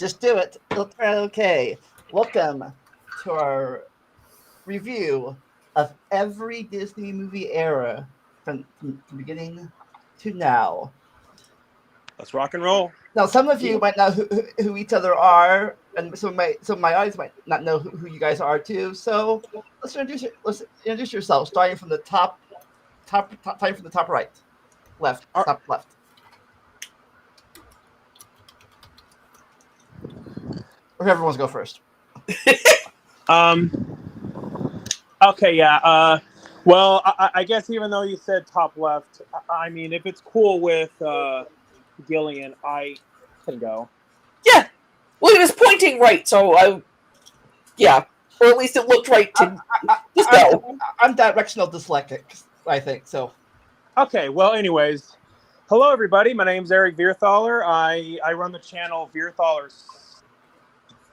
Just do it. It'll turn out okay. Welcome to our review of every Disney movie era from beginning to now. Let's rock and roll. Now, some of you might know who each other are, and some of my audience might not know who you guys are too. So let's introduce yourselves, starting from the starting from the top right, top left. Or whoever wants to go first. Okay, yeah. Well, I guess even though you said top left, I mean, if it's cool with Gillian, I can go. Yeah. Well, he was pointing right, so yeah. Or at least it looked right to just go. I'm directional dyslexic, I think, so. Okay, well, anyways. Hello, everybody. My name's Eric Vierthaler. I run the channel Vierthaler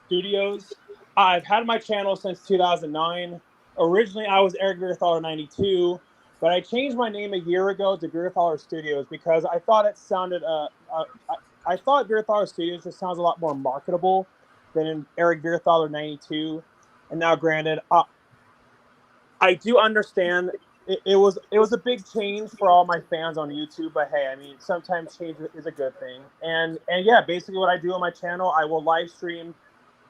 Studios. I've had my channel since 2009. Originally, I was Eric Vierthaler 92, but I changed my name a year ago to Vierthaler Studios because I thought it sounded. I thought Vierthaler Studios just sounds a lot more marketable than Eric Vierthaler 92. And now, granted, I do understand it was a big change for all my fans on YouTube, but hey, I mean, sometimes change is a good thing. And yeah, basically what I do on my channel, I will live stream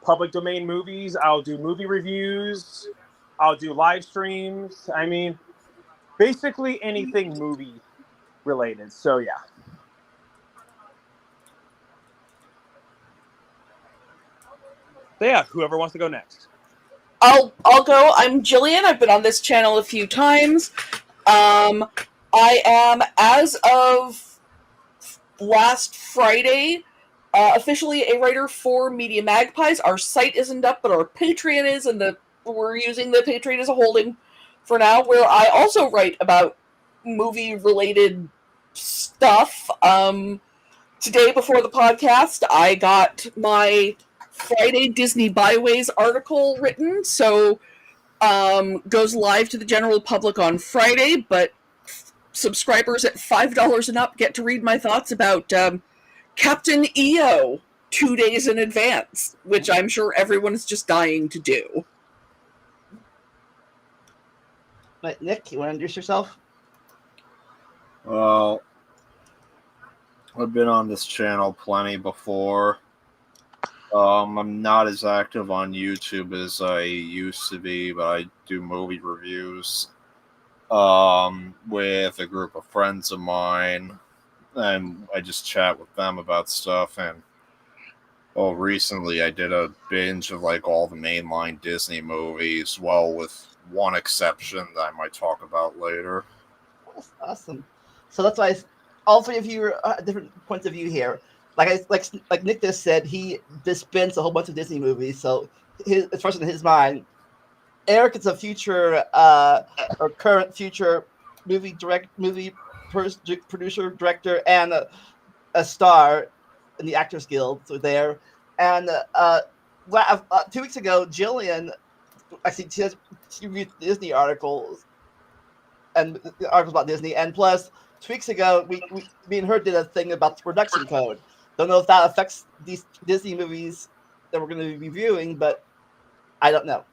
public domain movies. I'll do movie reviews. I'll do live streams. I mean, basically anything movie related. So yeah. So yeah, whoever wants to go next. I'll go. I'm Jillian. I've been on this channel a few times. I am, as of last Friday, officially a writer for Media Magpies. Our site isn't up, but our Patreon is, and we're using the Patreon as a holding for now, where I also write about movie-related stuff. Today, before the podcast, I got my Friday Disney Byways article written, so goes live to the general public on Friday, but subscribers at $5 and up get to read my thoughts about Captain EO 2 days in advance, which I'm sure everyone is just dying to do. But Nick, you want to introduce yourself? Well, I've been on this channel plenty before. I'm not as active on YouTube as I used to be, but I do movie reviews with a group of friends of mine, and I just chat with them about stuff. And recently I did a binge of like all the mainline Disney movies, well, with one exception that I might talk about later. That's awesome. So that's why all three of you are different points of view here. Like Nick just said, he dispensed a whole bunch of Disney movies, so it's fresh in his mind. Eric is a future or current future movie producer, director, and a star in the Actors Guild. So there, and 2 weeks ago, Jillian actually she reviewed Disney articles and articles about Disney, and plus 2 weeks ago, me and her did a thing about the production code. Don't know if that affects these Disney movies that we're going to be reviewing, but I don't know.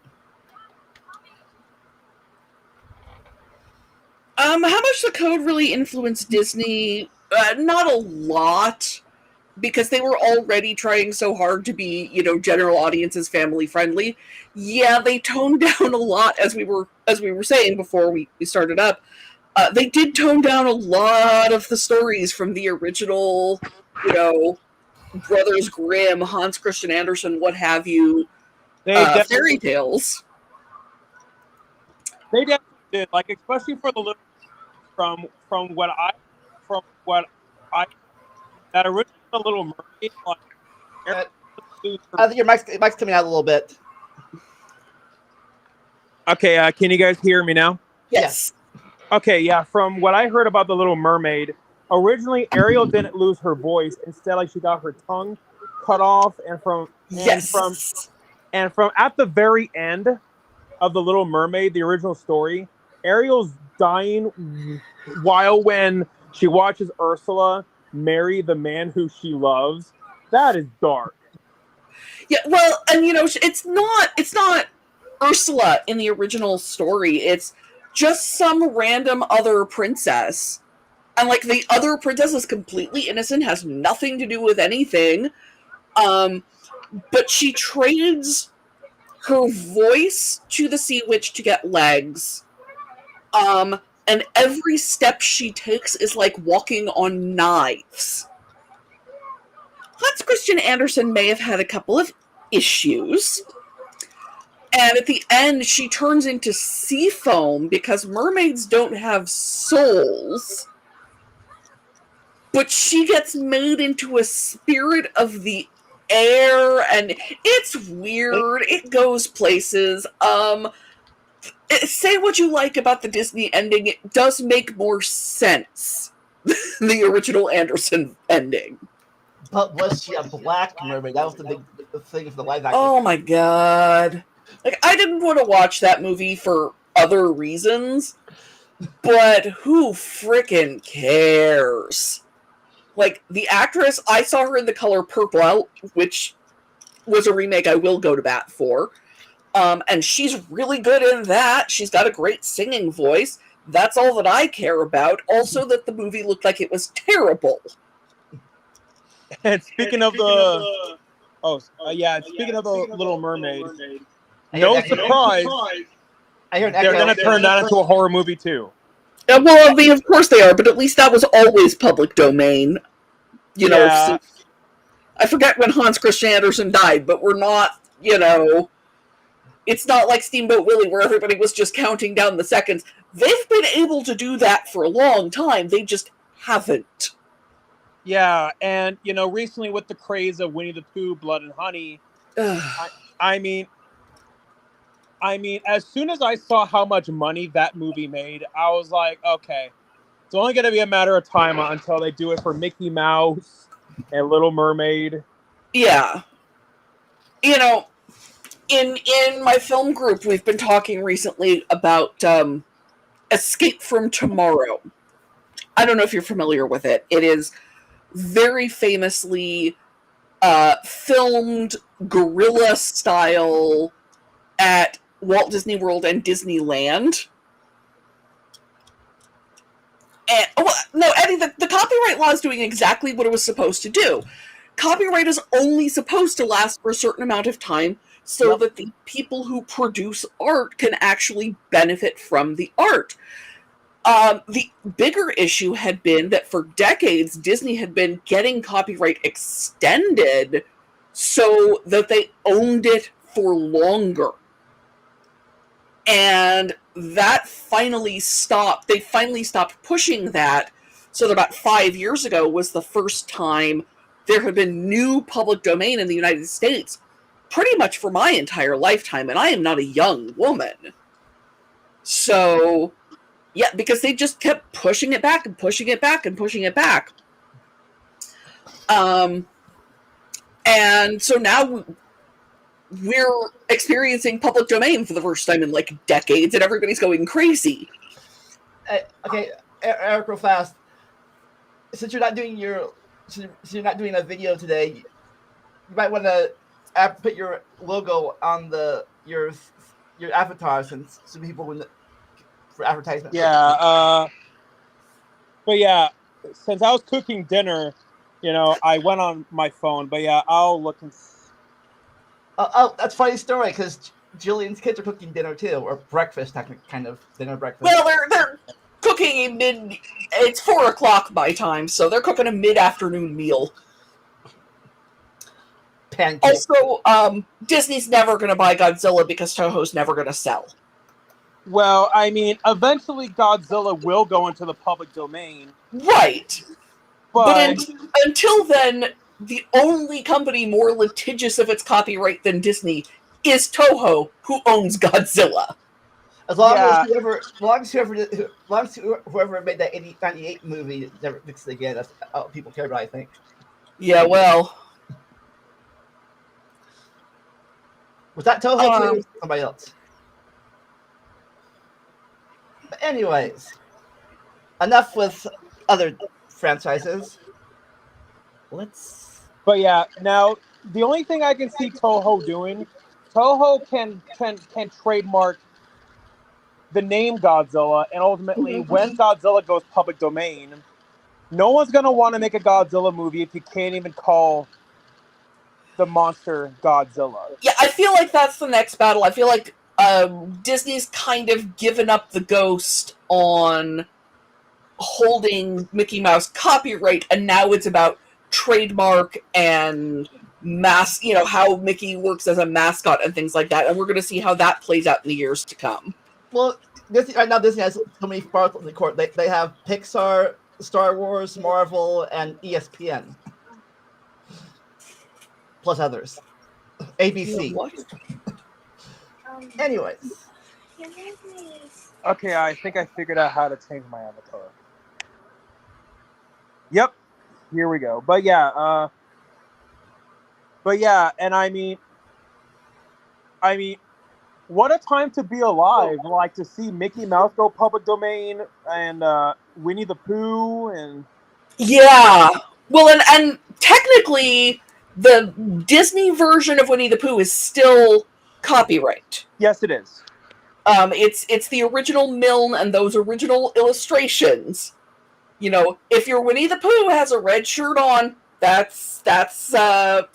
How much the code really influenced Disney? Not a lot, because they were already trying so hard to be, general audiences family friendly. Yeah, they toned down a lot, as we were saying before we started up. They did tone down a lot of the stories from the original, Brothers Grimm, Hans Christian Andersen, what have you, fairy tales. They definitely did, like, especially for the little from what I that original Little Mermaid. Like, I think your mic's coming out a little bit. Okay, can you guys hear me now? Yes. Okay, yeah. From what I heard about the Little Mermaid, originally Ariel didn't lose her voice. Instead, like, she got her tongue cut off, and from at the very end of the Little Mermaid, the original story, Ariel's dying when she watches Ursula marry the man who she loves. That is dark. Yeah, well, and it's not Ursula in the original story. It's just some random other princess. And like the other princess is completely innocent, has nothing to do with anything. But she trades her voice to the sea witch to get legs. And every step she takes is like walking on knives. Hans Christian Andersen may have had a couple of issues. And at the end, she turns into sea foam because mermaids don't have souls. But she gets made into a spirit of the air, and it's weird. It goes places. Say what you like about the Disney ending, it does make more sense than the original Anderson ending. But was she a black mermaid? That was the big thing for the live action. Oh my god. Like, I didn't want to watch that movie for other reasons, but who frickin' cares? Like, the actress, I saw her in The Color Purple, which was a remake I will go to bat for. And she's really good in that. She's got a great singing voice. That's all that I care about. Also, that the movie looked like it was terrible. And speaking of the Little Mermaid, no surprise, they're going to turn that into a horror movie too. Well, I mean, of course they are, but at least that was always public domain. I forget when Hans Christian Andersen died, but we're not, it's not like Steamboat Willie where everybody was just counting down the seconds. They've been able to do that for a long time. They just haven't. Yeah, and, recently with the craze of Winnie the Pooh, Blood and Honey, I mean, as soon as I saw how much money that movie made, I was like, okay, it's only going to be a matter of time until they do it for Mickey Mouse and Little Mermaid. Yeah. In my film group, we've been talking recently about Escape from Tomorrow. I don't know if you're familiar with it. It is very famously filmed guerrilla style at Walt Disney World and Disneyland. And Eddie, the copyright law is doing exactly what it was supposed to do. Copyright is only supposed to last for a certain amount of time so that the people who produce art can actually benefit from the art. The bigger issue had been that for decades, Disney had been getting copyright extended so that they owned it for longer. And that finally stopped. They finally stopped pushing that, so that about 5 years ago was the first time there had been new public domain in the United States, pretty much for my entire lifetime, and I am not a young woman. So, yeah, because they just kept pushing it back and pushing it back and pushing it back. And so now we're experiencing public domain for the first time in like decades, and everybody's going crazy. Okay, Eric, real fast. Since you're not doing a video today, you might want to put your logo on your avatar, since some people would for advertisement. Yeah, but yeah, since I was cooking dinner, I went on my phone. But yeah, I'll look and. That's a funny story, because Jillian's kids are cooking dinner too, or breakfast, kind of dinner breakfast. Well, they're cooking it's 4:00 my time, so they're cooking a mid-afternoon meal. Pancakes. Also, Disney's never going to buy Godzilla because Toho's never going to sell. Well, I mean, eventually Godzilla will go into the public domain. Right. But until then, the only company more litigious of its copyright than Disney is Toho, who owns Godzilla. As long as whoever made that 98 movie never fixed it again, that's all people care about, I think. Yeah, well. Was that Toho or somebody else? But anyways, enough with other franchises. But yeah, now the only thing I can see Toho doing, Toho can trademark the name Godzilla, and ultimately, when Godzilla goes public domain, no one's gonna want to make a Godzilla movie if you can't even call the monster Godzilla. Yeah, I feel like that's the next battle. I feel like Disney's kind of given up the ghost on holding Mickey Mouse copyright, and now it's about trademark and how Mickey works as a mascot and things like that. And we're going to see how that plays out in the years to come. Well, right now Disney has so many sparkles in the court. They have Pixar, Star Wars, Marvel, and ESPN, plus others. ABC. What? Anyways. Okay, I think I figured out how to change my avatar. Yep, here we go. But yeah, and I mean, what a time to be alive! Like to see Mickey Mouse go public domain and Winnie the Pooh and Yeah. Well, and technically, the Disney version of Winnie the Pooh is still copyright. yes, it is. It's the original Milne and those original illustrations. You know, if your Winnie the Pooh has a red shirt on, that's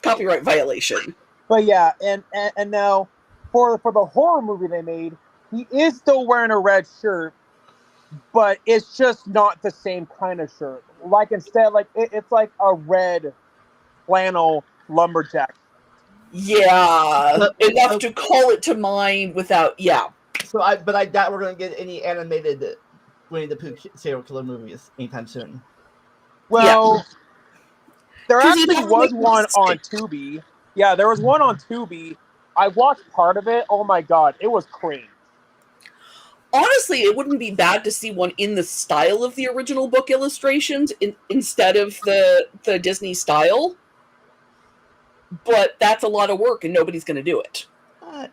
copyright violation. But yeah, and now for the horror movie they made, he is still wearing a red shirt, but it's just not the same kind of shirt. Like instead, like it's like a red flannel lumberjack. Yeah, enough to call it to mind without. Yeah. So I doubt we're gonna get any animated Winnie the Pooh serial killer movies anytime soon. Well, there 'Cause actually was one on Tubi. Yeah, there was one on Tubi. I watched part of it. Oh my god, it was cringe. Honestly, it wouldn't be bad to see one in the style of the original book illustrations instead of the Disney style. But that's a lot of work, and nobody's going to do it. Alright,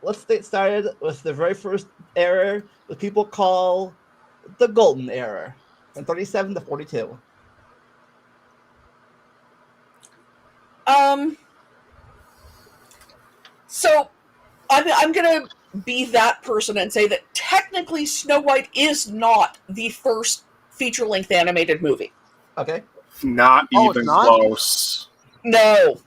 let's get started with the very first era, what people call the Golden Era, from 37 to 42. So I'm gonna be that person and say that technically Snow White is not the first feature-length animated movie. Okay. Not Oh, even it's not? close. No.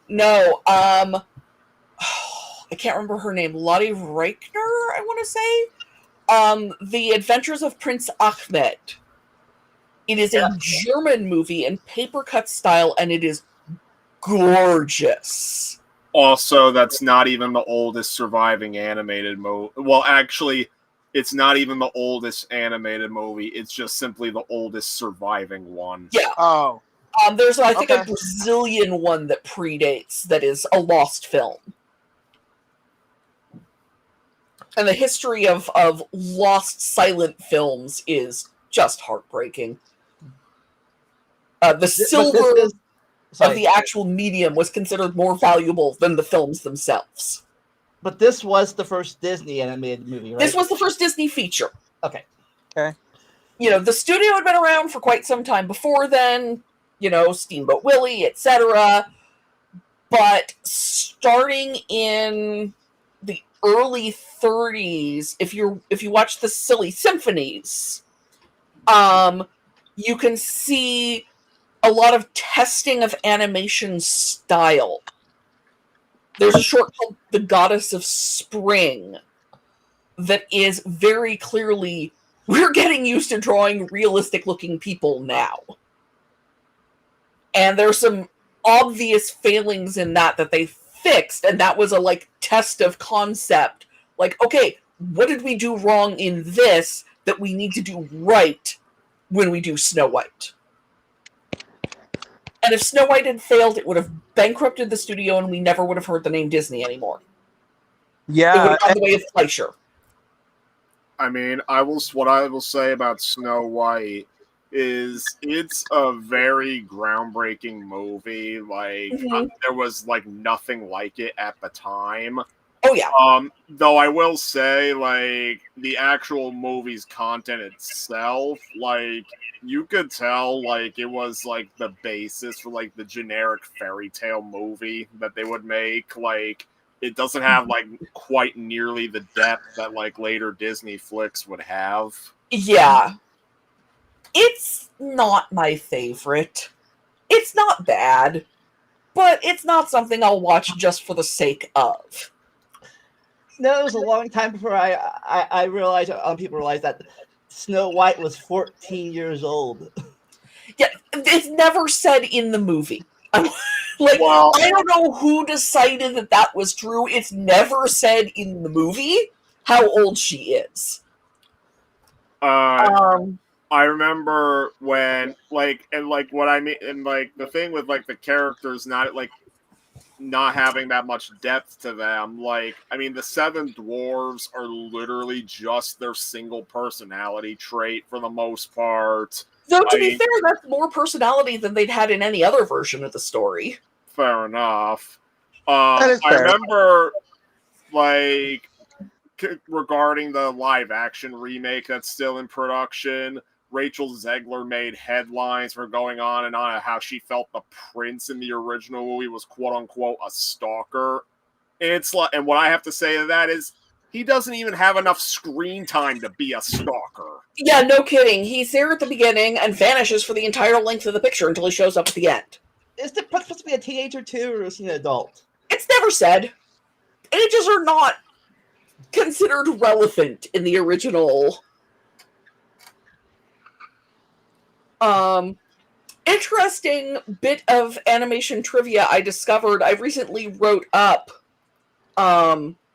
I can't remember her name. Lottie Reichner, I want to say. The Adventures of Prince Ahmed. It is a German movie in paper cut style, and it is gorgeous. Also, that's not even the oldest surviving animated movie. Well, actually, it's not even the oldest animated movie. It's just simply the oldest surviving one. Yeah. Oh. There's, I think, Okay. a Brazilian one that predates, that is a lost film. And the history of lost silent films is just heartbreaking. The silver of the actual medium was considered more valuable than the films themselves. But this was the first Disney animated movie, right? This was the first Disney feature. Okay. You know, the studio had been around for quite some time before then, you know, Steamboat Willie, etc. But starting in the early 30s, if you watch the Silly Symphonies, you can see a lot of testing of animation style. There's a short called The Goddess of Spring that is very clearly, we're getting used to drawing realistic looking people now. And there's some obvious failings in that they fixed, and that was a test of concept. Like, okay, what did we do wrong in this that we need to do right when we do Snow White? And if Snow White had failed, it would have bankrupted the studio, and we never would have heard the name Disney anymore. Yeah. It would have gone the way of Fleischer. I mean, what I will say about Snow White is it's a very groundbreaking movie. There was nothing like it at the time. Oh yeah. Though I will say, like, the actual movie's content itself, like, you could tell, like, it was, like, the basis for, like, the generic fairy tale movie that they would make. Like, it doesn't have, like, quite nearly the depth that, like, later Disney flicks would have. Yeah. It's not my favorite. It's not bad, but it's not something I'll watch just for the sake of. No, it was a long time before I realized, people realized that Snow White was 14 years old. Yeah, it's never said in the movie. Like, Well, I don't know who decided that that was true. It's never said in the movie how old she is. I remember when, like, and, like, what I mean, and, like, the thing with, like, the characters not having that much depth to them, like, I mean, the seven dwarves are literally just their single personality trait for the most part. Though, to be fair, that's more personality than they'd had in any other version of the story. Fair enough. That is fair. I remember, like, regarding the live action remake that's still in production, Rachel Zegler made headlines for going on and on how she felt the prince in the original movie was quote unquote a stalker. It's like, and what I have to say to that is, he doesn't even have enough screen time to be a stalker. Yeah, no kidding. He's there at the beginning and vanishes for the entire length of the picture until he shows up at the end. Is it supposed to be a teenager too, or is he an adult? It's never said. Ages are not considered relevant in the original. Interesting bit of animation trivia I discovered. I recently wrote up Adriana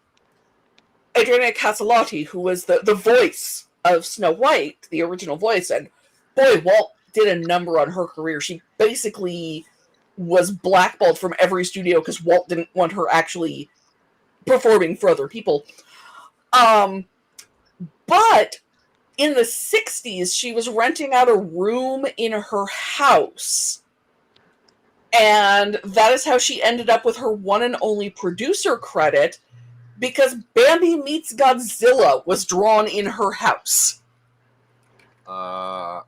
Casalotti, who was the voice of Snow White, the original voice, and boy, Walt did a number on her career. She basically was blackballed from every studio because Walt didn't want her actually performing for other people. But in the 60s, she was renting out a room in her house. And that is how she ended up with her one and only producer credit, because Bambi Meets Godzilla was drawn in her house. What?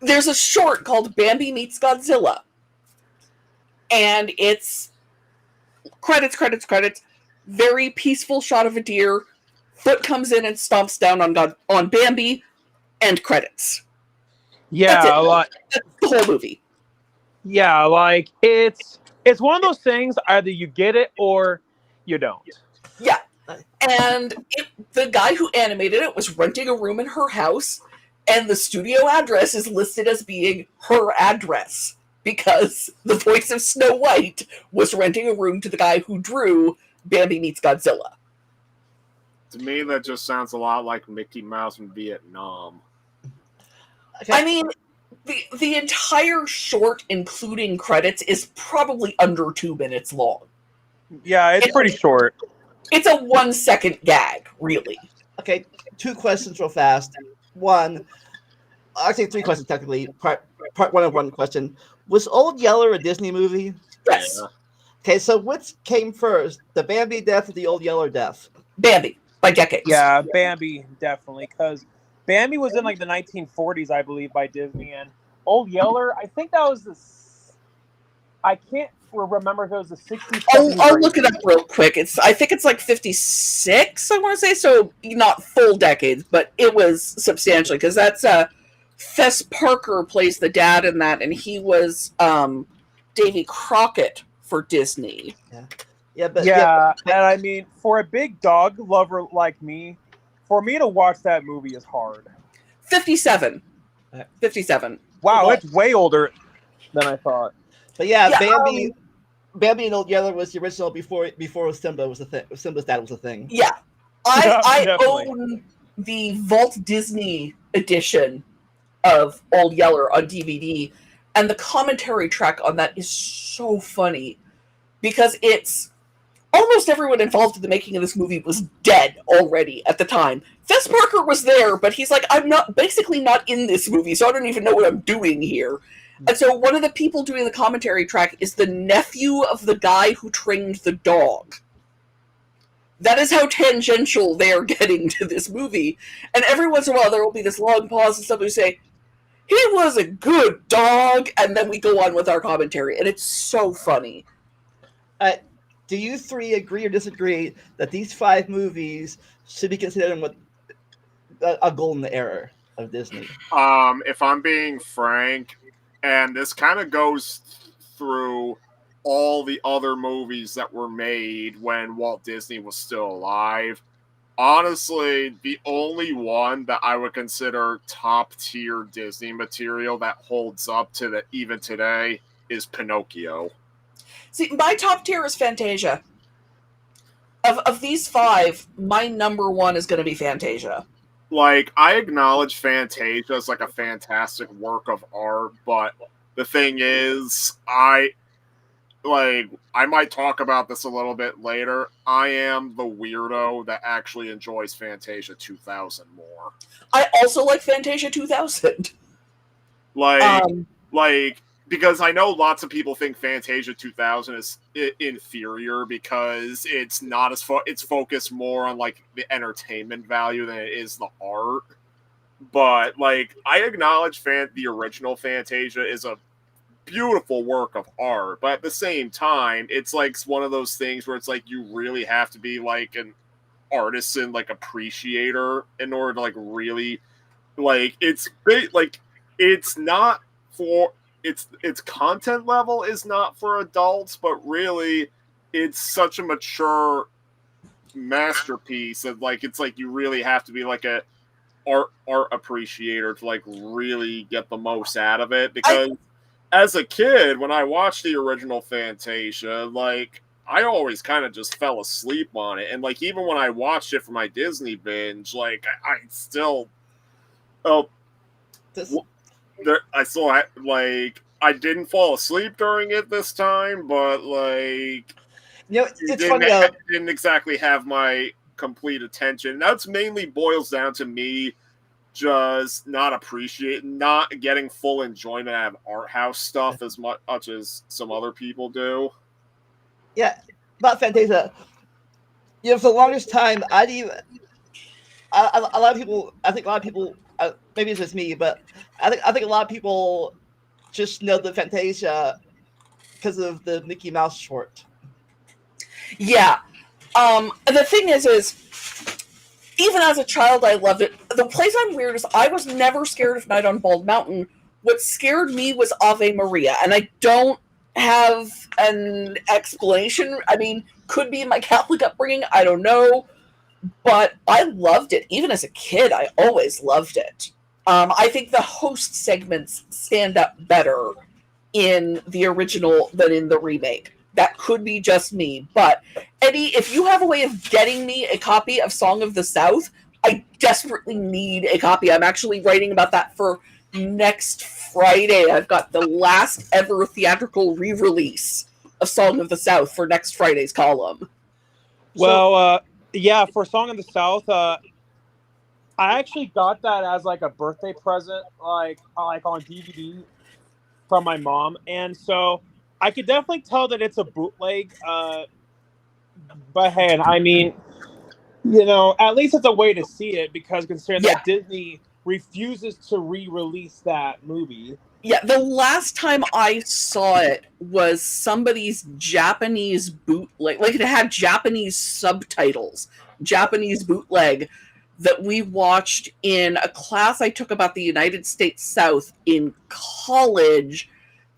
There's a short called Bambi Meets Godzilla. And it's credits, very peaceful shot of a deer. Foot comes in and stomps down on Bambi, and credits. Yeah, That's a lot. That's the whole movie. Yeah, like it's one of those things. Either you get it or you don't. Yeah, and the guy who animated it was renting a room in her house, and the studio address is listed as being her address because the voice of Snow White was renting a room to the guy who drew Bambi Meets Godzilla. To me, that just sounds a lot like Mickey Mouse in Vietnam. Okay. I mean, the entire short, including credits, is probably under 2 minutes long. Yeah, it's pretty short. It's a 1 second gag, really. Okay, 2 questions real fast. One, actually 3 questions technically. Part 1 of 1 question. Was Old Yeller a Disney movie? Yes. Yeah. Okay, so which came first, the Bambi death or the Old Yeller death? Bambi, by decades. Yeah, Bambi, definitely. Because Bambi was in, like, the 1940s, I believe, by Disney. And Old Yeller, I think that was I can't remember if it was the 60s. I'll look it up real quick. I think it's like 56, I want to say. So not full decades, but it was substantially. Because that's Fess Parker plays the dad in that. And he was Davy Crockett for Disney. Yeah. And I mean, for a big dog lover like me, for me to watch that movie is hard. 57. 57. Wow, it's way older than I thought. But yeah, Bambi and Old Yeller was the original before Simba was a thing. Simba's dad was a thing. Yeah. I Definitely. own the Vault Disney edition of Old Yeller on DVD, and the commentary track on that is so funny because it's almost everyone involved in the making of this movie was dead already at the time. Fess Parker was there, but he's like, I'm basically not in this movie, so I don't even know what I'm doing here. And so one of the people doing the commentary track is the nephew of the guy who trained the dog. That is how tangential they are getting to this movie. And every once in a while, there will be this long pause and somebody say, "He was a good dog," and then we go on with our commentary, and it's so funny. Do you three agree or disagree that these 5 movies should be considered a golden era of Disney? If I'm being frank, and this kind of goes through all the other movies that were made when Walt Disney was still alive, honestly, the only one that I would consider top tier Disney material that holds up to even today is Pinocchio. See, my top tier is Fantasia. Of these 5, my number 1 is going to be Fantasia. Like, I acknowledge Fantasia as like a fantastic work of art, but the thing is, I might talk about this a little bit later. I am the weirdo that actually enjoys Fantasia 2000 more. I also like Fantasia 2000. Because I know lots of people think Fantasia 2000 is inferior because it's not as it's focused more on like the entertainment value than it is the art. But like, I acknowledge the original Fantasia is a beautiful work of art, but at the same time, it's like one of those things where it's like you really have to be like an artisan, like appreciator, in order to like really like it's not for its content level is not for adults, but really it's such a mature masterpiece that like it's like you really have to be like a art appreciator to like really get the most out of it. Because as a kid, when I watched the original Fantasia, like I always kind of just fell asleep on it, and like even when I watched it for my Disney binge, like I still I didn't fall asleep during it this time, but like it's funny. Didn't exactly have my complete attention. That's mainly boils down to me just not getting full enjoyment out of art house stuff as much as some other people do. Yeah, about Fantasia. For the longest time, a lot of people. I think a lot of people. Maybe it's just me, but I think a lot of people just know the Fantasia because of the Mickey Mouse short. Yeah. The thing is even as a child, I loved it. The place I'm weird is I was never scared of Night on Bald Mountain. What scared me was Ave Maria, and I don't have an explanation. I mean, could be my Catholic upbringing, I don't know. But I loved it. Even as a kid, I always loved it. I think the host segments stand up better in the original than in the remake. That could be just me. But, Eddie, if you have a way of getting me a copy of Song of the South, I desperately need a copy. I'm actually writing about that for next Friday. I've got the last ever theatrical re-release of Song of the South for next Friday's column. Well, yeah, for Song of the South, I actually got that as like a birthday present, like on DVD from my mom, and so I could definitely tell that it's a bootleg. But hey, I mean, at least it's a way to see it, because considering that Disney refuses to re-release that movie. Yeah, the last time I saw it was somebody's Japanese bootleg. Like, it had Japanese subtitles, Japanese bootleg, that we watched in a class I took about the United States South in college.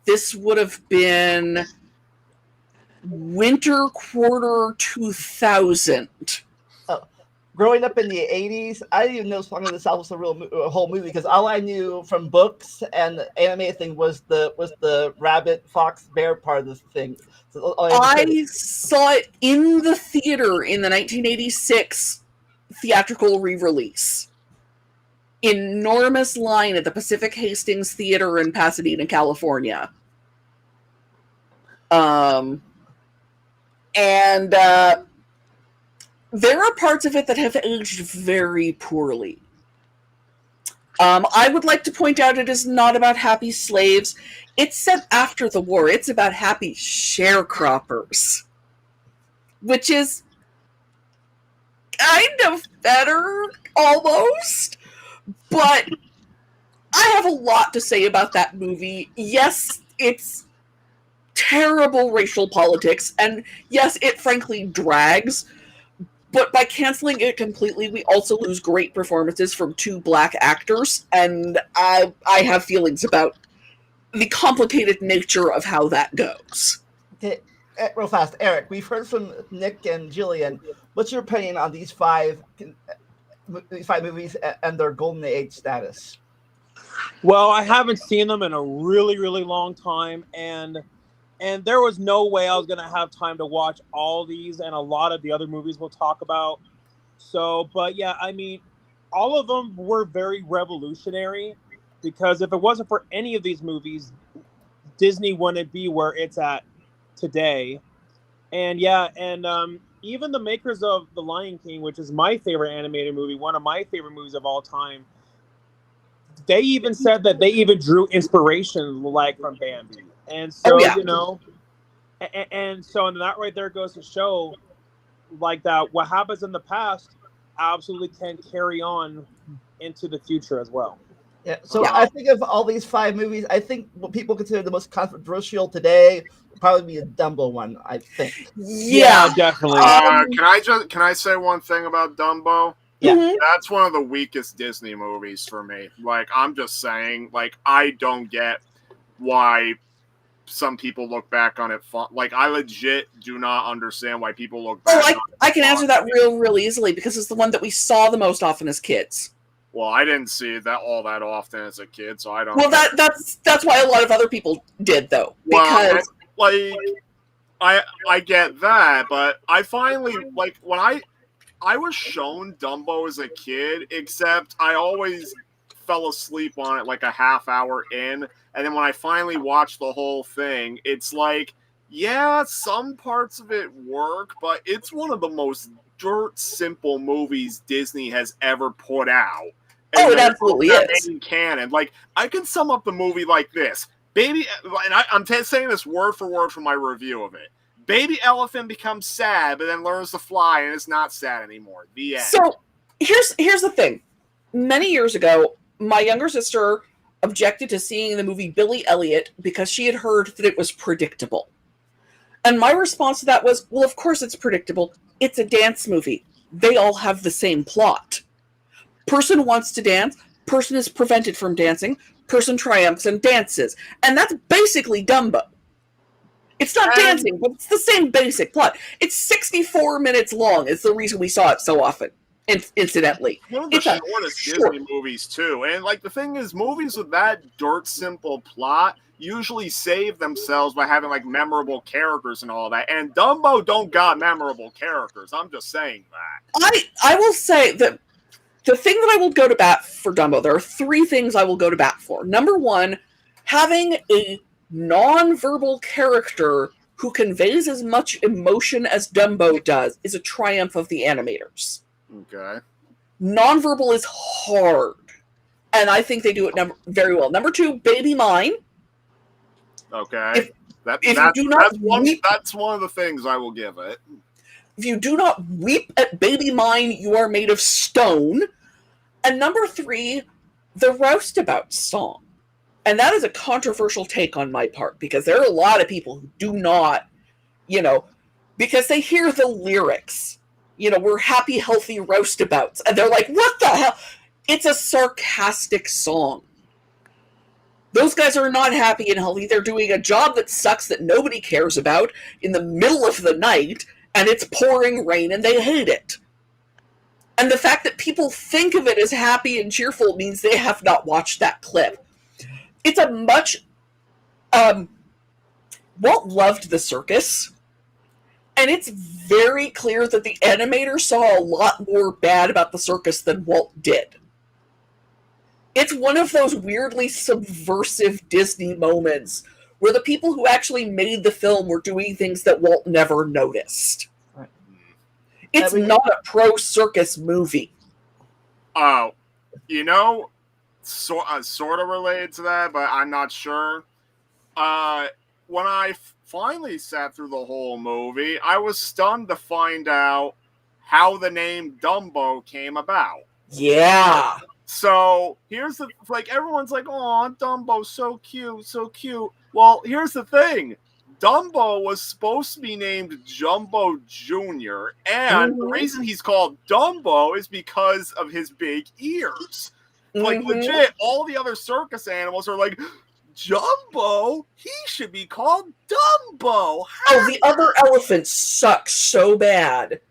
This would have been winter quarter 2000. Growing up in the 80s, I didn't even know Song of the South was a whole movie, because all I knew from books and the anime thing was the rabbit, fox, bear part of the thing. So I saw it in the theater in the 1986 theatrical re-release. Enormous line at the Pacific Hastings Theater in Pasadena, California. There are parts of it that have aged very poorly. I would like to point out it is not about happy slaves. It's set after the war. It's about happy sharecroppers. Which is kind of better, almost. But I have a lot to say about that movie. Yes, it's terrible racial politics, and yes, it frankly drags. But by canceling it completely, we also lose great performances from two black actors, and I have feelings about the complicated nature of how that goes. Okay, real fast, Eric. We've heard from Nick and Jillian. What's your opinion on these five movies and their golden age status? Well, I haven't seen them in a really, really long time, and there was no way I was going to have time to watch all these and a lot of the other movies we'll talk about. So, but yeah, I mean, all of them were very revolutionary, because if it wasn't for any of these movies, Disney wouldn't be where it's at today. And yeah, and even the makers of The Lion King, which is my favorite animated movie, one of my favorite movies of all time, they even said that they even drew inspiration like from Bambi. And so, you know, and so and that right there goes to show like that what happens in the past absolutely can carry on into the future as well. Yeah, so I think of all these five movies, I think what people consider the most controversial today would probably be a Dumbo one, I think. Yeah, definitely. Can I say one thing about Dumbo? Yeah. That's one of the weakest Disney movies for me. Like, I'm just saying, like, I don't get why some people look back on it fun. Like, I legit do not understand why people look back on it. I can answer that real easily, because it's the one that we saw the most often as kids. Well, I didn't see that all that often as a kid, so I don't. Well, that's why a lot of other people did, though. Because I get that, but I finally, like, when I was shown Dumbo as a kid, except I always fell asleep on it like a half hour in, and then when I finally watched the whole thing, it's like, yeah, some parts of it work, but it's one of the most dirt simple movies Disney has ever put out. And it absolutely is. In canon. Like, I can sum up the movie like this. Baby, and I'm saying this word for word from my review of it. Baby elephant becomes sad, but then learns to fly and is not sad anymore. The end. So, here's the thing. Many years ago, my younger sister objected to seeing the movie Billy Elliot because she had heard that it was predictable. And my response to that was, well, of course it's predictable. It's a dance movie. They all have the same plot. Person wants to dance, person is prevented from dancing, person triumphs and dances. And that's basically Dumbo. It's not dancing, but it's the same basic plot. It's 64 minutes long. It's the reason we saw it so often, incidentally. One of the shortest Disney movies, too. And, like, the thing is, movies with that dirt simple plot usually save themselves by having, like, memorable characters and all that. And Dumbo don't got memorable characters. I'm just saying that. I will say that the thing that I will go to bat for Dumbo, there are three things I will go to bat for. Number one, having a non-verbal character who conveys as much emotion as Dumbo does is a triumph of the animators. Okay. Non-verbal is hard, and I think they do it very well. Number two, Baby Mine. Okay. That's one of the things I will give it. If you do not weep at Baby Mine, you are made of stone. And number three, the Roustabout song. And that is a controversial take on my part, because there are a lot of people who do not, because they hear the lyrics, we're happy, healthy roustabouts. And they're like, what the hell? It's a sarcastic song. Those guys are not happy and healthy. They're doing a job that sucks that nobody cares about in the middle of the night, and it's pouring rain, and they hate it. And the fact that people think of it as happy and cheerful means they have not watched that clip. It's a much... Walt loved the circus, and it's very clear that the animator saw a lot more bad about the circus than Walt did. It's one of those weirdly subversive Disney moments where the people who actually made the film were doing things that Walt never noticed. Right. It's not a pro-circus movie. Oh, sort of related to that, but I'm not sure. When I finally sat through the whole movie, I was stunned to find out how the name Dumbo came about. Yeah. So here's the everyone's like, "Oh, Dumbo's so cute, so cute." Well, here's the thing: Dumbo was supposed to be named Jumbo Jr., and the reason he's called Dumbo is because of his big ears. Legit, all the other circus animals are like, Jumbo? He should be called Dumbo. Oh, the other elephants suck so bad.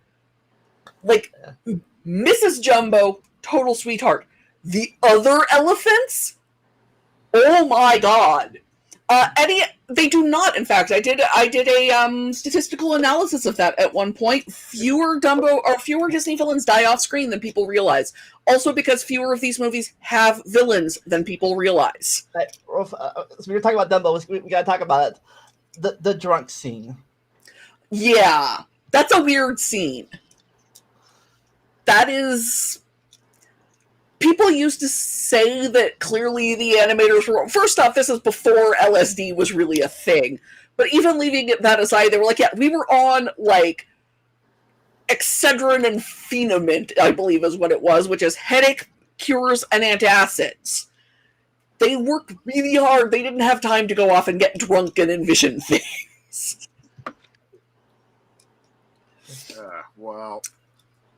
Like, Mrs. Jumbo, total sweetheart. The other elephants? Oh my god. They do not, in fact. I did a statistical analysis of that at one point. Fewer Disney villains die off screen than people realize. Also because fewer of these movies have villains than people realize. So we were talking about Dumbo. We gotta talk about it. The drunk scene. Yeah. That's a weird scene. That is... People used to say that clearly the animators were... First off, this is before LSD was really a thing. But even leaving that aside, they were like, yeah, we were on, like, Excedrin and Phenamint, I believe is what it was, which is headache cures and antacids. They worked really hard. They didn't have time to go off and get drunk and envision things. Well...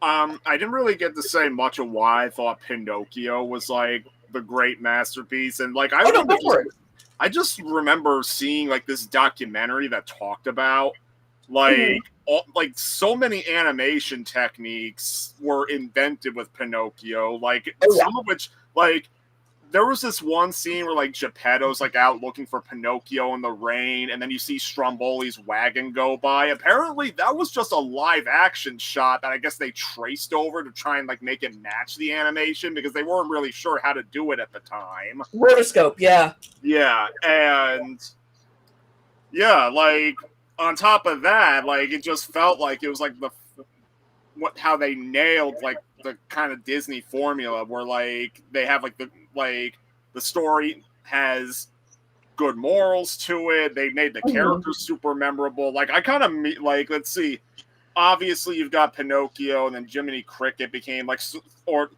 I didn't really get to say much of why I thought Pinocchio was like the great masterpiece, and like I just remember seeing like this documentary that talked about like like so many animation techniques were invented with Pinocchio, like some of which like there was this one scene where like Geppetto's like out looking for Pinocchio in the rain, and then you see Stromboli's wagon go by. Apparently, that was just a live action shot that I guess they traced over to try and like make it match the animation because they weren't really sure how to do it at the time. Rotoscope, yeah. Yeah, and yeah, like on top of that, like it just felt like it was like how they nailed like the kind of Disney formula where like they have like the story has good morals to it. They made the characters super memorable. Like I kind of like, let's see, obviously you've got Pinocchio, and then Jiminy Cricket became like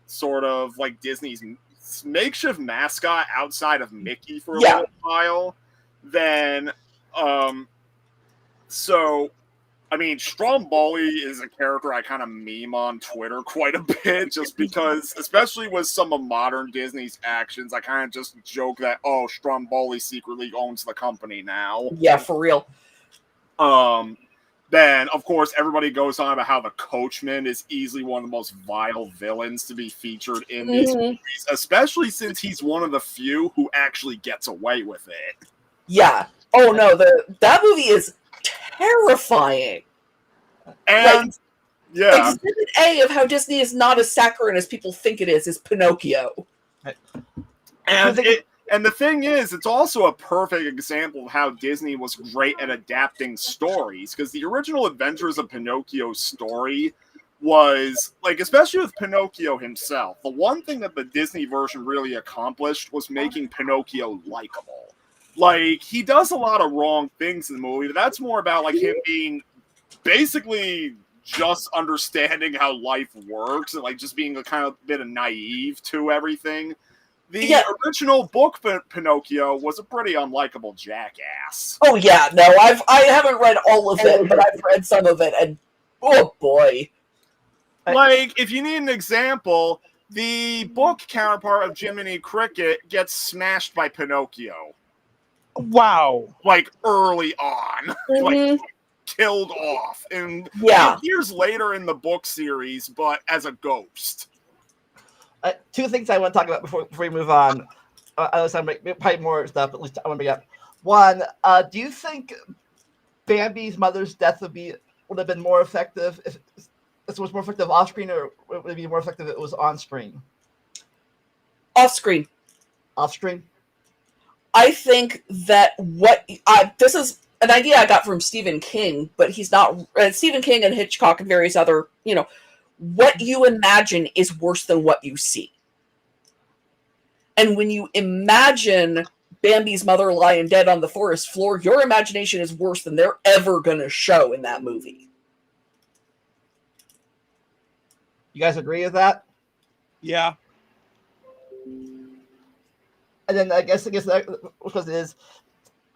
sort of like Disney's makeshift mascot outside of Mickey for a little while. Then so I mean, Stromboli is a character I kind of meme on Twitter quite a bit, just because, especially with some of modern Disney's actions, I kind of just joke that, oh, Stromboli secretly owns the company now. Yeah, for real. Then, of course, everybody goes on about how the Coachman is easily one of the most vile villains to be featured in these movies, especially since he's one of the few who actually gets away with it. Yeah. Oh, no, that movie is terrifying. And Exhibit A of how Disney is not as saccharine as people think it is Pinocchio. And the thing is, it's also a perfect example of how Disney was great at adapting stories, because the original Adventures of Pinocchio story was, like, especially with Pinocchio himself, the one thing that the Disney version really accomplished was making Pinocchio likable. Like, he does a lot of wrong things in the movie, but that's more about, like, him being basically just understanding how life works and, like, just being a kind of bit of naive to everything. The original book Pinocchio was a pretty unlikable jackass. Oh, yeah, no, I haven't read all of it, but I've read some of it, and oh, boy. Like, if you need an example, the book counterpart of Jiminy Cricket gets smashed by Pinocchio. Wow. Like, early on. Like, killed off. And years later in the book series, but as a ghost. Two things I want to talk about before we move on. Probably more stuff, but at least I want to bring up. One, do you think Bambi's mother's death would have been more effective if it was more effective off screen, or would it be more effective if it was on screen? Off screen. Off screen? I think that this is an idea I got from Stephen King, but he's not Stephen King and Hitchcock and various other, what you imagine is worse than what you see. And when you imagine Bambi's mother lying dead on the forest floor, your imagination is worse than they're ever going to show in that movie. You guys agree with that? Yeah. And then I guess that because it is.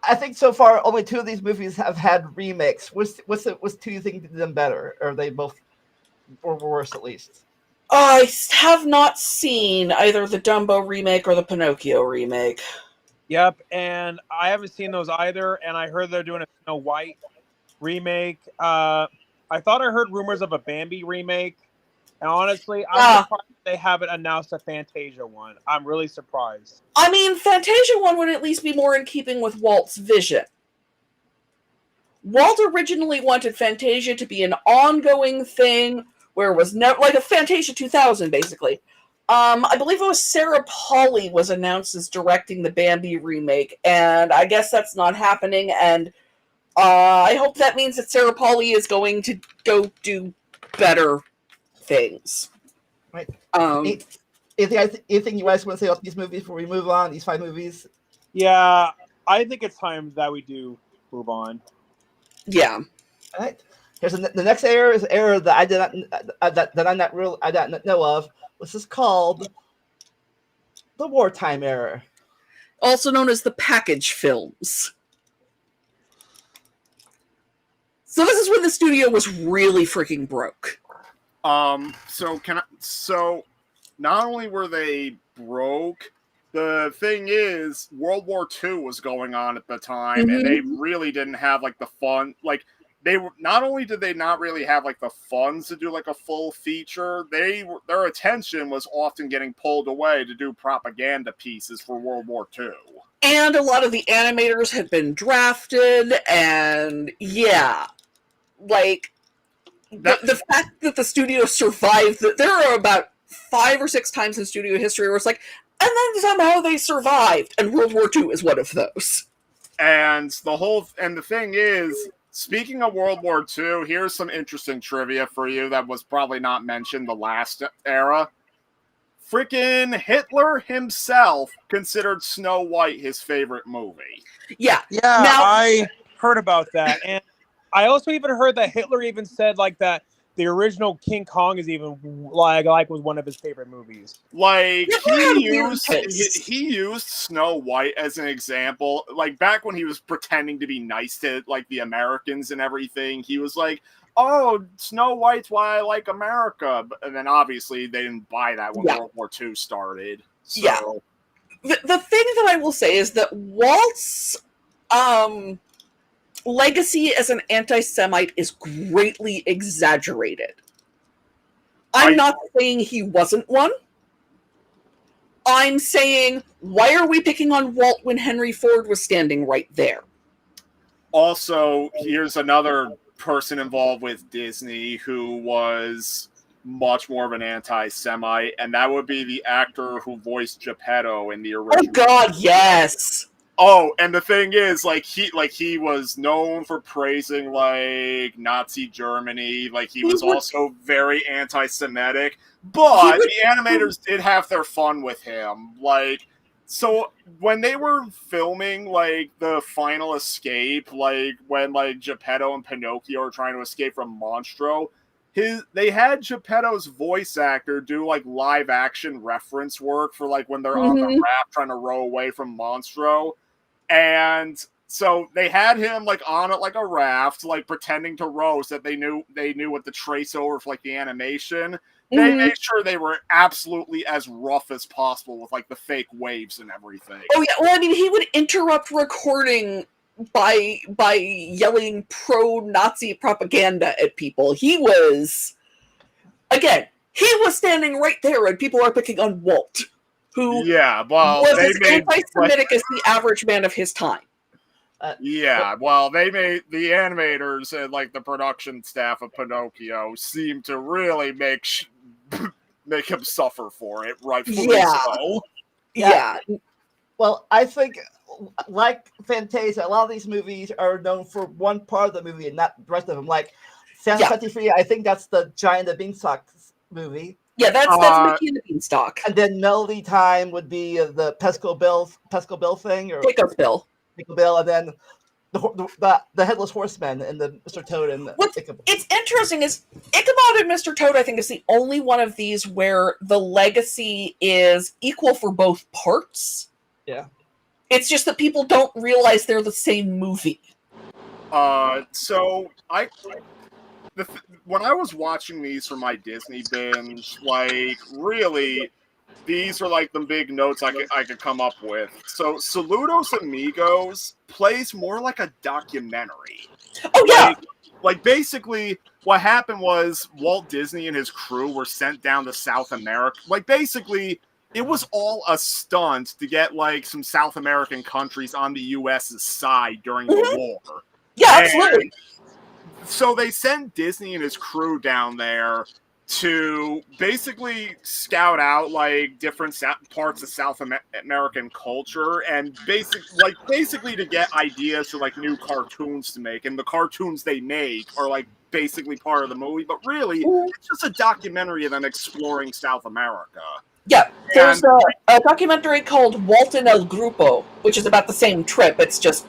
I think so far only 2 of these movies have had remakes. What's 2 you think did them better, or are they both or worse at least? I have not seen either the Dumbo remake or the Pinocchio remake. Yep, and I haven't seen those either, and I heard they're doing a Snow White remake. I thought I heard rumors of a Bambi remake, and honestly, I'm surprised they haven't announced a Fantasia one. I'm really surprised. I mean, Fantasia one would at least be more in keeping with Walt's vision. Walt originally wanted Fantasia to be an ongoing thing where it was never like a Fantasia 2000, basically. I believe it was Sarah Polley was announced as directing the Bambi remake, and I guess that's not happening. And I hope that means that Sarah Polley is going to go do better things. Right. Anything you guys want to say about these movies before we move on? These 5 movies. Yeah, I think it's time that we do move on. Yeah. All right. Here's the next error is an error that I did not that I don't know of. This is called the wartime error, Also known as the package films. So this is when the studio was really freaking broke. So not only were they broke, the thing is, World War II was going on at the time, and they really didn't have like the fun. Like they were not only did they not really have like the funds to do like a full feature, their attention was often getting pulled away to do propaganda pieces for World War II. And a lot of the animators had been drafted, and yeah, like the fact that the studio survived. There are about 5 or 6 times in studio history where it's like, and then somehow they survived, and World War II is one of those. And the thing is, speaking of World War II, here's some interesting trivia for you that was probably not mentioned the last era. Freaking Hitler himself considered Snow White his favorite movie. Yeah. Now, I heard about that, and I also even heard that Hitler even said like that the original King Kong is even like was one of his favorite movies. Like he used Snow White as an example. Like back when he was pretending to be nice to like the Americans and everything, he was like, "Oh, Snow White's why I like America." And then obviously they didn't buy that when World War II started. So. Yeah. The thing that I will say is that Walt's legacy as an anti-Semite is greatly exaggerated. I'm not saying he wasn't one. I'm saying, why are we picking on Walt when Henry Ford was standing right there? Also, here's another person involved with Disney who was much more of an anti-Semite, and that would be the actor who voiced Geppetto in the original. Oh God, yes. Oh, and the thing is, he was known for praising like Nazi Germany. Like he was also very anti-Semitic, but the animators did have their fun with him. Like, so when they were filming like the final escape, like when like Geppetto and Pinocchio are trying to escape from Monstro, they had Geppetto's voice actor do like live action reference work for like when they're on the raft trying to row away from Monstro. And so they had him like on it like a raft, like pretending to row, so that they knew what to trace over for like the animation. They made sure they were absolutely as rough as possible with like the fake waves and everything. Oh yeah, well I mean he would interrupt recording by yelling pro-Nazi propaganda at people. He was standing right there, and people are picking on Walt, who was as anti-Semitic as the average man of his time. They made the animators and like the production staff of Pinocchio seem to really make him suffer for it, rightfully so. Yeah. Well, I think, like Fantasia, a lot of these movies are known for one part of the movie and not the rest of them. Like San Francisco, I think that's the Giant of Beanstalk movie. Yeah, that's Mickey and the Beanstalk. And then Melody Time would be the Pesco Bill thing, or Pickup Bill. Pickup Bill, and then the headless horseman and the Mr. Toad and Ichabod. It's interesting is Ichabod and Mr. Toad, I think, is the only one of these where the legacy is equal for both parts. Yeah. It's just that people don't realize they're the same movie. So when I was watching these for my Disney binge, like really, these are like the big notes I could come up with. So Saludos Amigos plays more like a documentary. Oh yeah. Like basically what happened was Walt Disney and his crew were sent down to South America. Like basically it was all a stunt to get like some South American countries on the US's side during the war. Yeah, absolutely. So they sent Disney and his crew down there to basically scout out like different parts of South American culture and basically to get ideas for like new cartoons to make. And the cartoons they make are like basically part of the movie, but really it's just a documentary of them exploring South America. Yeah, there's a documentary called Walt and El Grupo, which is about the same trip. It's just,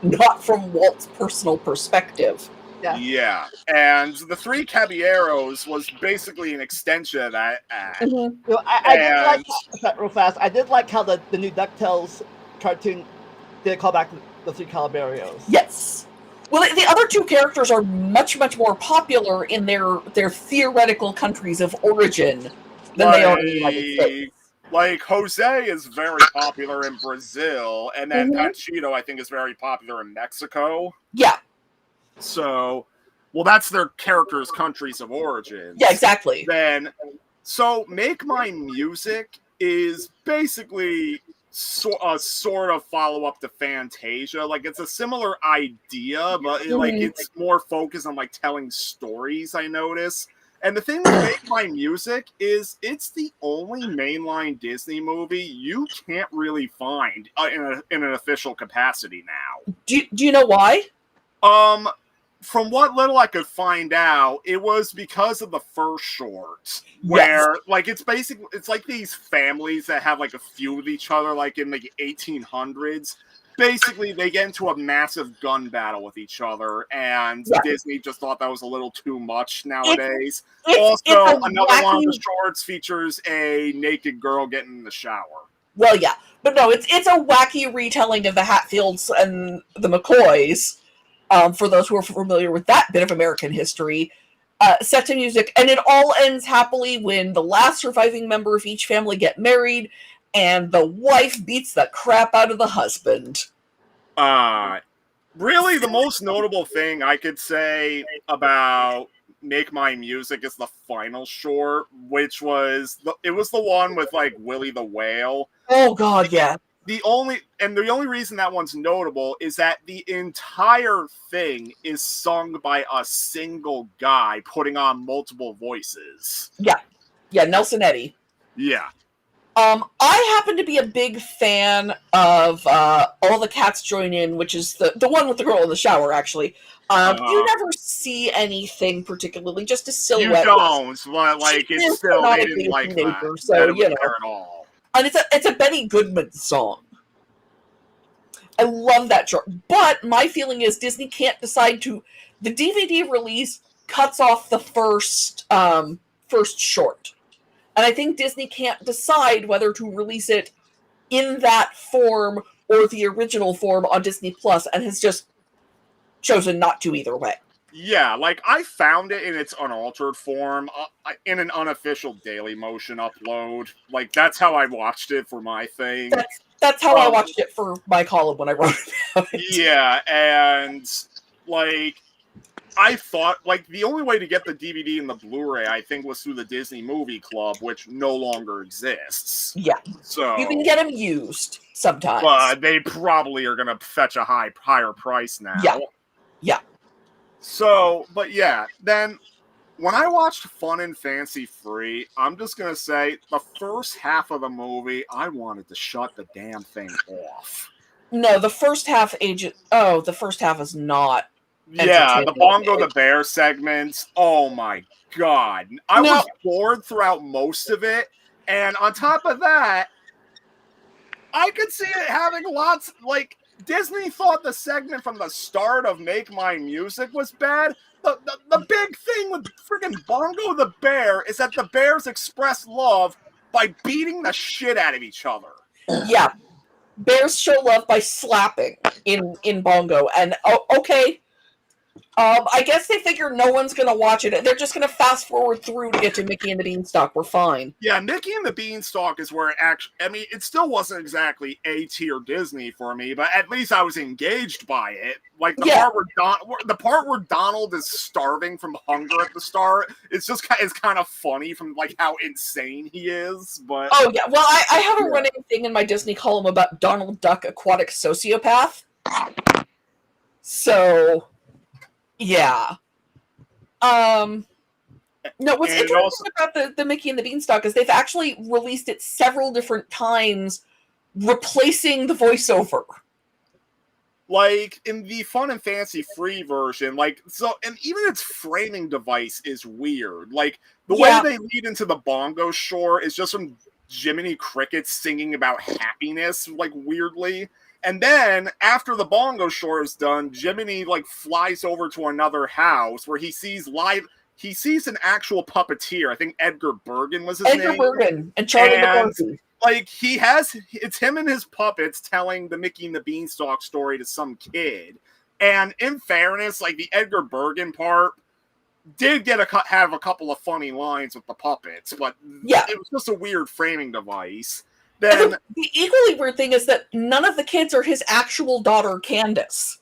not from Walt's personal perspective. Yeah, and the Three Caballeros was basically an extension of that act. Mm-hmm. I did like, real fast, I did like how the new DuckTales cartoon did call back the Three Caballeros. Yes. Well, the other two characters are much, much more popular in their theoretical countries of origin than they are in the United States. Like, Jose is very popular in Brazil, and then Panchito, I think, is very popular in Mexico. Yeah. So, well, that's their characters' countries of origin. Yeah, exactly. So Make My Music is basically a sort of follow-up to Fantasia. Like, it's a similar idea, but it's more focused on, like, telling stories, I notice. And the thing with Make My Music is it's the only mainline Disney movie you can't really find in an official capacity now. Do you know why? From what little I could find out, it was because of the first short, where like it's like these families that have like a feud with each other, like in the 1800s. Basically, they get into a massive gun battle with each other, and Disney just thought that was a little too much nowadays. Also, another one of the shorts features a naked girl getting in the shower. Well, yeah, but no, it's a wacky retelling of the Hatfields and the McCoys. For those who are familiar with that bit of American history, set to music, and it all ends happily when the last surviving member of each family get married, and the wife beats the crap out of the husband. Really, the most notable thing I could say about Make My Music is the final short, which was the one with like Willie the Whale. Oh God, yeah. The only reason that one's notable is that the entire thing is sung by a single guy putting on multiple voices. Yeah, Nelson Eddy. Yeah. I happen to be a big fan of All the Cats Join In, which is the one with the girl in the shower, actually. You never see anything particularly, just a silhouette. You don't, but like it's still they didn't like that. So they didn't care at all. And it's a Benny Goodman song. I love that short. But my feeling is Disney can't decide to. The DVD release cuts off the first short. And I think Disney can't decide whether to release it in that form or the original form on Disney Plus, and has just chosen not to either way. Yeah, like I found it in its unaltered form in an unofficial Daily Motion upload. Like that's how I watched it for my thing. That's how I watched it for my column when I wrote about it. Yeah, and like I thought like the only way to get the DVD and the Blu-ray I think was through the Disney Movie Club, which no longer exists. Yeah. So you can get them used sometimes. But they probably are going to fetch a higher price now. Yeah. So, but yeah, then when I watched Fun and Fancy Free, I'm just going to say the first half of the movie, I wanted to shut the damn thing off. No, the first half the first half is not. Yeah, the Bongo the Bear segments. Oh my God. I was bored throughout most of it. And on top of that, I could see it having lots, like, Disney thought the segment from the start of Make My Music was bad. The big thing with friggin' Bongo the Bear is that the bears express love by beating the shit out of each other. Yeah, bears show love by slapping in Bongo, and okay. I guess they figure no one's gonna watch it. They're just gonna fast forward through to get to Mickey and the Beanstalk. We're fine. Yeah, Mickey and the Beanstalk is where it actually, I mean, it still wasn't exactly A-tier Disney for me, but at least I was engaged by it. Like the part where Donald is starving from hunger at the start, it's kind of funny from like how insane he is. But oh yeah, well I have a running thing in my Disney column about Donald Duck, aquatic sociopath. So yeah. No, what's interesting about the Mickey and the Beanstalk is they've actually released it several different times, replacing the voiceover. Like in the Fun and Fancy Free version, like so, and even its framing device is weird. Like the way they lead into the Bongo Shore is just from Jiminy Cricket singing about happiness, like weirdly. And then after the Bongo Shore is done, Jiminy like flies over to another house where he sees an actual puppeteer. I think Edgar Bergen was his name. Edgar Bergen and Charlie McCarthy. Like it's him and his puppets telling the Mickey and the Beanstalk story to some kid. And in fairness, like the Edgar Bergen part did have a couple of funny lines with the puppets, but it was just a weird framing device. Then the equally weird thing is that none of the kids are his actual daughter, Candace.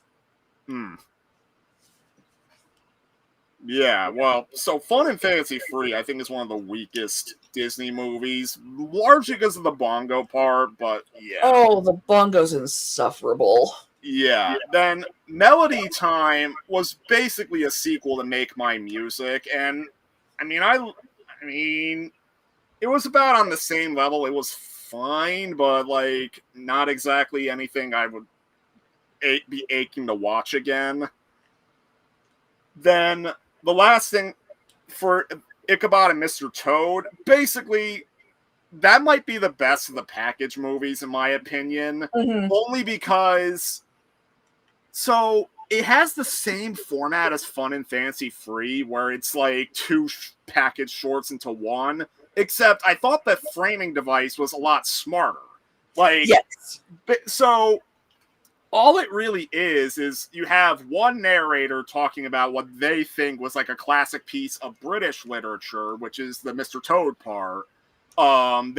Yeah, well, so Fun and Fancy Free, I think, is one of the weakest Disney movies, largely because of the Bongo part, but yeah. Oh, the Bongo's insufferable. Yeah. Then Melody Time was basically a sequel to Make My Music, and I mean, it was about on the same level. It was fine, but like not exactly anything I would be aching to watch again. Then the last thing for Ichabod and Mr. Toad, basically, that might be the best of the package movies, in my opinion. Only because, so it has the same format as Fun and Fancy Free, where it's like two package shorts into one, except I thought the framing device was a lot smarter. Like, so all it really is you have one narrator talking about what they think was like a classic piece of British literature, which is the Mr. Toad part. So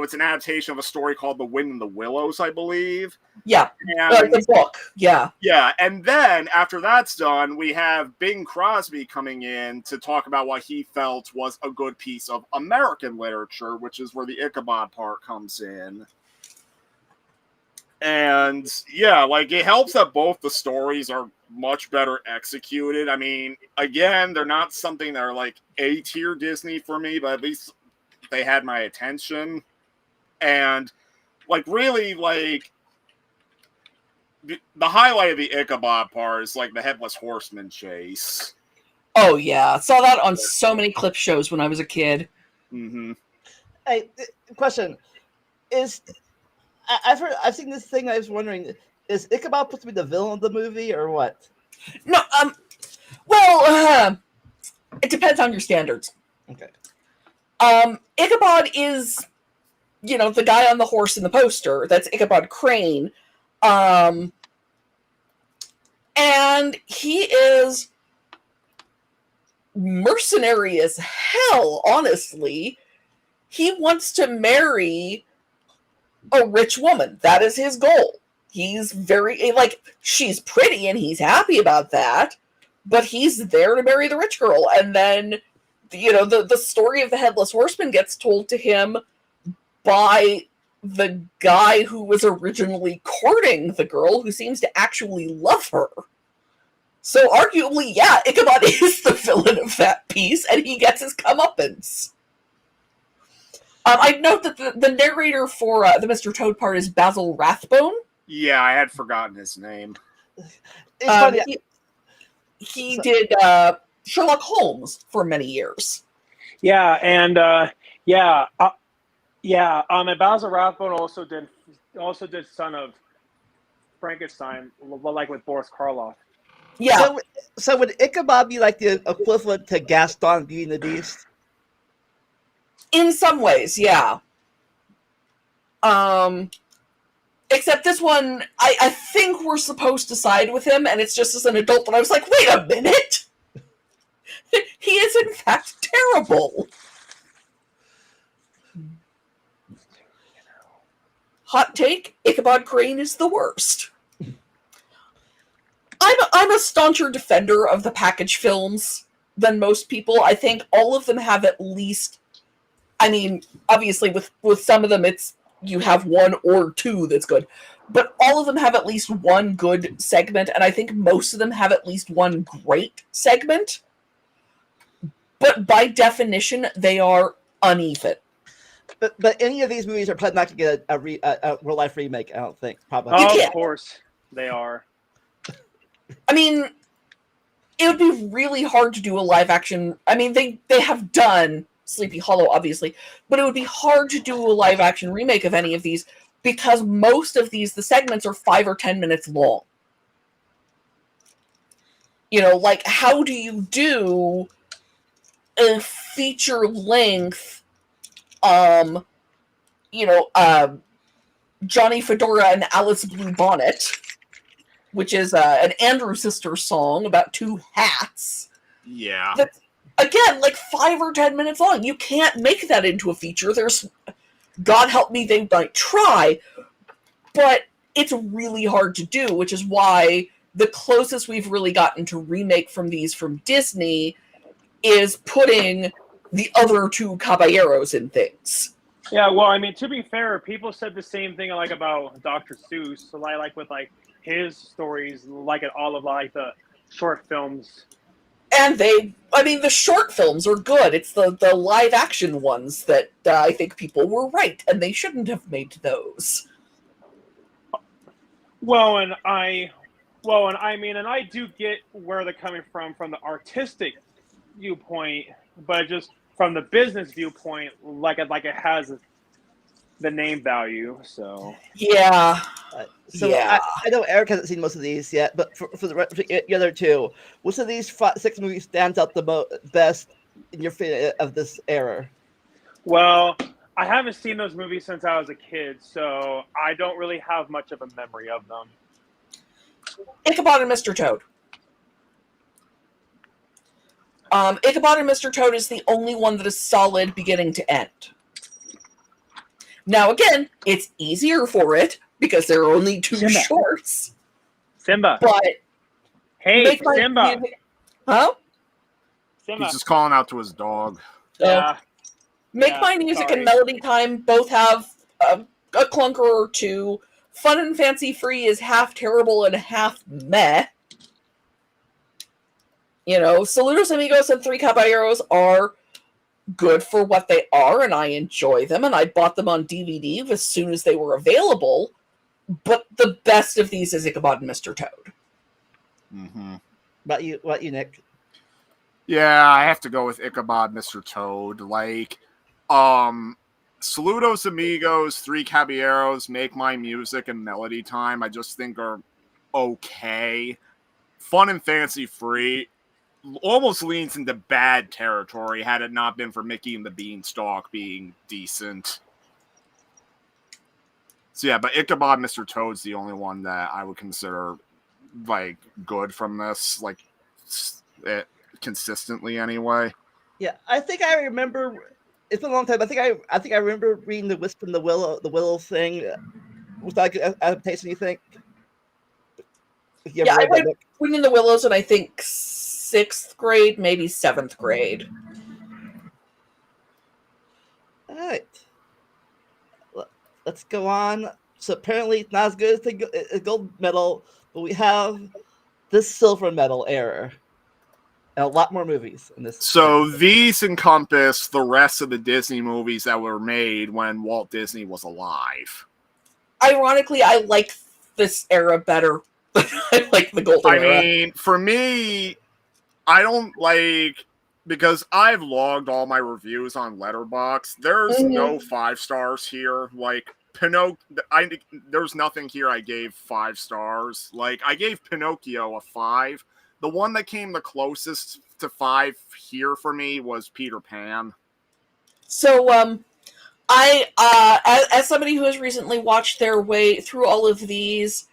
it's an adaptation of a story called The Wind in the Willows, I believe. Yeah, the book. Yeah. Yeah, and then after that's done, we have Bing Crosby coming in to talk about what he felt was a good piece of American literature, which is where the Ichabod part comes in. And yeah, like it helps that both the stories are much better executed. I mean, again, they're not something that are like A-tier Disney for me, but at least they had my attention. And like really, like the highlight of the Ichabod part is like the Headless Horseman chase. Oh yeah, I saw that on so many clip shows when I was a kid. Hey, question is, I've seen this thing. I was wondering, is Ichabod supposed to be the villain of the movie or what? No, well, it depends on your standards. Okay. Ichabod is, the guy on the horse in the poster. That's Ichabod Crane. And he is mercenary as hell, honestly. He wants to marry a rich woman. That is his goal. He's very, she's pretty and he's happy about that, but he's there to marry the rich girl. And then, the story of the Headless Horseman gets told to him by the guy who was originally courting the girl, who seems to actually love her. So arguably, yeah, Ichabod is the villain of that piece, and he gets his comeuppance. I'd note that the narrator for the Mr. Toad part is Basil Rathbone. Yeah, I had forgotten his name. It's funny. He did Sherlock Holmes for many years. Yeah, and and Basil Rathbone also did Son of Frankenstein, like with Boris Karloff. Yeah, So would Ichabod be like the equivalent to Gaston Beauty and the Beast? in some ways, yeah. Except this one, I think we're supposed to side with him, and it's just as an adult that I was like, wait a minute! He is in fact terrible. Hot take, Ichabod Crane is the worst. I'm a stauncher defender of the package films than most people. I think all of them have at least, I mean, obviously with some of them it's you have one or two that's good, but all of them have at least one good segment, and I think most of them have at least one great segment. But by definition, they are uneven. But any of these movies are probably not going to get a real life remake. I don't think probably. Oh, of course they are. I mean, it would be really hard to do a live action. I mean, they have done Sleepy Hollow, obviously, but it would be hard to do a live action remake of any of these because most of these, the segments are 5 or 10 minutes long. You know, like, how do you do a feature length, Johnny Fedora and Alice Blue Bonnet, which is an Andrew Sisters song about two hats. Yeah. That's, again, like 5 or 10 minutes long. You can't make that into a feature. There's, God help me, they might try, but it's really hard to do, which is why the closest we've really gotten to remake from these from Disney is putting the other two Caballeros in things. Yeah, well, I mean, to be fair, people said the same thing like about Dr. Seuss, so like with like his stories, like at all of like the short films. And the short films are good. It's the live action ones that I think people were right, and they shouldn't have made those. And I do get where they're coming from the artistic viewpoint, but just from the business viewpoint, like it has the name value. So yeah. I know Eric hasn't seen most of these yet, but for the other two, which of these 6 movies stands out the best in your opinion of this era? Well, I haven't seen those movies since I was a kid, so I don't really have much of a memory of them. Ichabod and Mr. Toad. Ichabod and Mr. Toad is the only one that is solid beginning to end. Now, again, it's easier for it because there are only 2 shorts. Simba. But hey, Simba. Huh? Simba. He's just calling out to his dog. Yeah. Make My Music and Melody Time both have a clunker or two. Fun and Fancy Free is half terrible and half meh. You know, Saludos Amigos and Three Caballeros are good for what they are, and I enjoy them, and I bought them on DVD as soon as they were available. But the best of these is Ichabod and Mr. Toad. Mm-hmm. What you, Nick? Yeah, I have to go with Ichabod, Mr. Toad. Like, Saludos Amigos, Three Caballeros, Make My Music, and Melody Time, I just think are okay. Fun and Fancy Free almost leans into bad territory had it not been for Mickey and the Beanstalk being decent. So yeah, but Ichabod, Mr. Toad's the only one that I would consider like good from this, like it consistently anyway. Yeah, I think I remember. It's been a long time. I think I remember reading the Wisp and the Willow thing. Was that a good adaptation? You think? Yeah, I read Queen in the Willows, and I think 6th grade, maybe 7th grade. All right, let's go on. So apparently, it's not as good as the gold medal, but we have the silver medal era. And a lot more movies in this. So these encompass the rest of the Disney movies that were made when Walt Disney was alive. Ironically, I like this era better. I like the golden era. I mean, for me, I don't like, because I've logged all my reviews on Letterboxd. There's no 5 stars here. Like, There's nothing here I gave 5 stars. Like, I gave Pinocchio a 5. The one that came the closest to 5 here for me was Peter Pan. So, as somebody who has recently watched their way through all of these,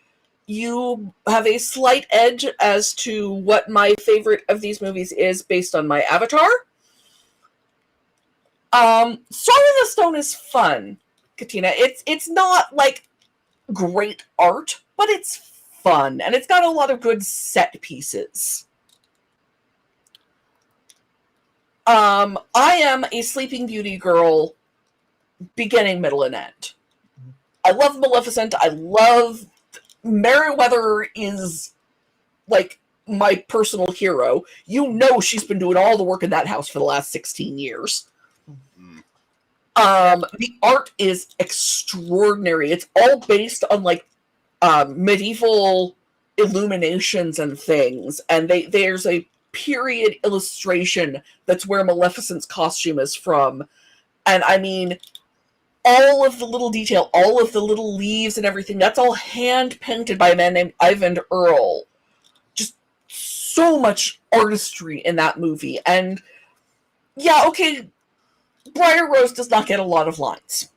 you have a slight edge as to what my favorite of these movies is based on my avatar. Sword in the Stone is fun, Katina. It's not like great art, but it's fun, and it's got a lot of good set pieces. I am a Sleeping Beauty girl, beginning, middle, and end. I love Maleficent. I love Merryweather is like my personal hero. You know she's been doing all the work in that house for the last 16 years. The art is extraordinary. It's all based on like medieval illuminations and things, and there's a period illustration that's where Maleficent's costume is from. And I mean, all of the little detail, all of the little leaves and everything, that's all hand painted by a man named Ivan Earl. Just so much artistry in that movie. And yeah, okay, Briar Rose does not get a lot of lines.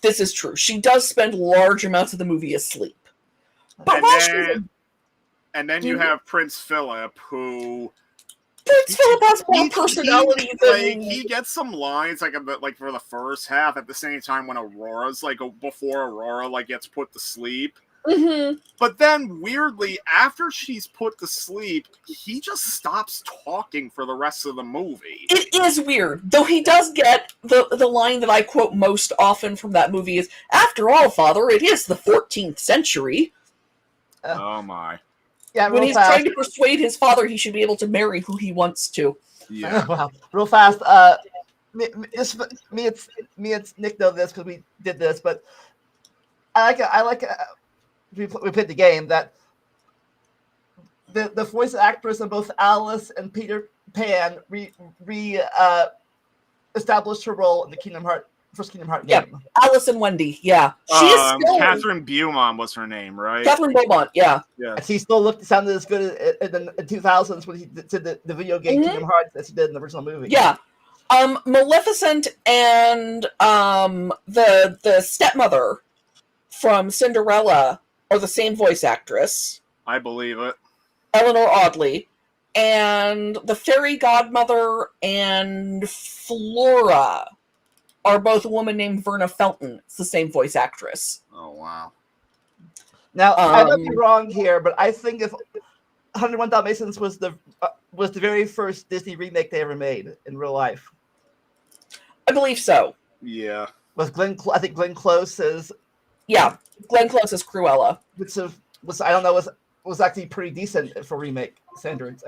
This is true. She does spend large amounts of the movie asleep. But and then you have Prince Philip, who... Prince Philip has more personality than... he gets some lines, like for the first half, at the same time when Aurora's, like, before Aurora, like, gets put to sleep. Mm-hmm. But then, weirdly, after she's put to sleep, he just stops talking for the rest of the movie. It is weird, though he does get the line that I quote most often from that movie is, "After all, Father, it is the 14th century." Oh my. Yeah, when he's fast. trying to persuade his father he should be able to marry who he wants to. Yeah. Wow. Real fast. Me and Nick know this because we did this, but I like we played the game that the voice actress of both Alice and Peter Pan established her role in the first Kingdom Hearts game. Alice and Wendy, yeah. She is still... Catherine Beaumont was her name, right? Catherine Beaumont, yeah. Yeah. And she still sounded as good in the 2000s when he did the video game Kingdom Hearts as he did in the original movie. Yeah. Maleficent and the stepmother from Cinderella are the same voice actress. I believe it. Eleanor Audley. And the fairy godmother and Flora are both a woman named Verna Felton. It's the same voice actress. Oh, wow. Now, I might be wrong here, but I think if 101 Dalmatians was the very first Disney remake they ever made in real life. I believe so. Yeah. With I think Glenn Close is... Yeah, Glenn Close is Cruella. Which was I don't know, was actually pretty decent for remake standards.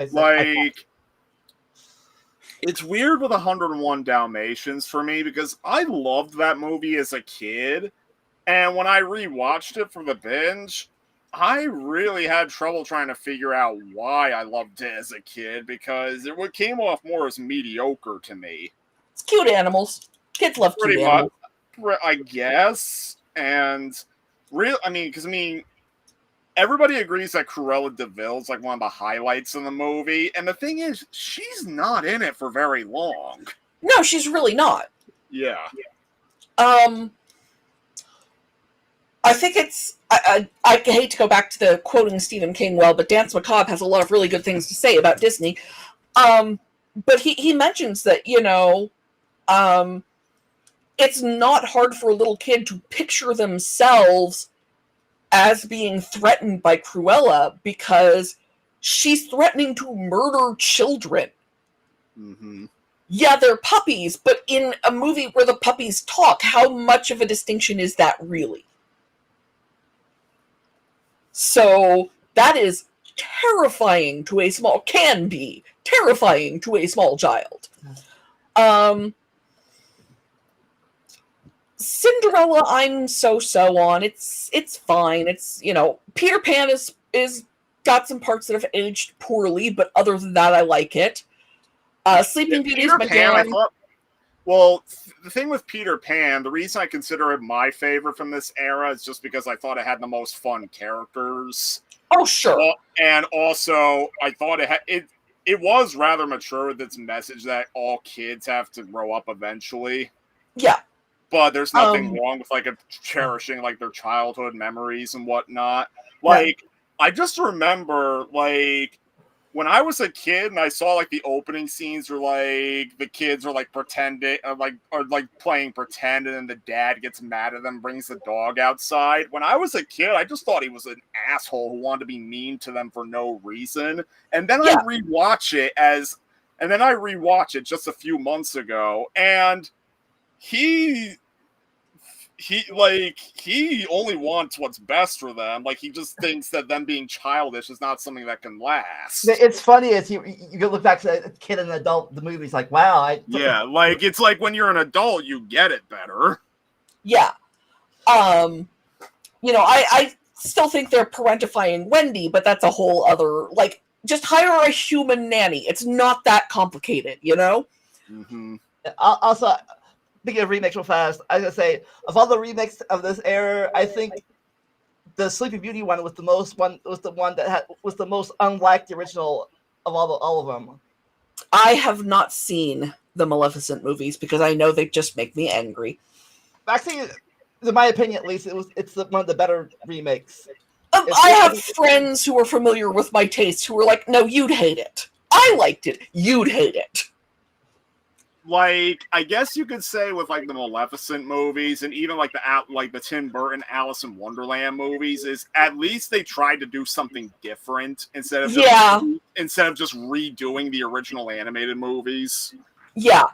It's weird with 101 Dalmatians for me because I loved that movie as a kid, and when I rewatched it for the binge, I really had trouble trying to figure out why I loved it as a kid because it came off more as mediocre to me. It's cute animals. Kids love cute animals. I guess, and everybody agrees that Cruella de Vil is like one of the highlights of the movie, and the thing is, she's not in it for very long. No, she's really not. Yeah. I think it's... I hate to go back to the quoting Stephen King well, but Dance Macabre has a lot of really good things to say about Disney. But he mentions that, it's not hard for a little kid to picture themselves as being threatened by Cruella because she's threatening to murder children. Mm-hmm. Yeah, they're puppies, but in a movie where the puppies talk, how much of a distinction is that really? So that is terrifying to a small... Can be terrifying to a small child. Cinderella, I'm so on. It's fine. It's, Peter Pan is got some parts that have aged poorly, but other than that, I like it. Sleeping Beauty is my jam. Well, the thing with Peter Pan, the reason I consider it my favorite from this era is just because I thought it had the most fun characters. Oh, sure. And also, I thought it was rather mature with its message that all kids have to grow up eventually. Yeah. But there's nothing wrong with, like, cherishing, like, their childhood memories and whatnot. Like, I just remember, like, when I was a kid and I saw, like, the opening scenes where, like, the kids are, like, pretending, or playing pretend, and then the dad gets mad at them, brings the dog outside. When I was a kid, I just thought he was an asshole who wanted to be mean to them for no reason. And then I rewatch it just a few months ago, and he only wants what's best for them. Like, he just thinks that them being childish is not something that can last. It's funny as you look back to a kid and an adult, the movie's like, wow. Like, it's like when you're an adult, you get it better. Yeah. You know, I still think they're parentifying Wendy, but that's a whole other, like, just hire a human nanny. It's not that complicated, you know? Mm-hmm. Also, speaking of remakes real fast, I was going to say, of all the remakes of this era, I think the Sleeping Beauty one was the most unlike the original of all of them. I have not seen the Maleficent movies because I know they just make me angry. Actually, in my opinion, at least, it's one of the better remakes. I have friends who are familiar with my tastes who were like, "No, you'd hate it. I liked it. You'd hate it." Like, I guess you could say with, like, the Maleficent movies and even like the Tim Burton Alice in Wonderland movies, is at least they tried to do something different instead of just redoing the original animated movies. Yeah.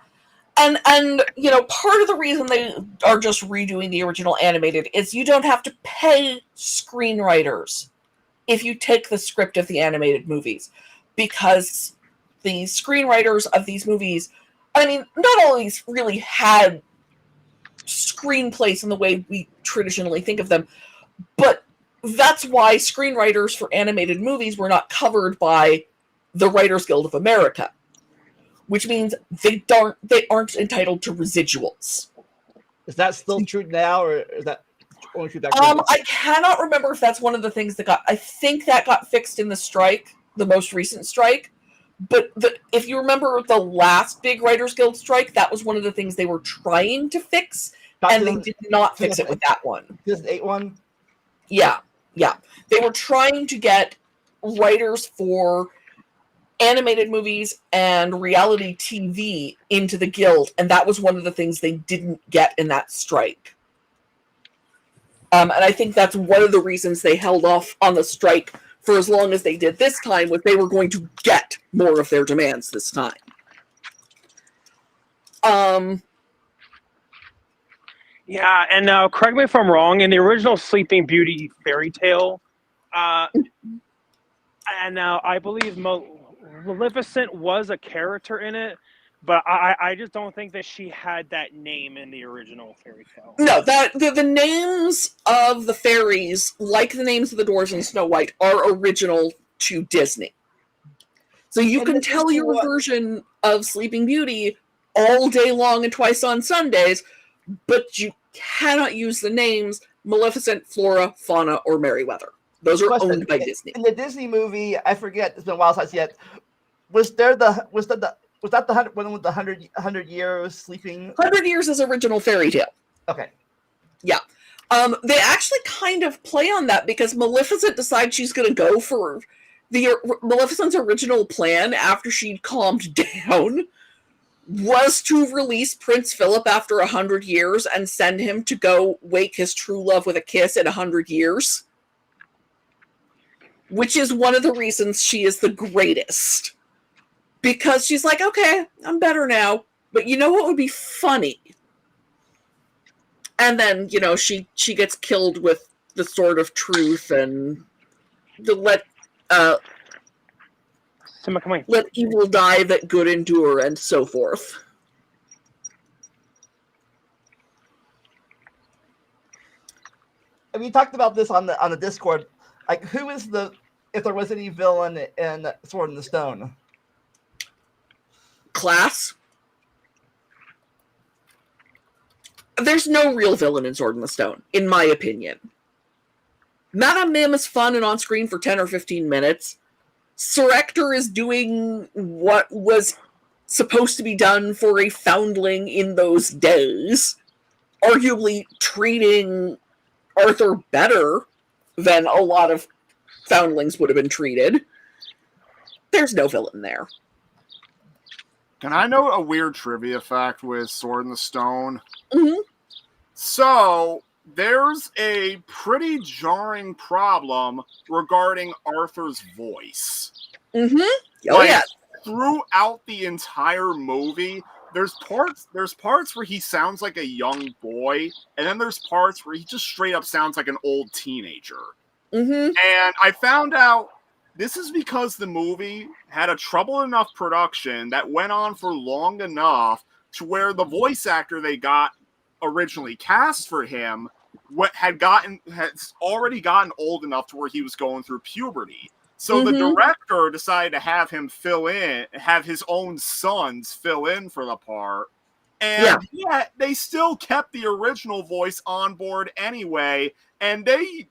And you know, part of the reason they are just redoing the original animated is you don't have to pay screenwriters if you take the script of the animated movies, because the screenwriters of these movies, I mean, not always really had screenplays in the way we traditionally think of them, but that's why screenwriters for animated movies were not covered by the Writers Guild of America, which means they aren't entitled to residuals. Is that still true now, or is that only true back then? I cannot remember if that's one of the things that I think that got fixed in the strike, the most recent strike. But if you remember the last big Writers Guild strike, that was one of the things they were trying to fix, and they did not fix it with that one. 2008 one? Yeah. They were trying to get writers for animated movies and reality TV into the guild, and that was one of the things they didn't get in that strike. And I think that's one of the reasons they held off on the strike for as long as they did this time, was they were going to get more of their demands this time. Yeah, and now correct me if I'm wrong, in the original Sleeping Beauty fairy tale, and now I believe Maleficent was a character in it, but I just don't think that she had that name in the original fairy tale. No, the names of the fairies, like the names of the dwarves in Snow White, are original to Disney. So you can tell your version of Sleeping Beauty all day long and twice on Sundays, but you cannot use the names Maleficent, Flora, Fauna, or Merryweather. Those are owned by Disney. In the Disney movie, I forget, it's been a while since I've seen it. Was that the one with the 100 years sleeping? 100 Years is original fairy tale. Okay. Yeah. They actually kind of play on that because Maleficent decides she's going to go for Maleficent's original plan after she'd calmed down was to release Prince Philip after 100 years and send him to go wake his true love with a kiss in 100 years. Which is one of the reasons she is the greatest. Because she's like, okay, I'm better now. But you know what would be funny? And then, you know, she gets killed with the Sword of Truth and let evil die that good endure and so forth. And we talked about this on the Discord. Like, who is if there was any villain in Sword in the Stone? Class. there's no real villain in Sword in the Stone, in my opinion. Madame Mim is fun and on screen for 10 or 15 minutes. Sir Ector is doing what was supposed to be done for a foundling in those days, arguably treating Arthur better than a lot of foundlings would have been treated. There's no villain there. Can I note a weird trivia fact with Sword in the Stone? Mm-hmm. So, there's a pretty jarring problem regarding Arthur's voice. Mm-hmm. Oh, Like, yeah. throughout the entire movie, there's parts where he sounds like a young boy, and then there's parts where he just straight up sounds like an old teenager. Mm-hmm. And I found out this is because the movie had a trouble enough production that went on for long enough to where the voice actor they got originally cast for him had already gotten old enough to where he was going through puberty. So the director decided to have him have his own sons fill in for the part. And yet they still kept the original voice on board anyway. And they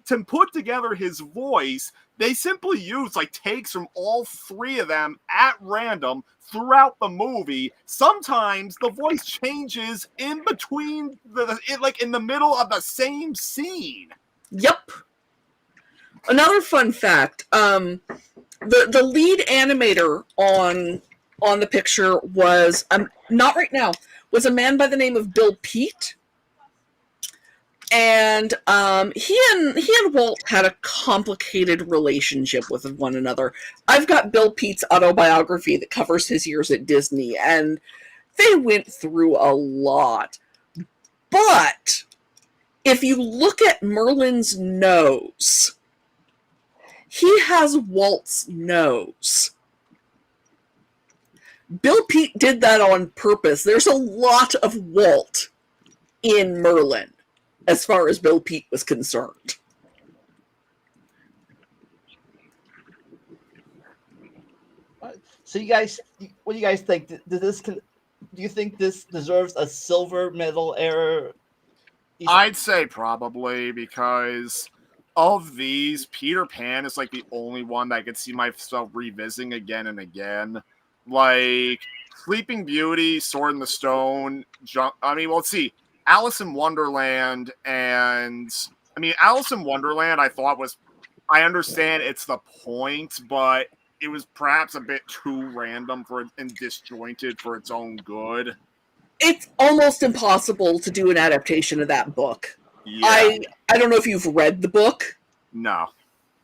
to put together his voice, they simply used like takes from all three of them at random throughout the movie. Sometimes the voice changes in between in the middle of the same scene. Yep. Another fun fact, the lead animator on the picture was not right now, was a man by the name of Bill Peet. And he and Walt had a complicated relationship with one another. I've got Bill Peet's autobiography that covers his years at Disney, and they went through a lot. But if you look at Merlin's nose, he has Walt's nose. Bill Peet did that on purpose. There's a lot of Walt in Merlin, as far as Bill Peet was concerned. So you guys, what do you guys think? Do you think this deserves a silver medal era? I'd say probably, because of these, Peter Pan is like the only one that I could see myself revisiting again and again. Like Sleeping Beauty, Sword in the Stone, let's see. Alice in Wonderland Alice in Wonderland I understand it's the point, but it was perhaps a bit too random and disjointed for its own good. It's almost impossible to do an adaptation of that book. Yeah. I don't know if you've read the book. No.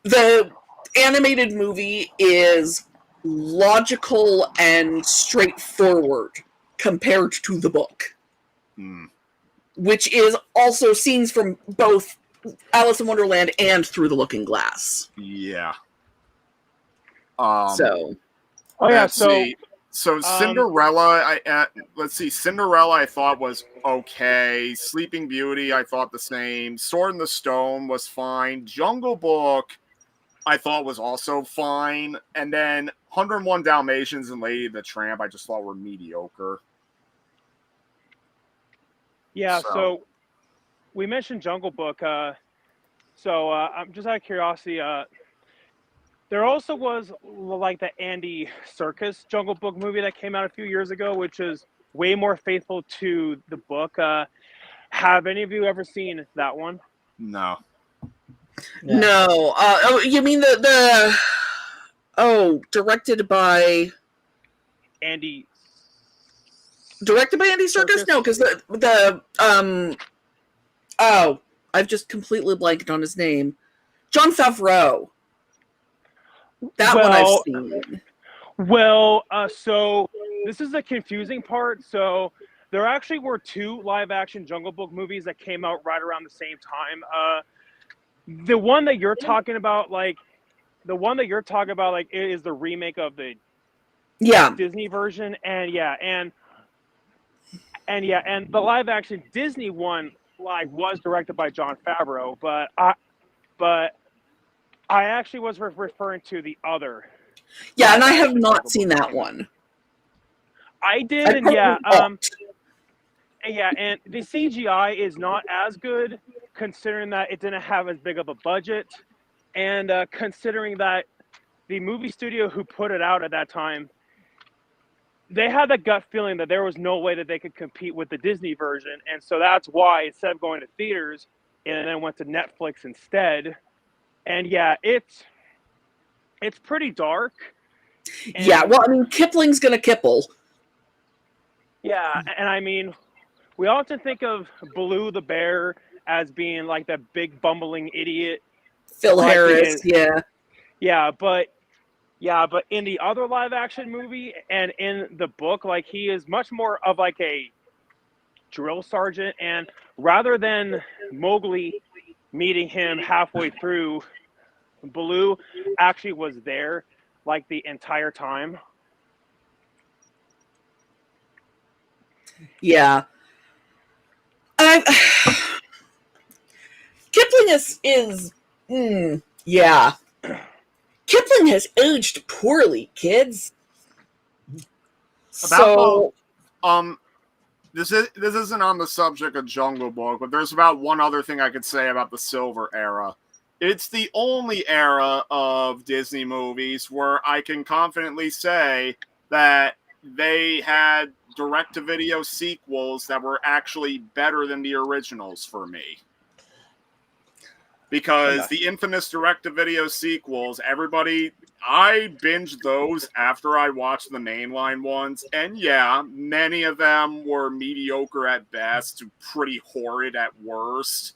The animated movie is logical and straightforward compared to the book. Which is also scenes from both Alice in Wonderland and Through the Looking Glass. Yeah. So Cinderella, Cinderella I thought was okay. Sleeping Beauty I thought the same. Sword in the Stone was fine. Jungle Book I thought was also fine. And then 101 Dalmatians and Lady the Tramp I just thought were mediocre. Yeah, so we mentioned Jungle Book. I'm just out of curiosity. There also was like the Andy Serkis Jungle Book movie that came out a few years ago, which is way more faithful to the book. Have any of you ever seen that one? No. Yeah. No. You mean directed by Andy? Directed by Andy Serkis? No, because I've just completely blanked on his name. Jon Favreau. That one I've seen. Well, so this is the confusing part. So there actually were two live-action Jungle Book movies that came out right around the same time. The one that you're talking about, is the remake of the Disney version, and the live-action Disney one was directed by Jon Favreau, but I actually was referring to the other. Yeah, and I have not seen that one. I did, and the CGI is not as good, considering that it didn't have as big of a budget, and considering that the movie studio who put it out at that time, they had the gut feeling that there was no way that they could compete with the Disney version, and so that's why instead of going to theaters, and then went to Netflix instead. And yeah, it's pretty dark. Yeah, And well, I mean, Kipling's gonna kipple. yeah, and I mean, we often think of Baloo the bear as being like the big bumbling idiot, Phil like he Harris, is. yeah. But in the other live action movie and in the book, like he is much more of like a drill sergeant, and rather than Mowgli meeting him halfway through, Baloo actually was there like the entire time. Yeah. Kipling yeah. Kipling has aged poorly, kids. About this isn't on the subject of Jungle Book, but there's about one other thing I could say about the Silver Era. It's the only era of Disney movies where I can confidently say that they had direct-to-video sequels that were actually better than the originals for me. Because the infamous direct-to-video sequels, I binged those after I watched the mainline ones, and yeah, many of them were mediocre at best to pretty horrid at worst.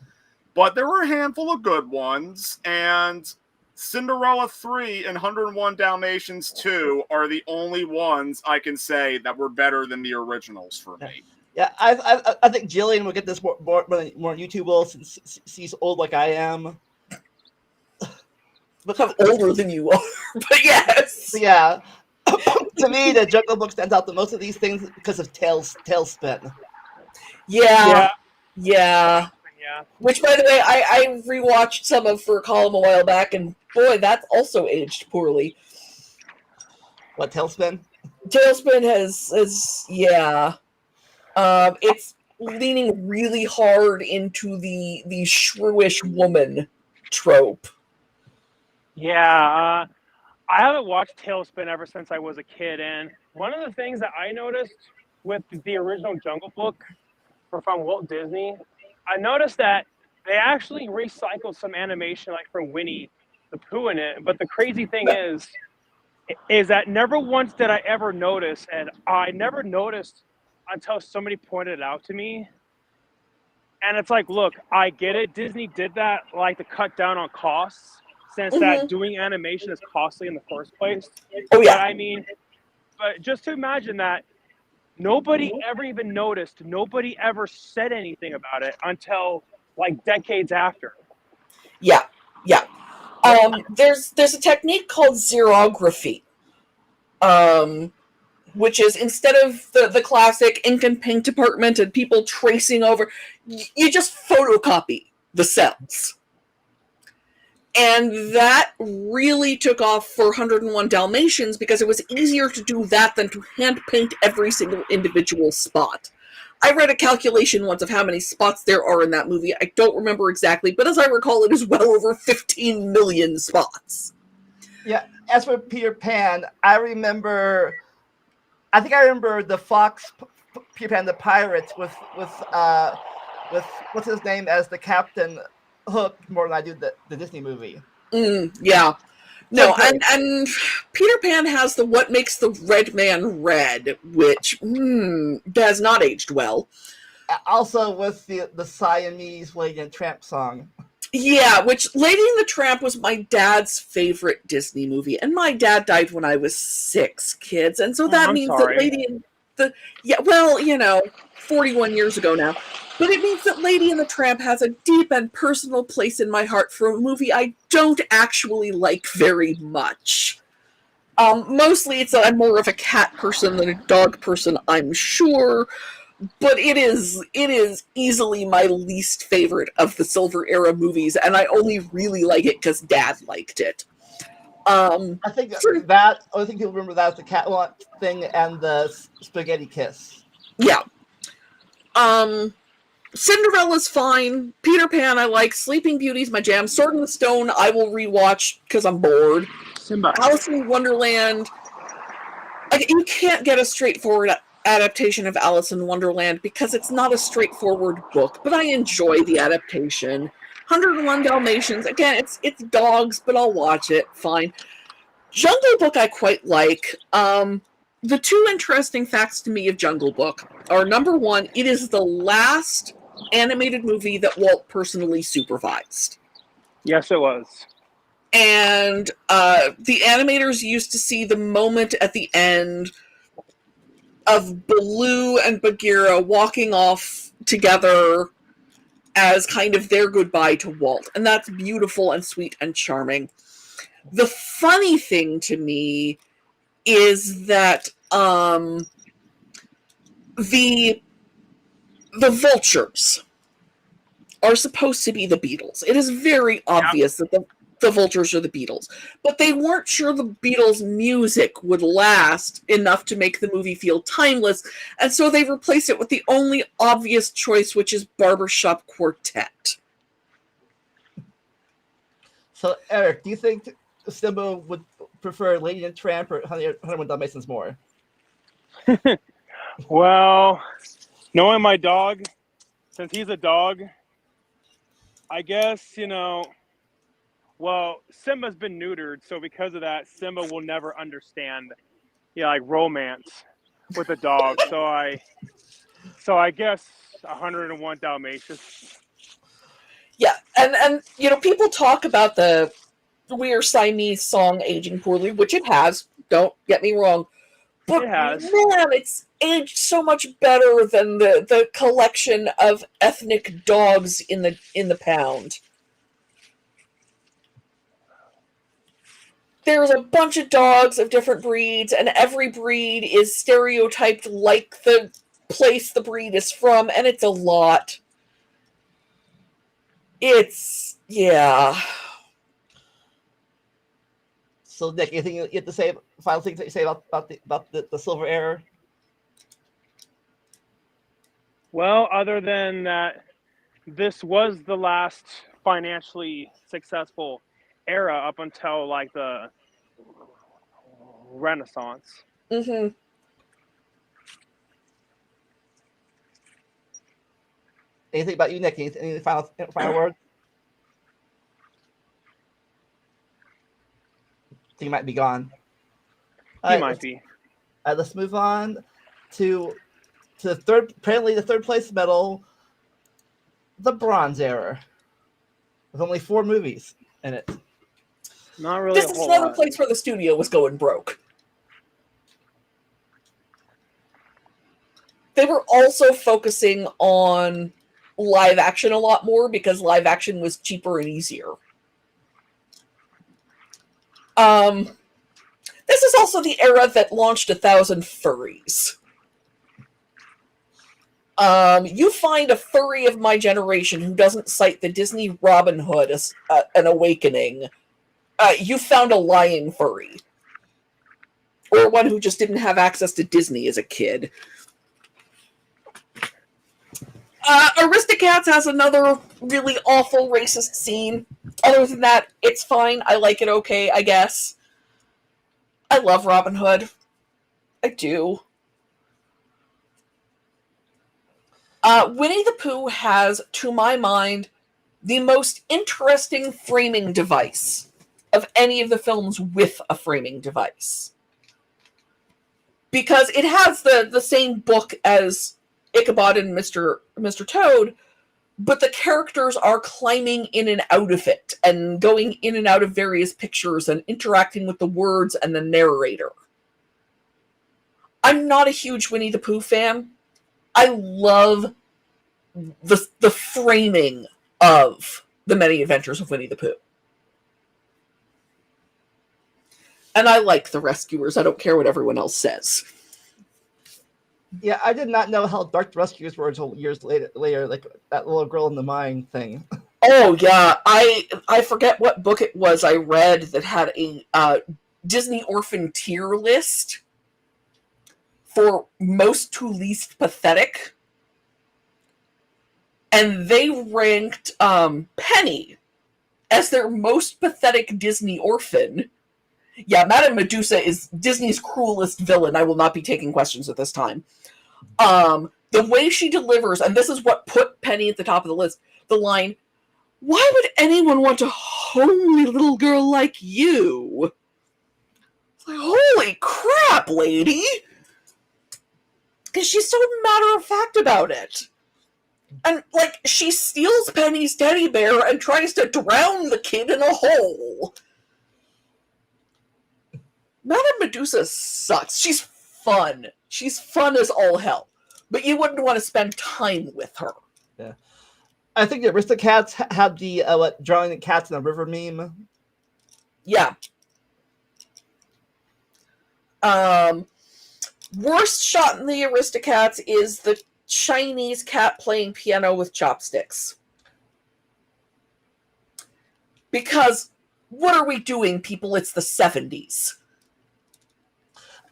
But there were a handful of good ones, and Cinderella 3 and 101 Dalmatians 2 are the only ones I can say that were better than the originals for me. Yeah, I think Jillian will get this more than YouTube will, since she's old like I am. But I'm older than you are, but yes. Yeah. To me, the Jungle Book stands out the most of these things because of Tailspin. Yeah. Yeah. Which, by the way, I rewatched some of for a column a while back, and boy, that's also aged poorly. What, Tailspin? Tailspin has yeah. It's leaning really hard into the shrewish woman trope. Yeah, I haven't watched Tailspin ever since I was a kid, and one of the things that I noticed with the original Jungle Book from Walt Disney, I noticed that they actually recycled some animation like from Winnie the Pooh in it. But the crazy thing is that never once did I ever notice, and I never noticed until somebody pointed it out to me. And it's like, look, I get it. Disney did that like to cut down on costs, since that doing animation is costly in the first place. Oh yeah. But I mean, but just to imagine that nobody ever even noticed, nobody ever said anything about it until like decades after. Yeah. There's a technique called xerography, which is instead of the classic ink and paint department and people tracing over, you just photocopy the cells. And that really took off for 101 Dalmatians because it was easier to do that than to hand paint every single individual spot. I read a calculation once of how many spots there are in that movie. I don't remember exactly, but as I recall, it is well over 15 million spots. Yeah, as for Peter Pan, I remember the Fox Peter Pan the Pirates with what's his name as the Captain Hook more than I do the Disney movie. Yeah. No, and Peter Pan has the What Makes the Red Man Red, which has not aged well. Also with the Siamese Lady and Tramp song. Yeah, which Lady and the Tramp was my dad's favorite Disney movie, and my dad died when I was 6, kids, and so that means that Lady and the 41 years ago now. But it means that Lady and the Tramp has a deep and personal place in my heart for a movie I don't actually like very much. Mostly I'm more of a cat person than a dog person, I'm sure. But it is easily my least favorite of the Silver Era movies, and I only really like it because Dad liked it. I think people remember that as the Catwalk thing and the Spaghetti Kiss. Yeah. Cinderella's fine. Peter Pan I like. Sleeping Beauty's my jam. Sword in the Stone I will rewatch because I'm bored. Simba. Alice in Wonderland. You can't get a straightforward adaptation of Alice in Wonderland because it's not a straightforward book, but I enjoy the adaptation. 101 Dalmatians, again, it's dogs, but I'll watch it, fine. Jungle Book I quite like. The two interesting facts to me of Jungle Book are, number one, it is the last animated movie that Walt personally supervised. Yes, it was. And the animators used to see the moment at the end of Baloo and Bagheera walking off together as kind of their goodbye to Walt. And that's beautiful and sweet and charming. The funny thing to me is that the vultures are supposed to be the Beatles. It is very obvious that the vultures are the Beatles. But they weren't sure the Beatles' music would last enough to make the movie feel timeless, and so they replaced it with the only obvious choice, which is Barbershop Quartet. So, Eric, do you think Simba would prefer Lady and Tramp or 101 Dalmatians more? Well, knowing my dog, since he's a dog, I guess, well, Simba's been neutered, so because of that, Simba will never understand, like romance with a dog. So I guess 101 Dalmatians. Yeah, and people talk about the We're Siamese song aging poorly, which it has. Don't get me wrong. But It has. man, it's aged so much better than the collection of ethnic dogs in the pound. There's a bunch of dogs of different breeds, and every breed is stereotyped like the place the breed is from, and it's a lot. Yeah. So, Nick, anything you have to say, final things that you say about the Silver Era? Well, other than that, this was the last financially successful era up until like the Renaissance. Mm-hmm. Anything about you, Nick? Any final word? He might be gone. He might be. Let's move on to the third. Apparently, the third place medal, the Bronze Era, with only 4 movies in it. Not really. This is another place where the studio was going broke. They were also focusing on live action a lot more because live action was cheaper and easier. This is also the era that launched 1,000 furries. You find a furry of my generation who doesn't cite the Disney Robin Hood as an awakening. You found a lying furry. Or one who just didn't have access to Disney as a kid. Aristocats has another really awful racist scene. Other than that, it's fine. I like it okay, I guess. I love Robin Hood. I do. Winnie the Pooh has, to my mind, the most interesting framing device of any of the films with a framing device. Because it has the same book as Ichabod and Mr. Toad, but the characters are climbing in and out of it and going in and out of various pictures and interacting with the words and the narrator. I'm not a huge Winnie the Pooh fan. I love the framing of the many adventures of Winnie the Pooh. And I like the rescuers. I don't care what everyone else says. Yeah, I did not know how dark the rescuers were until years later, like that little girl in the mine thing. Oh yeah, I forget what book it was I read that had a Disney orphan tier list for most to least pathetic. and they ranked Penny as their most pathetic Disney orphan. Yeah, Madame Medusa is Disney's cruelest villain. I will not be taking questions at this time. The way she delivers, and this is what put Penny at the top of the list, the line, "Why would anyone want a homely little girl like you?" It's like, holy crap, lady! Because she's so matter-of-fact about it. And, like, she steals Penny's teddy bear and tries to drown the kid in a hole. Madame Medusa sucks. She's fun. She's fun as all hell. But you wouldn't want to spend time with her. Yeah. I think the Aristocats had the drawing the cats in a river meme. Yeah. Worst shot in the Aristocats is the Chinese cat playing piano with chopsticks. Because what are we doing, people? It's the 70s.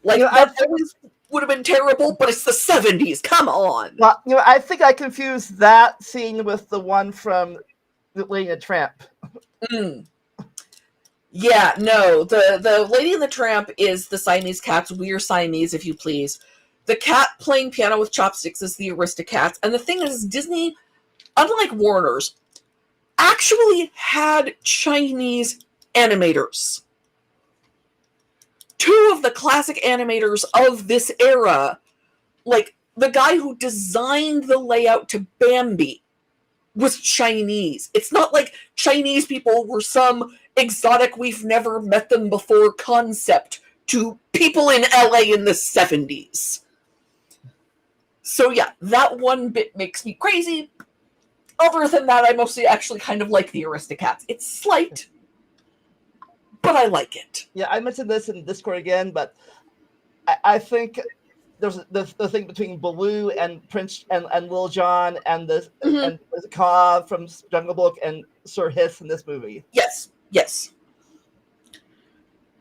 Like, that always would have been terrible, but it's the 70s. Come on. Well, I think I confused that scene with the one from Lady and the Tramp. Mm. Yeah, no. The Lady and the Tramp is the Siamese cats. We're Siamese, if you please. The cat playing piano with chopsticks is the Aristocats. And the thing is, Disney, unlike Warner's, actually had Chinese animators. Two of the classic animators of this era, like the guy who designed the layout to Bambi, was Chinese. It's not like Chinese people were some exotic, we've never met them before concept to people in LA in the 70s. So yeah, that one bit makes me crazy. Other than that, I mostly actually kind of like the Aristocats. It's slight, but I like it. Yeah, I mentioned this in Discord again, but I think there's the thing between Baloo and Prince and Lil Jon and the and Kaa from Jungle Book and Sir Hiss in this movie. Yes.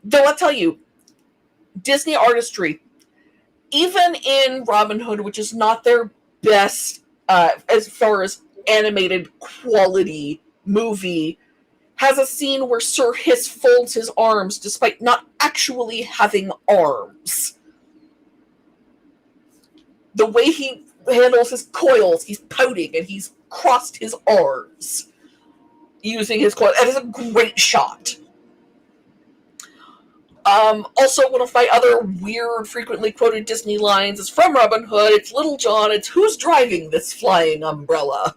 Though I'll tell you, Disney artistry, even in Robin Hood, which is not their best as far as animated quality movie, has a scene where Sir Hiss folds his arms despite not actually having arms. The way he handles his coils, he's pouting and he's crossed his arms using his coils. That is a great shot. Also, one of my other weird, frequently quoted Disney lines is from Robin Hood. It's Little John. It's who's driving this flying umbrella?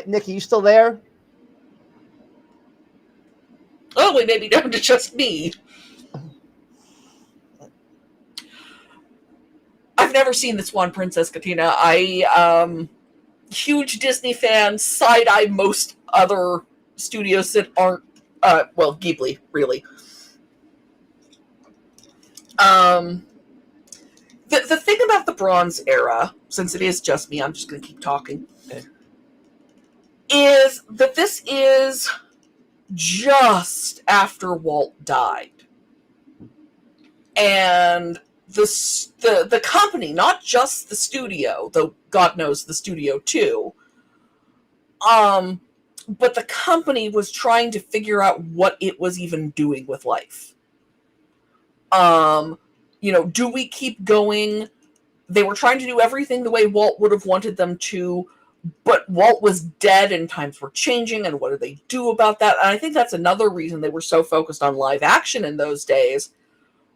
Nikki, you still there? Oh, we may be down to just me. I've never seen The Swan Princess, Katina. Huge Disney fan, side-eye most other studios that aren't, Ghibli, really. The thing about the Bronze Era, since it is just me, I'm just going to keep talking, okay, is that this is just after Walt died. And the company, not just the studio, though God knows the studio too, but the company was trying to figure out what it was even doing with life. Do we keep going? They were trying to do everything the way Walt would have wanted them to, but Walt was dead and times were changing, and what do they do about that? And I think that's another reason they were so focused on live action in those days,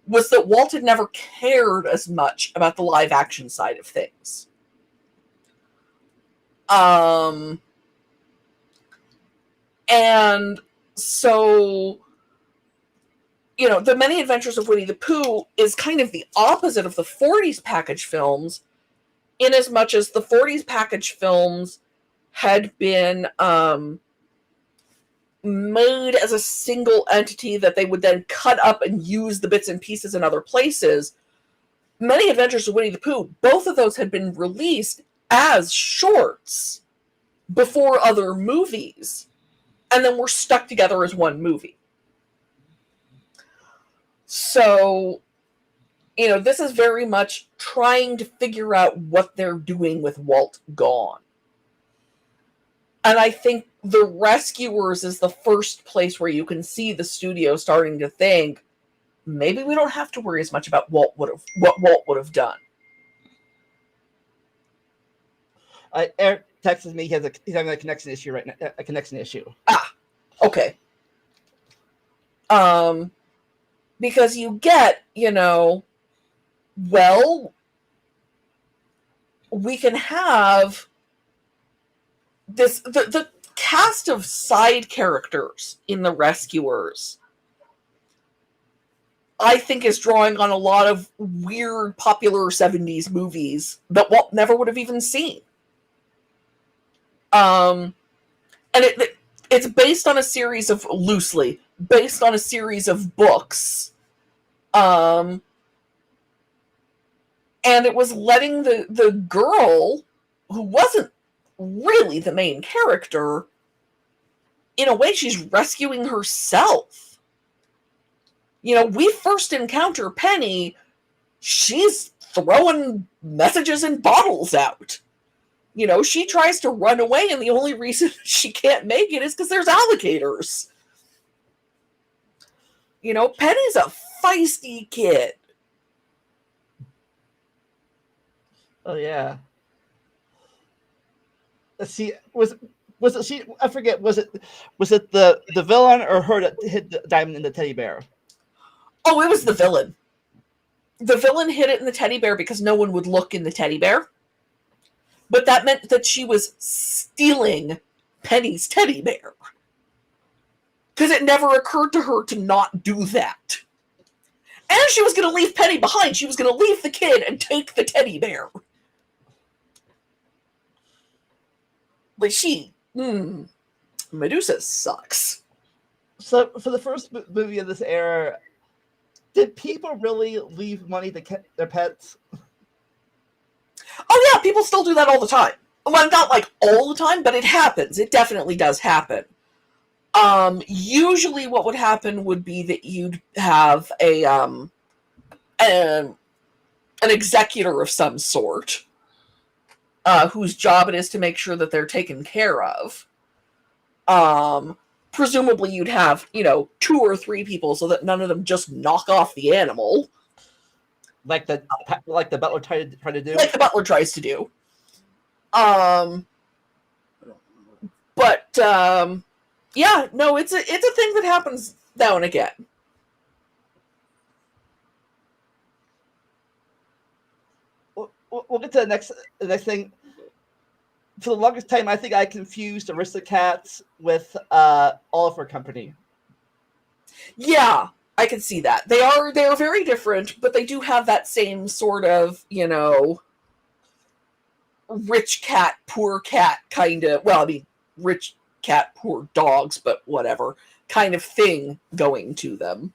was that Walt had never cared as much about the live action side of things. And so, The Many Adventures of Winnie the Pooh is kind of the opposite of the 40s package films, in as much as the 40s package films had been made as a single entity that they would then cut up and use the bits and pieces in other places. Many Adventures of Winnie the Pooh, both of those had been released as shorts before other movies, and then were stuck together as one movie. So, This is very much trying to figure out what they're doing with Walt gone. And I think The Rescuers is the first place where you can see the studio starting to think, maybe we don't have to worry as much about what Walt would have done. Eric texts me. He's having a connection issue right now. A connection issue. Okay. Because you get, well, we can have this the cast of side characters in The Rescuers, I think, is drawing on a lot of weird popular 70s movies that Walt never would have even seen. And it's based on a series of, loosely, based on a series of books. And it was letting the girl, who wasn't really the main character, in a way, she's rescuing herself. We first encounter Penny, she's throwing messages and bottles out. She tries to run away, and the only reason she can't make it is because there's alligators. Penny's a feisty kid. Oh yeah. Let's see. Was it she? I forget. Was it the villain or her that hit the diamond in the teddy bear? Oh, it was the villain. The villain hid it in the teddy bear because no one would look in the teddy bear. But that meant that she was stealing Penny's teddy bear. Because it never occurred to her to not do that. And she was going to leave Penny behind. She was going to leave the kid and take the teddy bear. But Medusa sucks. So, for the first movie of this era, did people really leave money to their pets? Oh yeah, people still do that all the time. Well, not like all the time, but it happens. It definitely does happen. Usually what would happen would be that you'd have an executor of some sort, whose job it is to make sure that they're taken care of. Presumably you'd have, 2 or 3 people so that none of them just knock off the animal. Like the butler try to do? Like the butler tries to do. Yeah, no, it's a thing that happens now and again. We'll get to the next thing. For the longest time, I think I confused Aristocats with Oliver Company. Yeah, I can see that. They are very different, but they do have that same sort of, rich cat, poor cat kind of, well, I mean, rich cat, poor dogs, but whatever, kind of thing going to them.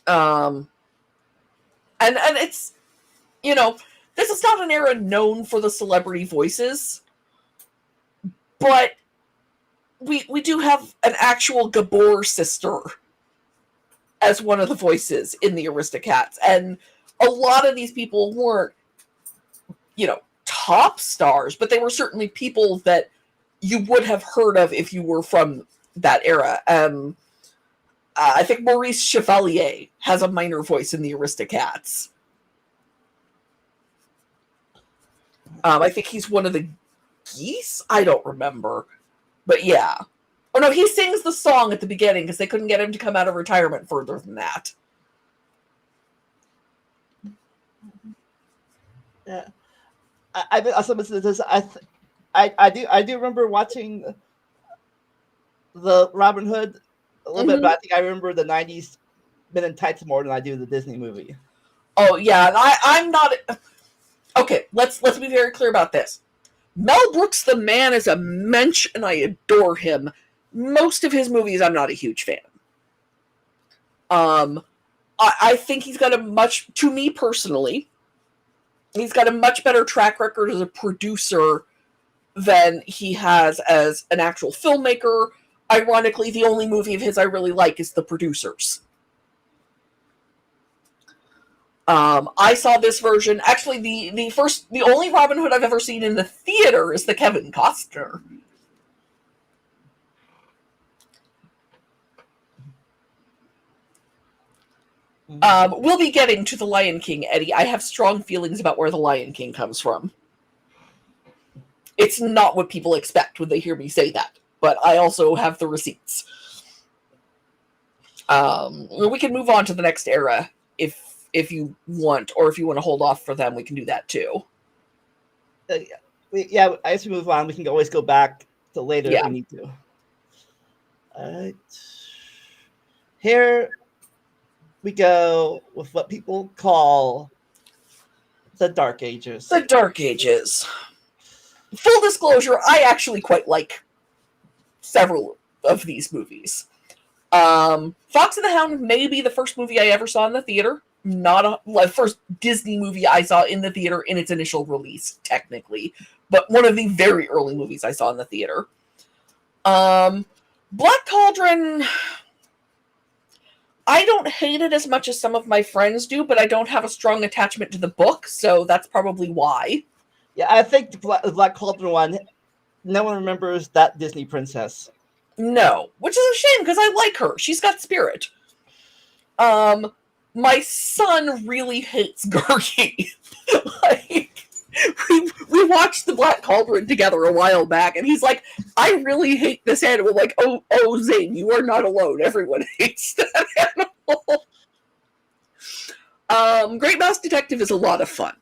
And it's, this is not an era known for the celebrity voices, but we do have an actual Gabor sister as one of the voices in the Aristocats, and a lot of these people weren't, top stars, but they were certainly people that you would have heard of if you were from that era. I think Maurice Chevalier has a minor voice in the Aristocats. I think he's one of the geese? I don't remember. But yeah. Oh no, he sings the song at the beginning because they couldn't get him to come out of retirement further than that. Yeah. I do remember watching the Robin Hood a little bit, but I think I remember the 90s Men in Tights more than I do the Disney movie. Oh yeah, and I'm not. Okay, let's be very clear about this. Mel Brooks, the man, is a mensch, and I adore him. Most of his movies, I'm not a huge fan. I think he's got to me personally, he's got a much better track record as a producer than he has as an actual filmmaker Ironically, the only movie of his I really like is The Producers. I saw this version. Actually, the only Robin Hood I've ever seen in the theater is the Kevin Costner. We'll be getting to The Lion King, Eddie. I have strong feelings about where The Lion King comes from. It's not what people expect when they hear me say that, but I also have the receipts. We can move on to the next era if you want, or if you want to hold off for them, we can do that too. Yeah, I guess we move on. We can always go back to later if we need to. Alright. Here we go with what people call the Dark Ages. The Dark Ages. Full disclosure, I actually quite like several of these movies. Fox and the Hound may be the first movie I ever saw in the theater. Not the first Disney movie I saw in the theater in its initial release, technically, but one of the very early movies I saw in the theater. Black Cauldron, I don't hate it as much as some of my friends do, but I don't have a strong attachment to the book, so that's probably why. Yeah, I think the Black Cauldron one, no one remembers that Disney princess. No, which is a shame because I like her. She's got spirit. My son really hates Gertie. Like, we watched the Black Cauldron together a while back, and he's like, I really hate this animal. Like, oh, Zane, you are not alone. Everyone hates that animal. Great Mouse Detective is a lot of fun.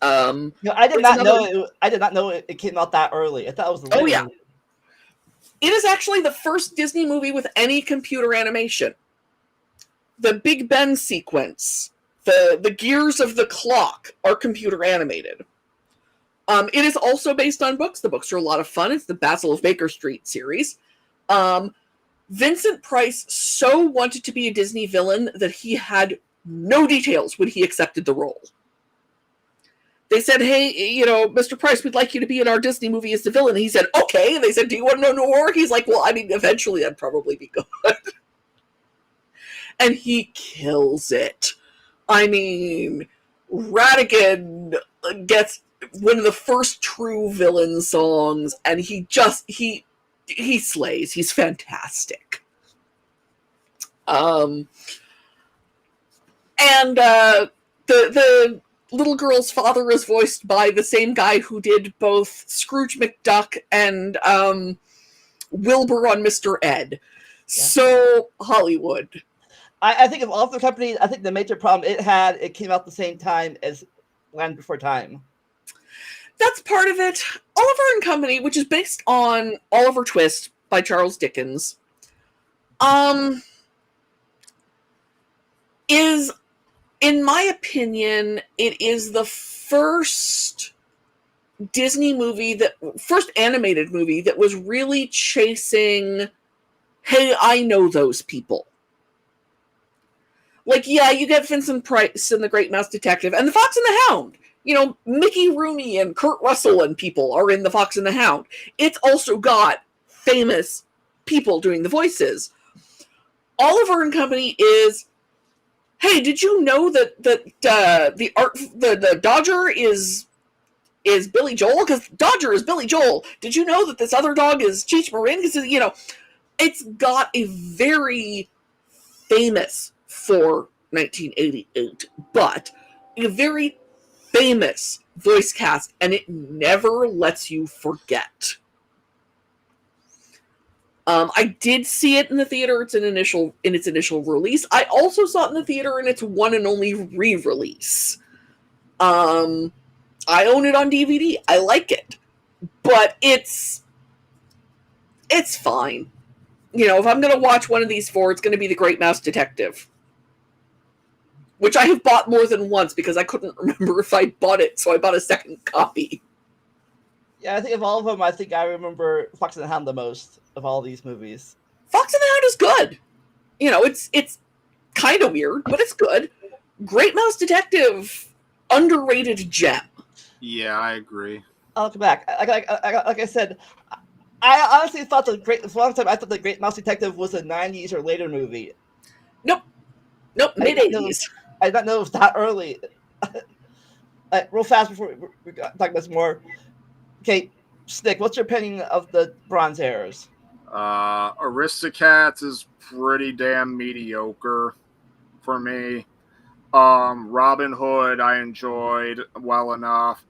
I did not know. I did not know it came out that early. I thought it was. Oh yeah, it is actually the first Disney movie with any computer animation. The Big Ben sequence, the gears of the clock are computer animated. It is also based on books. The books are a lot of fun. It's the Basil of Baker Street series. Vincent Price so wanted to be a Disney villain that he had no details when he accepted the role. They said, hey, Mr. Price, we'd like you to be in our Disney movie as the villain. And he said, okay. And they said, do you want to know more? He's like, well, I mean, eventually that'd probably be good. And he kills it. I mean, Ratigan gets one of the first true villain songs, and he slays. He's fantastic. And the little girl's father is voiced by the same guy who did both Scrooge McDuck and Wilbur on Mr. Ed. Yeah. So Hollywood. I think of all of the companies, I think the major problem it came out the same time as Land Before Time. That's part of it. Oliver and Company, which is based on Oliver Twist by Charles Dickens, is, in my opinion, it is the first first animated movie that was really chasing, hey, I know those people. Like, yeah, you get Vincent Price and The Great Mouse Detective and The Fox and the Hound. Mickey Rooney and Kurt Russell and people are in The Fox and the Hound. It's also got famous people doing the voices. Oliver and Company is, hey, did you know that the Dodger is Billy Joel? Because Dodger is Billy Joel. Did you know that this other dog is Cheech Marin? Because, it's got a very famous, for 1988, but a very famous voice cast, and it never lets you forget. I did see it in the theater. In its initial release. I also saw it in the theater in its one and only re-release. I own it on DVD. I like it, but it's fine. If I'm going to watch one of these four, it's going to be The Great Mouse Detective, which I have bought more than once because I couldn't remember if I bought it, so I bought a second copy. Yeah, I think of all of them, I think I remember Fox and the Hound the most of all these movies. Fox and the Hound is good. It's kind of weird, but it's good. Great Mouse Detective, underrated gem. Yeah, I agree. I'll come back. Like I said, I honestly thought for a long time I thought the Great Mouse Detective was a '90s or later movie. Nope, mid '80s. I did not know it was that early. Real fast before we talk about this more. Okay, Snick, what's your opinion of the Bronze Eras? Aristocats is pretty damn mediocre for me. Robin Hood I enjoyed well enough.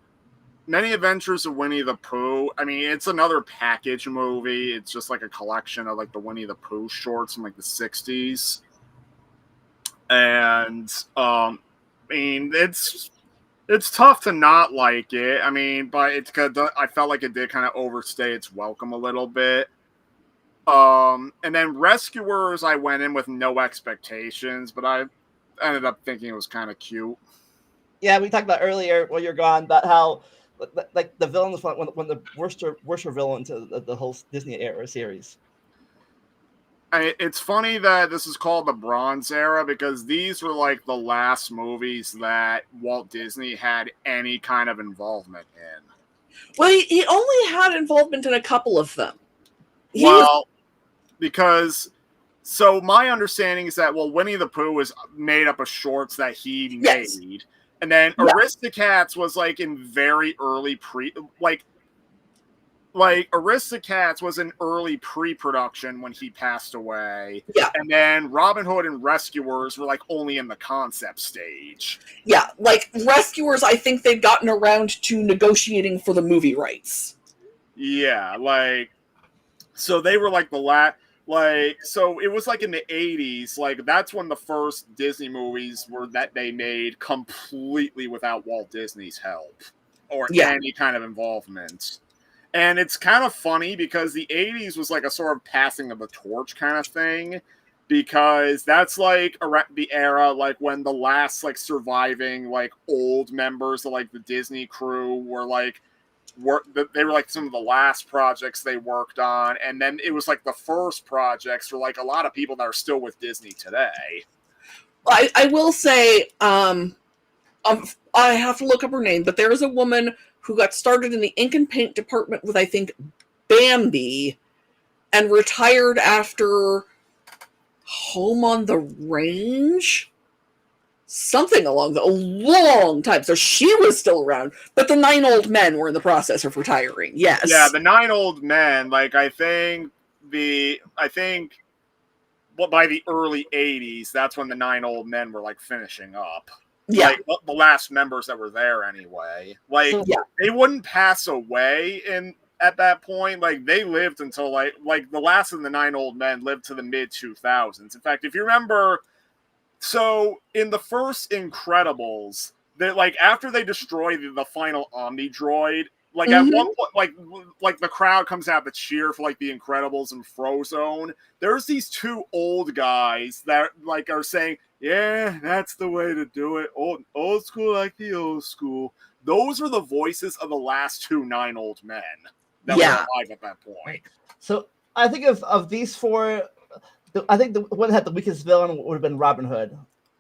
Many Adventures of Winnie the Pooh. I mean, it's another package movie. It's just like a collection of like the Winnie the Pooh shorts from like the '60s. And I mean, it's tough to not like it. I mean, but I felt like it did kind of overstay its welcome a little bit. And then Rescuers, I went in with no expectations, but I ended up thinking it was kind of cute. Yeah, we talked about earlier while you're gone about how like the villains one of the worst villains of the whole Disney era series. It's funny that this is called the Bronze Era because these were like the last movies that Walt Disney had any kind of involvement in. Well, he only had involvement in a couple of them. So my understanding is that, Winnie the Pooh was made up of shorts that he made. Yes. And then Yeah. Aristocats was like in very early Aristocats was in early pre-production when he passed away. Yeah. And then Robin Hood and Rescuers were like only in the concept stage. Yeah, like Rescuers, I think they'd gotten around to negotiating for the movie rights. Yeah, so they were like so it was like in the 80s, like that's when the first Disney movies were that they made completely without Walt Disney's help or any kind of involvement. And it's kind of funny because the 80s was like a sort of passing of the torch kind of thing, because that's like the era like when the last like surviving like old members of like the Disney crew were like they were like some of the last projects they worked on, and then it was like the first projects for like a lot of people that are still with Disney today. I will say, I have to look up her name, but there is a woman who got started in the ink and paint department with, I think, Bambi, and retired after Home on the Range? Something along a long time. So she was still around, but the 9 old men were in the process of retiring. Yes. Yeah, the 9 old men, like I think by the early 80s, that's when the 9 old men were like finishing up. Yeah. Like the last members that were there anyway. Like they wouldn't pass away at that point. Like they lived until like the last of the 9 old men lived to the mid 2000s. In fact, if you remember, so in the first Incredibles, they like after they destroy the final Omni droid, like at one point, like the crowd comes out to cheer for like the Incredibles and Frozone. There's these 2 old guys that like are saying, "Yeah, that's the way to do it. Old school like the old school." Those were the voices of the last 2 9 old men that were alive at that point. So I think of these 4. I think the one that had the weakest villain would have been Robin Hood,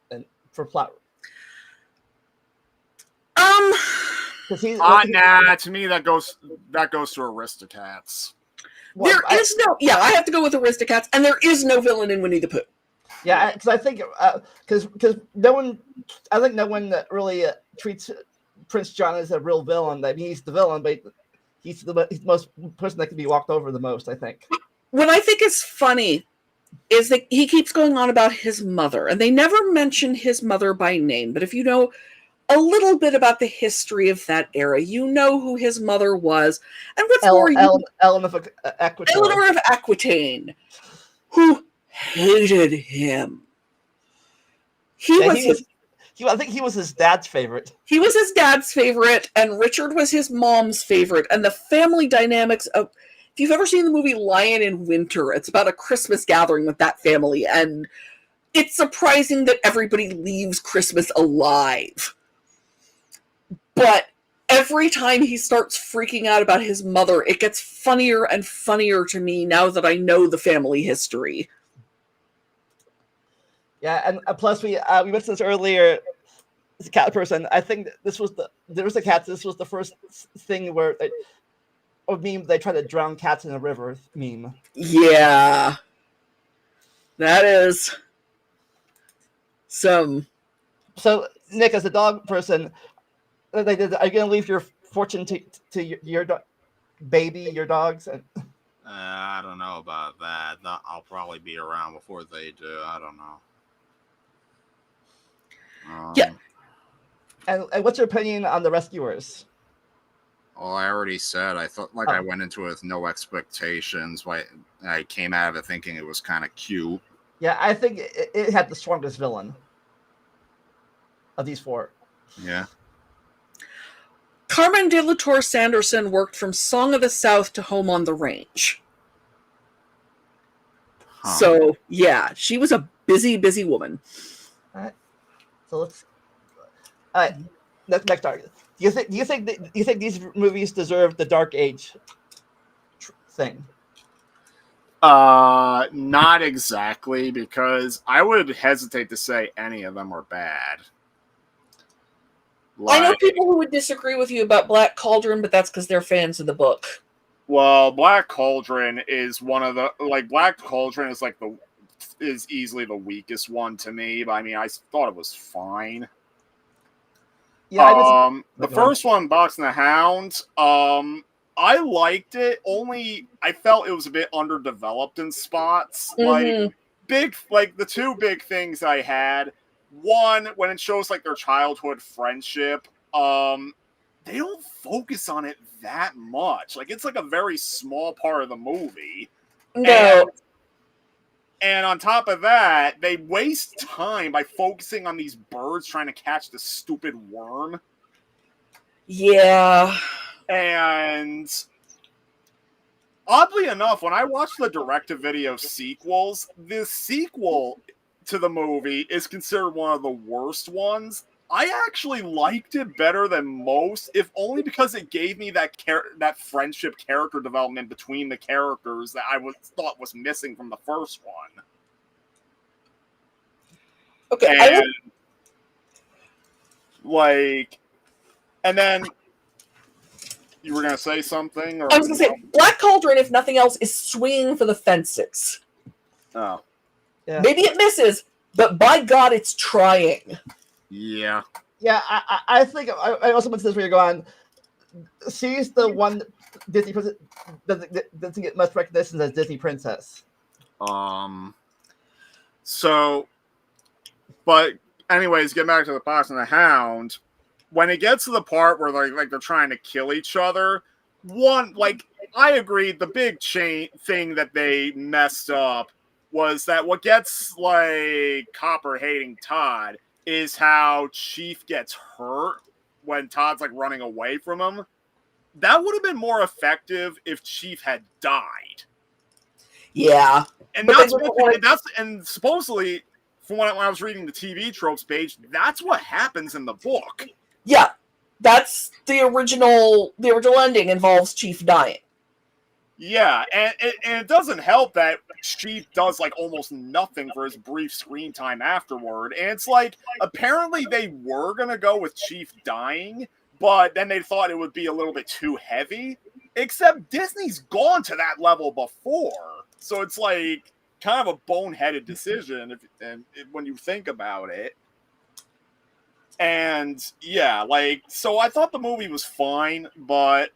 and for plot. To me that goes to Aristocats. Well, I have to go with Aristocats, and there is no villain in Winnie the Pooh. Yeah, because I think because no one really treats Prince John as a real villain. I mean, he's the villain, but he's the most person that can be walked over the most, I think. What I think is funny is that he keeps going on about his mother, and they never mention his mother by name. But if you know a little bit about the history of that era, you know who his mother was. And what's Eleanor of Aquitaine. Eleanor of Aquitaine, who hated him. I think he was his dad's favorite. He was his dad's favorite, and Richard was his mom's favorite. And the family dynamics of... If you've ever seen the movie Lion in Winter, it's about a Christmas gathering with that family, and it's surprising that everybody leaves Christmas alive. But every time he starts freaking out about his mother, it gets funnier and funnier to me now that I know the family history. Yeah, and plus we mentioned this earlier. As a cat person, I think this was the first thing where or meme they try to drown cats in a river meme. Yeah. That is some. So, Nick, as a dog person, are you going to leave your fortune to your baby, your dogs? I don't know about that. I'll probably be around before they do. I don't know. Yeah. And what's your opinion on the rescuers? Well, I already said I thought I went into it with no expectations. I came out of it thinking it was kind of cute. Yeah, I think it had the strongest villain of these four. Yeah. Carmen de la Torre Sanderson worked from Song of the South to Home on the Range. Huh. So, yeah, she was a busy, busy woman. All right. So let's. All right. Next target. Do you think these movies deserve the Dark Age thing? Not exactly, because I would hesitate to say any of them are bad. I know people who would disagree with you about Black Cauldron, but that's because they're fans of the book. Well, Black Cauldron is one of the Black Cauldron is easily the weakest one to me. But I mean, I thought it was fine. Yeah, the first one, Box and the Hound, I liked it. Only I felt it was a bit underdeveloped in spots. Mm-hmm. The two big things I had. One, when it shows their childhood friendship, they don't focus on it that much. It's a very small part of the movie. No. And on top of that, they waste time by focusing on these birds trying to catch the stupid worm. Yeah. And oddly enough, when I watched the direct-to-video sequels, the sequel to the movie is considered one of the worst ones. I actually liked it better than most, if only because it gave me that friendship character development between the characters that I thought was missing from the first one. Okay. And then you were gonna say something? Or I was gonna say Black Cauldron, if nothing else, is swinging for the fences. Oh, yeah. Maybe it misses, but by God, it's trying. Yeah. Yeah, I think I also went to this where you're going. She's the one Disney princess doesn't get much recognition as Disney princess. So, but anyways, get back to the Fox and the Hound. When it gets to the part where they're trying to kill each other, I agree. The big thing that they messed up was that what gets Copper hating Todd is how Chief gets hurt when Todd's running away from him. That would have been more effective if Chief had died. Yeah, and but supposedly, from when I was reading the TV tropes page, that's what happens in the book. Yeah, that's the original. The original ending involves Chief dying. Yeah, and it doesn't help that Chief does almost nothing for his brief screen time afterward. And it's apparently they were gonna go with Chief dying, but then they thought it would be a little bit too heavy. Except Disney's gone to that level before, so it's kind of a boneheaded decision when you think about it. And yeah, so I thought the movie was fine, but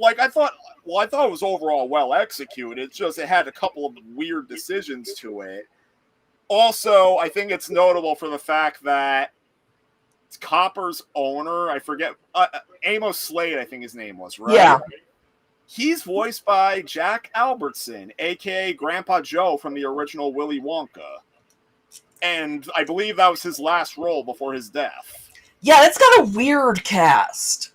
I thought it was overall well executed. It's just it had a couple of weird decisions to it. Also, I think it's notable for the fact that Copper's owner, I forget, Amos Slade, I think his name was, right? Yeah. He's voiced by Jack Albertson, aka Grandpa Joe from the original Willy Wonka. And I believe that was his last role before his death. Yeah, it's got a weird cast.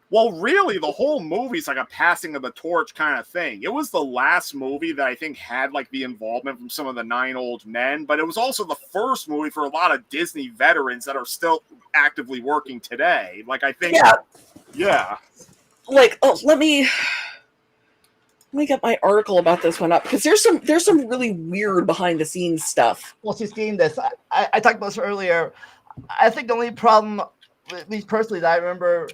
Well, really, the whole movie's a passing of the torch kind of thing. It was the last movie that I think had the involvement from some of the 9 old men, but it was also the first movie for a lot of Disney veterans that are still actively working today. I think, yeah. Let me get my article about this one up, because there's some really weird behind the scenes stuff. Well, she's seen this. I talked about this earlier. I think the only problem, at least personally, that I remember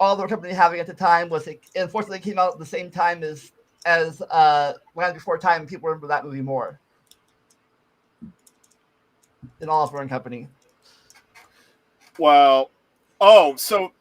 Oliver Company having at the time was it unfortunately came out at the same time as Land Before Time. People remember that movie more than Oliver and Company. Well, so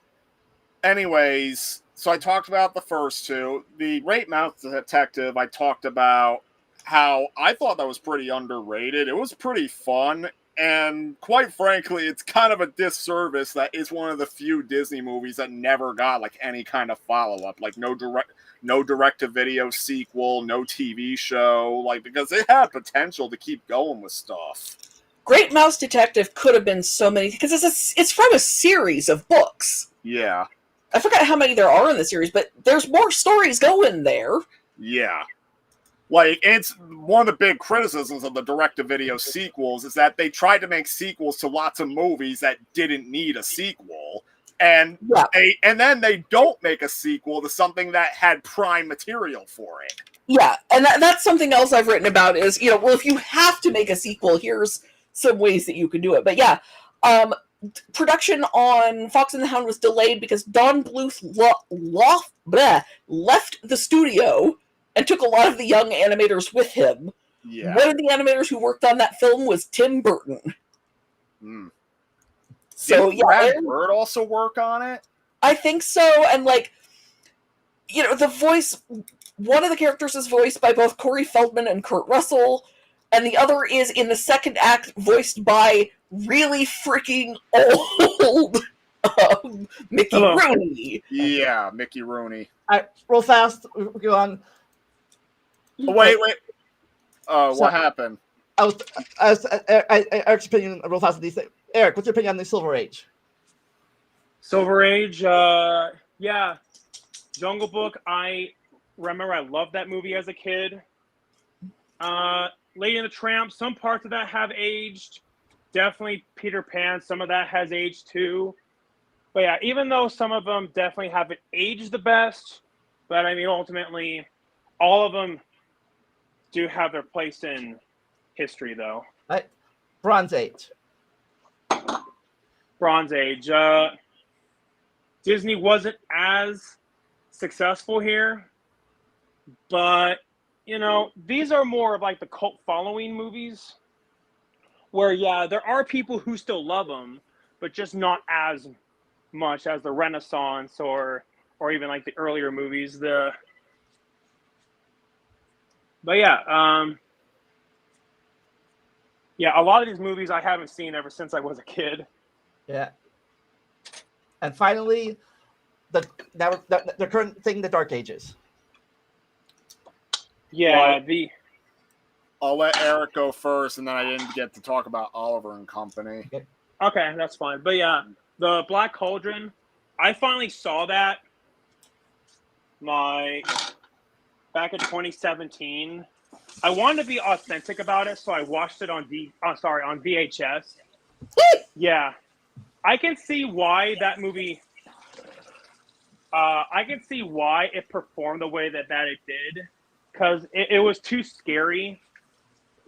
anyways, so I talked about the first two. The Great Mouse Detective, I talked about how I thought that was pretty underrated. It was pretty fun, and quite frankly, it's kind of a disservice that it's one of the few Disney movies that never got like any kind of follow-up, like no direct-to-video sequel, no TV show, like because it had potential to keep going with stuff. Great Mouse Detective could have been so many, because it's from a series of books. Yeah. I forgot how many there are in the series, but there's more stories going there. Yeah. Like, it's one of the big criticisms of the direct-to-video sequels is that they tried to make sequels to lots of movies that didn't need a sequel. And then they don't make a sequel to something that had prime material for it. Yeah, and that's something else I've written about is, well, if you have to make a sequel, here's some ways that you can do it. But yeah, production on Fox and the Hound was delayed because Don Bluth left the studio and took a lot of the young animators with him. Yeah. One of the animators who worked on that film was Tim Burton. So did Brad Bird also work on it? I think so, and the voice. One of the characters is voiced by both Corey Feldman and Kurt Russell, and the other is in the second act voiced by really freaking old Mickey Rooney. Yeah, Mickey Rooney. Real fast, go on. Wait. What happened? Eric's opinion, real fast on these things. Eric, what's your opinion on the Silver Age? Silver Age, yeah. Jungle Book, I remember I loved that movie as a kid. Lady and the Tramp, some parts of that have aged. Definitely Peter Pan, some of that has aged too. But yeah, even though some of them definitely haven't aged the best, but I mean, ultimately, all of them do have their place in history, though. Right. Bronze Age. Bronze Age. Disney wasn't as successful here, but these are more of like the cult following movies where there are people who still love them, but just not as much as the Renaissance or even like the earlier movies. A lot of these movies I haven't seen ever since I was a kid. Yeah. And finally, the current thing, the Dark Ages. Yeah, I'll let Eric go first, and then I didn't get to talk about Oliver and Company. Okay, that's fine. But yeah, the Black Cauldron, I finally saw that back in 2017. I wanted to be authentic about it, so I watched it on VHS. Yeah, I can see why that movie. I can see why it performed the way that it did, because it was too scary,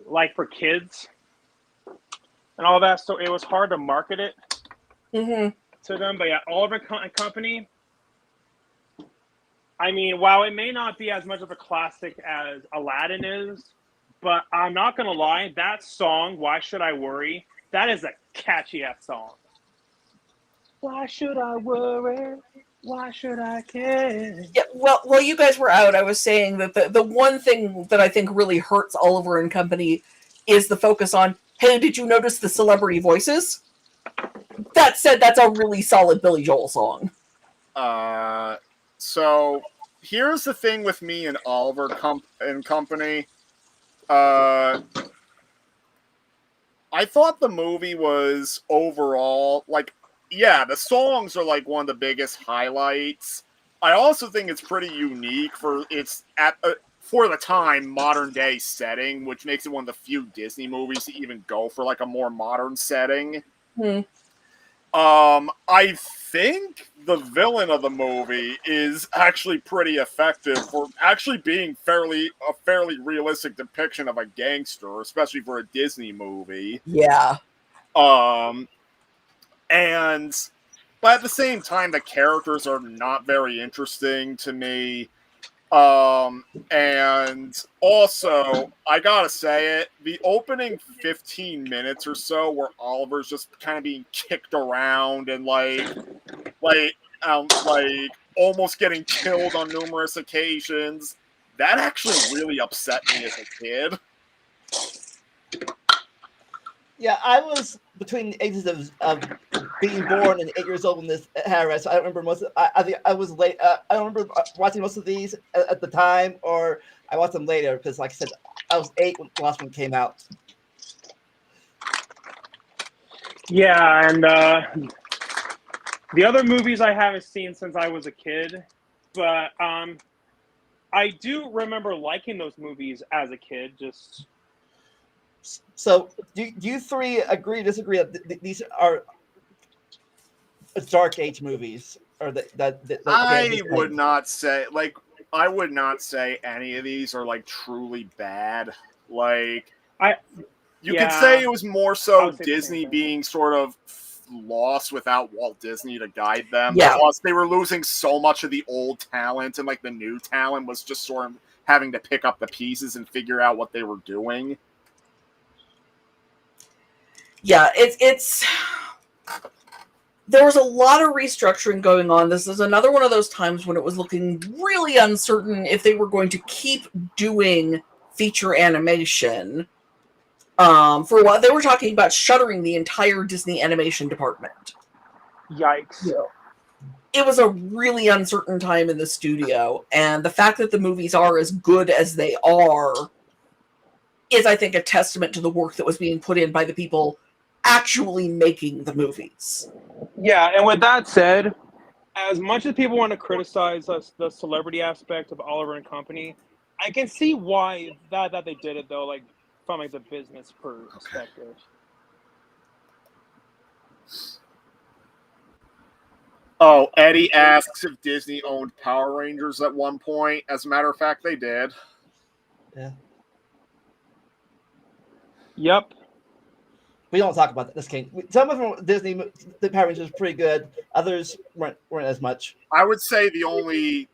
like for kids and all that. So it was hard to market it to them. But yeah, Oliver and Company. I mean, while it may not be as much of a classic as Aladdin is, but I'm not going to lie, that song, Why Should I Worry, that is a catchy-ass song. Why should I worry? Why should I care? Yeah, well, while you guys were out, I was saying that the one thing that I think really hurts Oliver and Company is the focus on, hey, did you notice the celebrity voices? That said, that's a really solid Billy Joel song. So here's the thing with me and Oliver and Company. I thought the movie was overall the songs are like one of the biggest highlights. I also think it's pretty unique for the time modern day setting, which makes it one of the few Disney movies to even go for like a more modern setting. I think the villain of the movie is actually pretty effective for actually being a fairly realistic depiction of a gangster, especially for a Disney movie. Yeah. And but at the same time, the characters are not very interesting to me. And also, I gotta say it, the opening 15 minutes or so where Oliver's just kind of being kicked around and like almost getting killed on numerous occasions, that actually really upset me as a kid. Yeah, I was between the ages of being born and 8 years old when this era, so I don't remember most. I think I was late. I don't remember watching most of these at the time, or I watched them later because, like I said, I was 8 when the last one came out. Yeah, and the other movies I haven't seen since I was a kid, but I do remember liking those movies as a kid. Just So, do you three agree or disagree that these are Dark Age movies, or that I would not say any of these are like truly bad. Like you could say it was more so Disney being sort of lost without Walt Disney to guide them. Yeah. Plus, they were losing so much of the old talent, and like the new talent was just sort of having to pick up the pieces and figure out what they were doing. Yeah, it's there was a lot of restructuring going on. This is another one of those times when it was looking really uncertain if they were going to keep doing feature animation. For what they were talking about shuttering the entire Disney animation department. yikes. Yeah. It was a really uncertain time in the studio, and the fact that the movies are as good as they are is, I think, a testament to the work that was being put in by the people actually making the movies. Yeah, and with that said, as much as people want to criticize us, the celebrity aspect of Oliver and Company, I can see why that they did it though, like from like the business perspective. Oh, Eddie asks if Disney owned Power Rangers at one point. As a matter of fact, they did. Yeah. Yep. We don't talk about that. This came. Some of them Disney, the Power Rangers, were pretty good. Others weren't as much. I would say the only,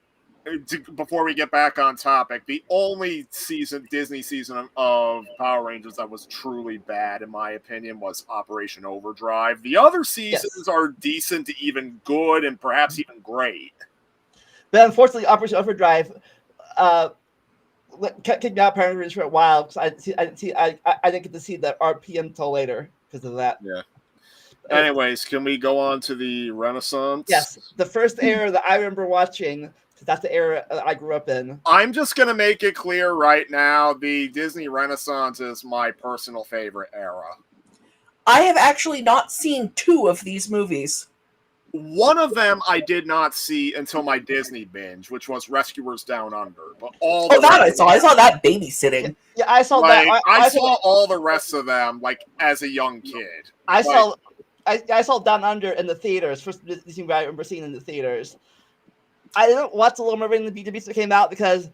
before we get back on topic, the only Disney season of Power Rangers that was truly bad, in my opinion, was Operation Overdrive. The other seasons are decent to even good and perhaps even great. But unfortunately, Operation Overdrive kicked me out of Power Rangers for a while because I didn't get to see the RPM until later because of that. Yeah. Anyways, can we go on to the Renaissance? Yes, the first era that I remember watching, because that's the era I grew up in. I'm just going to make it clear right now, the Disney Renaissance is my personal favorite era. I have actually not seen 2 of these movies. One of them I did not see until my Disney binge, which was Rescuers Down Under. But I saw that babysitting. Yeah, I saw that. I saw all the rest of them like as a young kid. I saw Down Under in the theaters. First Disney movie I remember seeing in the theaters. I didn't watch The Little Mermaid and the Beauty and the Beast that came out because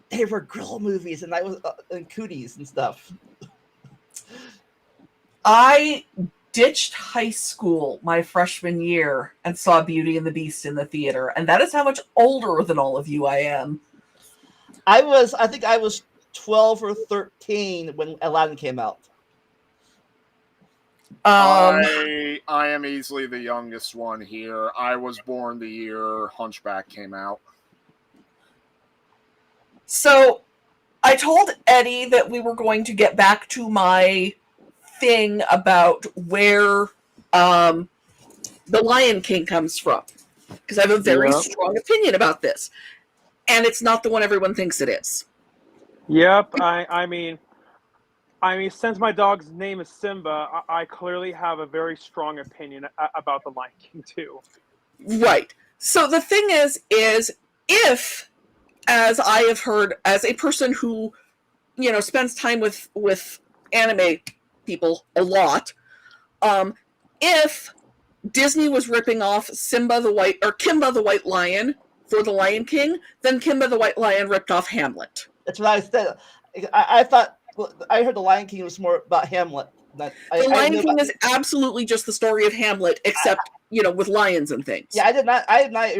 they were girl movies and I was and cooties and stuff. I ditched high school my freshman year and saw Beauty and the Beast in the theater, and that is how much older than all of you I am. I think I was 12 or 13 when Aladdin came out. I am easily the youngest one here. I was born the year Hunchback came out. So I told Eddie that we were going to get back to my thing about where the Lion King comes from, because I have a very strong opinion about this, and it's not the one everyone thinks it is. Yep. I mean, since my dog's name is Simba, I clearly have a very strong opinion about the Lion King too. Right. So the thing is if, as I have heard, as a person who, spends time with anime people a lot, if Disney was ripping off Kimba the White Lion for the Lion King, then Kimba the White Lion ripped off Hamlet. That's what I said. I thought I heard the Lion King was more about Hamlet The The Lion King is absolutely just the story of Hamlet, except with lions and things. Yeah, I did not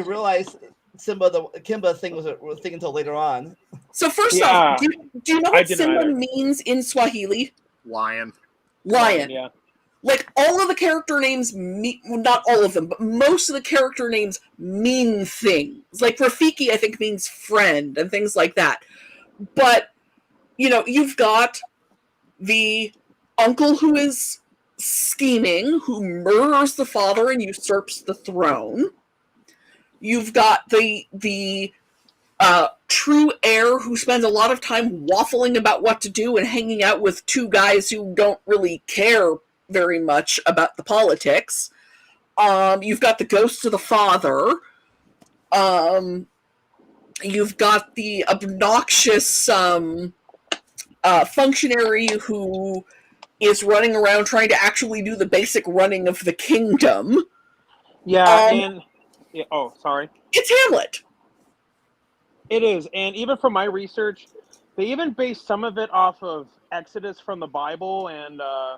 realize Kimba thing was a thing until later on. So first off, do you know what Simba means in Swahili? Lion. Lion. Yeah. Like, all of the character names not all of them, but most of the character names mean things. Like, Rafiki, I think, means friend and things like that. But, you've got the uncle who is scheming, who murders the father and usurps the throne. You've got the true heir who spends a lot of time waffling about what to do and hanging out with two guys who don't really care very much about the politics. You've got the ghost of the father. You've got the obnoxious functionary who is running around trying to actually do the basic running of the kingdom. Yeah, sorry. It's Hamlet. It is, and even from my research, they even based some of it off of Exodus from the Bible, and I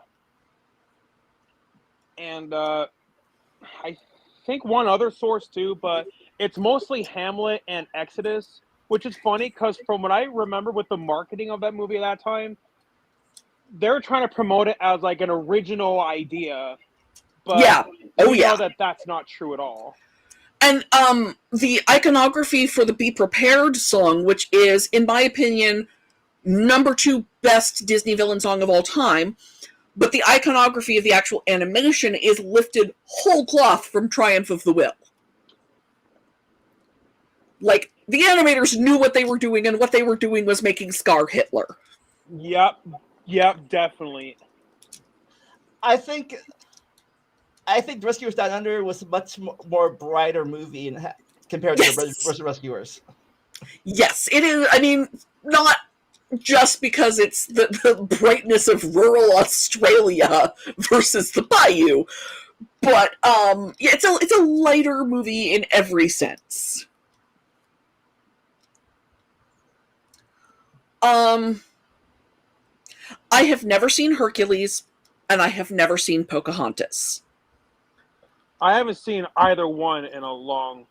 think one other source too, but it's mostly Hamlet and Exodus, which is funny because from what I remember with the marketing of that movie at that time, they were trying to promote it as like an original idea, but we know that that's not true at all. And the iconography for the Be Prepared song, which is, in my opinion, number 2 best Disney villain song of all time, but the iconography of the actual animation is lifted whole cloth from Triumph of the Will. Like, the animators knew what they were doing, and what they were doing was making Scar Hitler. Yep, definitely. I think Rescuers Down Under was a much more brighter movie compared to the Rescuers. Yes, it is. I mean, not just because it's the brightness of rural Australia versus the Bayou, but it's a lighter movie in every sense. I have never seen Hercules, and I have never seen Pocahontas. I haven't seen either one in a long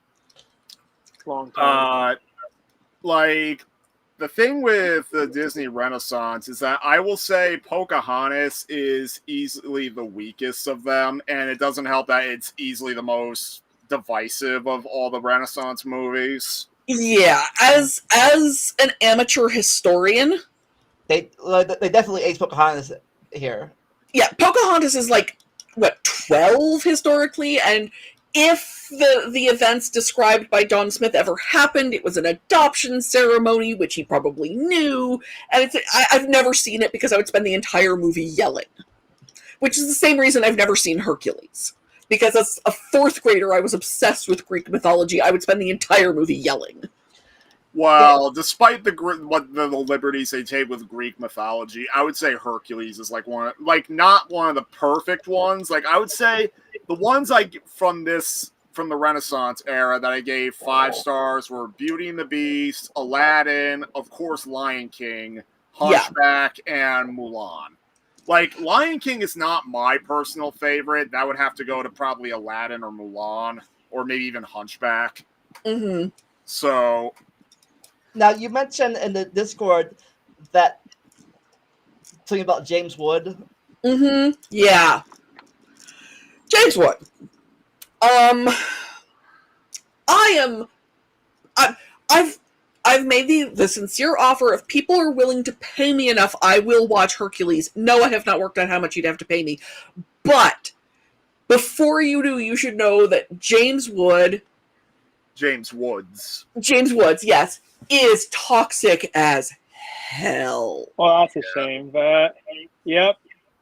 time. Like, the thing with the Disney Renaissance is that I will say Pocahontas is easily the weakest of them, and it doesn't help that it's easily the most divisive of all the Renaissance movies. Yeah, as an amateur historian, they definitely aced Pocahontas here. Yeah, Pocahontas is like 12 historically, and if the events described by John Smith ever happened, it was an adoption ceremony, which he probably knew, and I've never seen it because I would spend the entire movie yelling, which is the same reason I've never seen Hercules. Because as a 4th grader, I was obsessed with Greek mythology. I would spend the entire movie yelling. Well, despite the liberties they take with Greek mythology, I would say Hercules is not one of the perfect ones. Like, I would say the ones from the Renaissance era that I gave 5 stars were Beauty and the Beast, Aladdin, of course, Lion King, Hunchback, and Mulan. Like, Lion King is not my personal favorite. That would have to go to probably Aladdin or Mulan, or maybe even Hunchback. Mm-hmm. So... Now, you mentioned in the Discord that something about James Wood. Mm-hmm. Yeah. James Wood. I've made the sincere offer, if people are willing to pay me enough, I will watch Hercules. No, I have not worked out how much you'd have to pay me. But before you do, you should know that James Woods, yes, is toxic as hell. Well, that's a shame, but yep.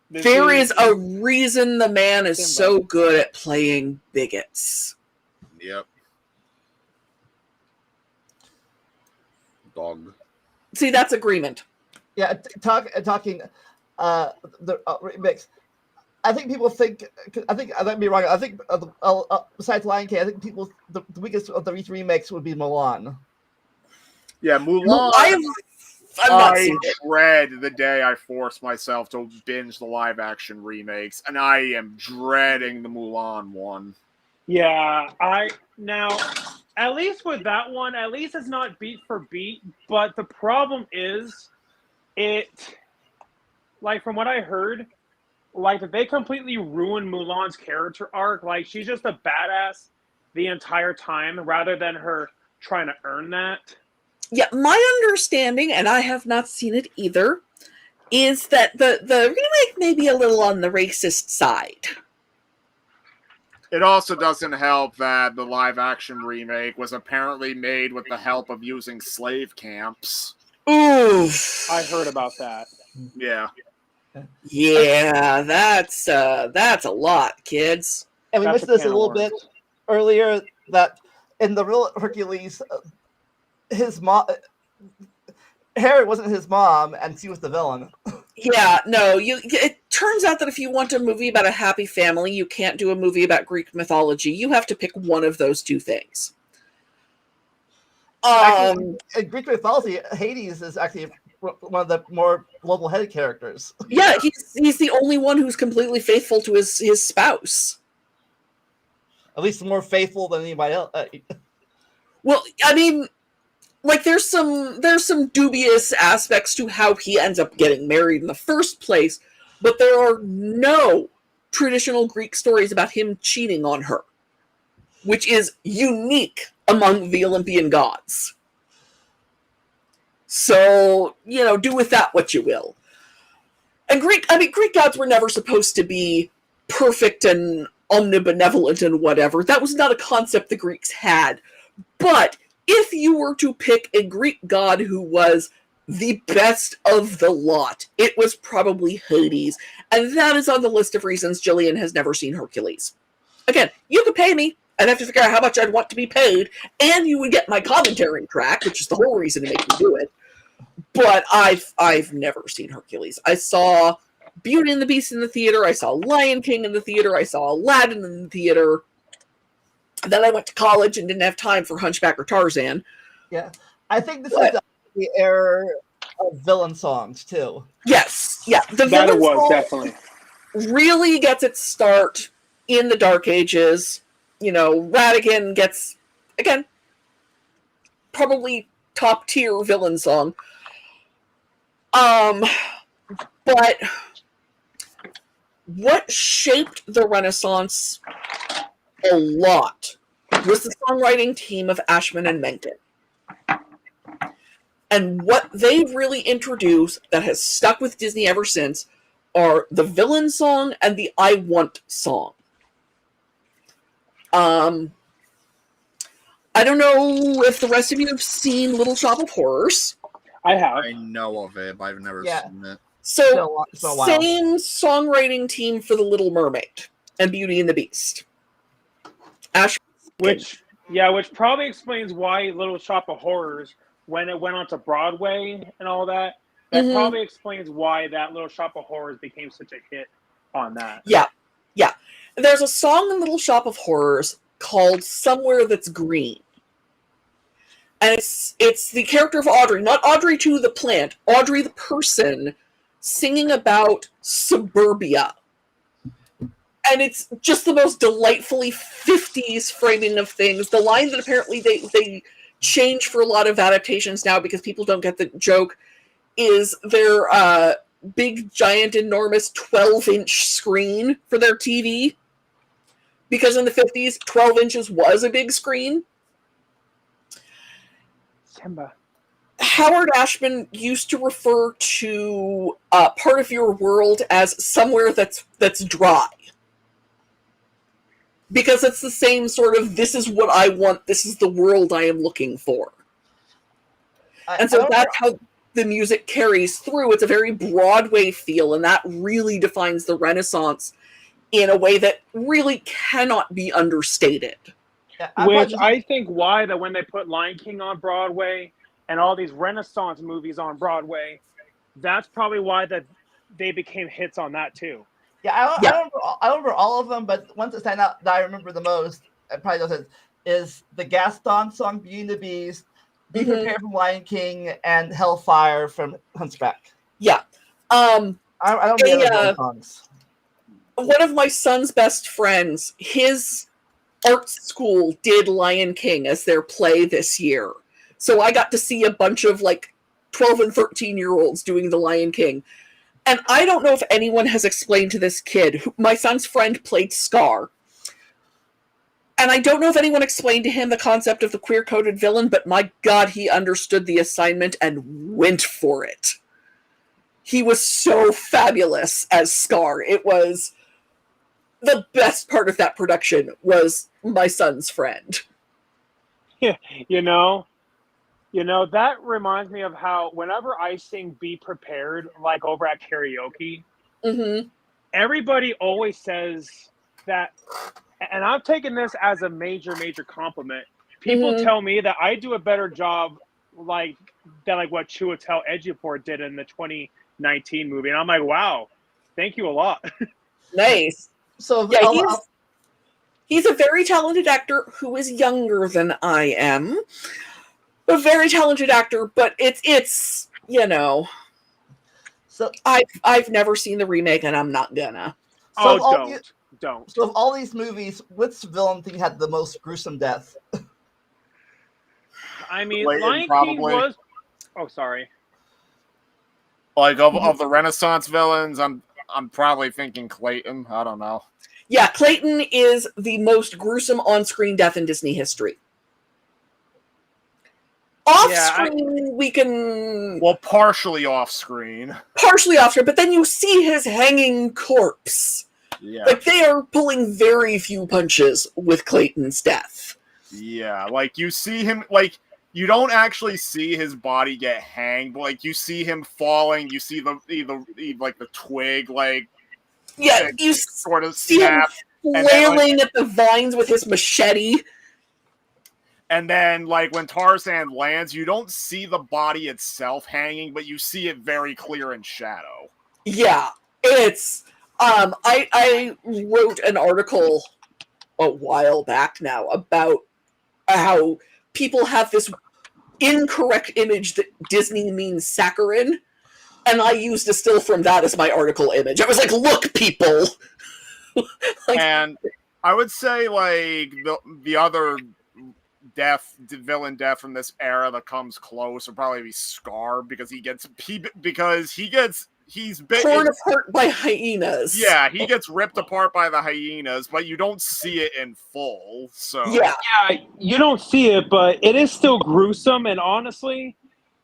There is a reason the man is so good at playing bigots. Yep. Dog. See, that's agreement. Yeah, talking the remix. I think people think. I might be wrong. I think besides Lion King, I think the weakest of the remakes would be Mulan. Yeah, Mulan. I have I've not I seen it. dread the day I force myself to binge the live action remakes, and I am dreading the Mulan one. Yeah, now at least with that one, at least it's not beat for beat. But the problem is, like from what I heard, like that they completely ruined Mulan's character arc. Like she's just a badass the entire time, rather than her trying to earn that. Yeah, my understanding, and I have not seen it either, is that the remake may be a little on the racist side. It also doesn't help that the live action remake was apparently made with the help of using slave camps. Oof. I heard about that. Yeah. Yeah, that's a lot, kids. And we That's mentioned a this a can of little bit worms. earlier that in the real Hercules, his mom, Harry wasn't his mom, and she was the villain. Yeah, no, it turns out that if you want a movie about a happy family, you can't do a movie about Greek mythology. You have to pick one of those two things. Actually, in Greek mythology, Hades is actually one of the more level-headed characters. Yeah, he's the only one who's completely faithful to his spouse. At least more faithful than anybody else. Well, I mean, like there's some dubious aspects to how he ends up getting married in the first place, but there are no traditional Greek stories about him cheating on her, which is unique among the Olympian gods. So, do with that what you will. And Greek gods were never supposed to be perfect and omnibenevolent and whatever. That was not a concept the Greeks had. But if you were to pick a Greek god who was the best of the lot, it was probably Hades. And that is on the list of reasons Jillian has never seen Hercules. Again, you could pay me. I'd have to figure out how much I'd want to be paid, and you would get my commentary track, which is the whole reason to make me do it. But I've never seen Hercules. I saw Beauty and the Beast in the theater. I saw Lion King in the theater. I saw Aladdin in the theater. Then I went to college and didn't have time for Hunchback or Tarzan. Yeah, I think this is the era of villain songs too. Yes, yeah, the That it villain was song definitely. really gets its start in the Dark Ages. Radigan gets, again, probably top tier villain song. But what shaped the Renaissance a lot was the songwriting team of Ashman and Menken. And what they've really introduced that has stuck with Disney ever since are the villain song and the I Want song. I don't know if the rest of you have seen Little Shop of Horrors. I have. I know of it, but I've never seen it. So, same songwriting team for The Little Mermaid and Beauty and the Beast. Which probably explains why Little Shop of Horrors, when it went on to Broadway and all that, probably explains why that Little Shop of Horrors became such a hit on that. Yeah. There's a song in Little Shop of Horrors called Somewhere That's Green. And it's the character of Audrey, not Audrey 2 the plant, Audrey the person, singing about suburbia. And it's just the most delightfully 50s framing of things. The line that apparently they change for a lot of adaptations now because people don't get the joke is their big, giant, enormous 12-inch screen for their TV. Because in the 50s, 12 inches was a big screen. Simba. Howard Ashman used to refer to part of your world as somewhere that's dry. Because it's the same sort of, this is what I want, this is the world I am looking for. And so that's how the music carries through. It's a very Broadway feel, and that really defines the Renaissance in a way that really cannot be understated. Which I think why that when they put Lion King on Broadway and all these Renaissance movies on Broadway, that's probably why that they became hits on that too. Yeah, I don't remember all of them, but one that stand out that I remember the most, probably is the Gaston song, Beauty and the Beast, Be Mhm. Prepared from Lion King, and Hellfire from Hunchback. Yeah. I don't get those songs. One of my son's best friends, his art school did Lion King as their play this year. So I got to see a bunch of like 12 and 13-year-olds doing the Lion King. And I don't know if anyone has explained to this kid, my son's friend played Scar. And I don't know if anyone explained to him the concept of the queer-coded villain, but my God, he understood the assignment and went for it. He was so fabulous as Scar. It was the best part of that production was my son's friend. You know, that reminds me of how whenever I sing Be Prepared, like over at karaoke, Mm-hmm. everybody always says that, and I've taken this as a major compliment. People tell me that I do a better job than what Chiwetel Ejiofor did in the 2019 movie. And I'm like, wow, thank you a lot. Nice. So yeah, he's a very talented actor who is younger than I am. A very talented actor, but it's So I've never seen the remake, and I'm not gonna. So don't. So of all these movies, which villain thing had the most gruesome death? I mean, Clayton, Lion King probably. was. Oh, sorry. Like of the Renaissance villains, I'm probably thinking Clayton. I don't know. Yeah, Clayton is the most gruesome on-screen death in Disney history. Off-screen, we can... Well, partially off-screen. Partially off-screen, but then you see his hanging corpse. Yeah. Like, they are pulling very few punches with Clayton's death. Yeah, like, you see him, like, you don't actually see his body get hanged, but, like, you see him falling, you see the twig, like... Yeah, you sort of see snap. him flailing at the vines with his machete. And then, like, when Tarzan lands, you don't see the body itself hanging, but you see it very clear in shadow. Yeah, it's... I wrote an article a while back now about how people have this incorrect image that Disney means saccharine, and I used a still from that as my article image. I was like, look, people! And I would say, like, the other villain death from this era that comes close would probably be Scar, because he's torn apart by hyenas. Yeah, he gets ripped apart by the hyenas, but you don't see it in full. So yeah, you don't see it, but it is still gruesome. And honestly,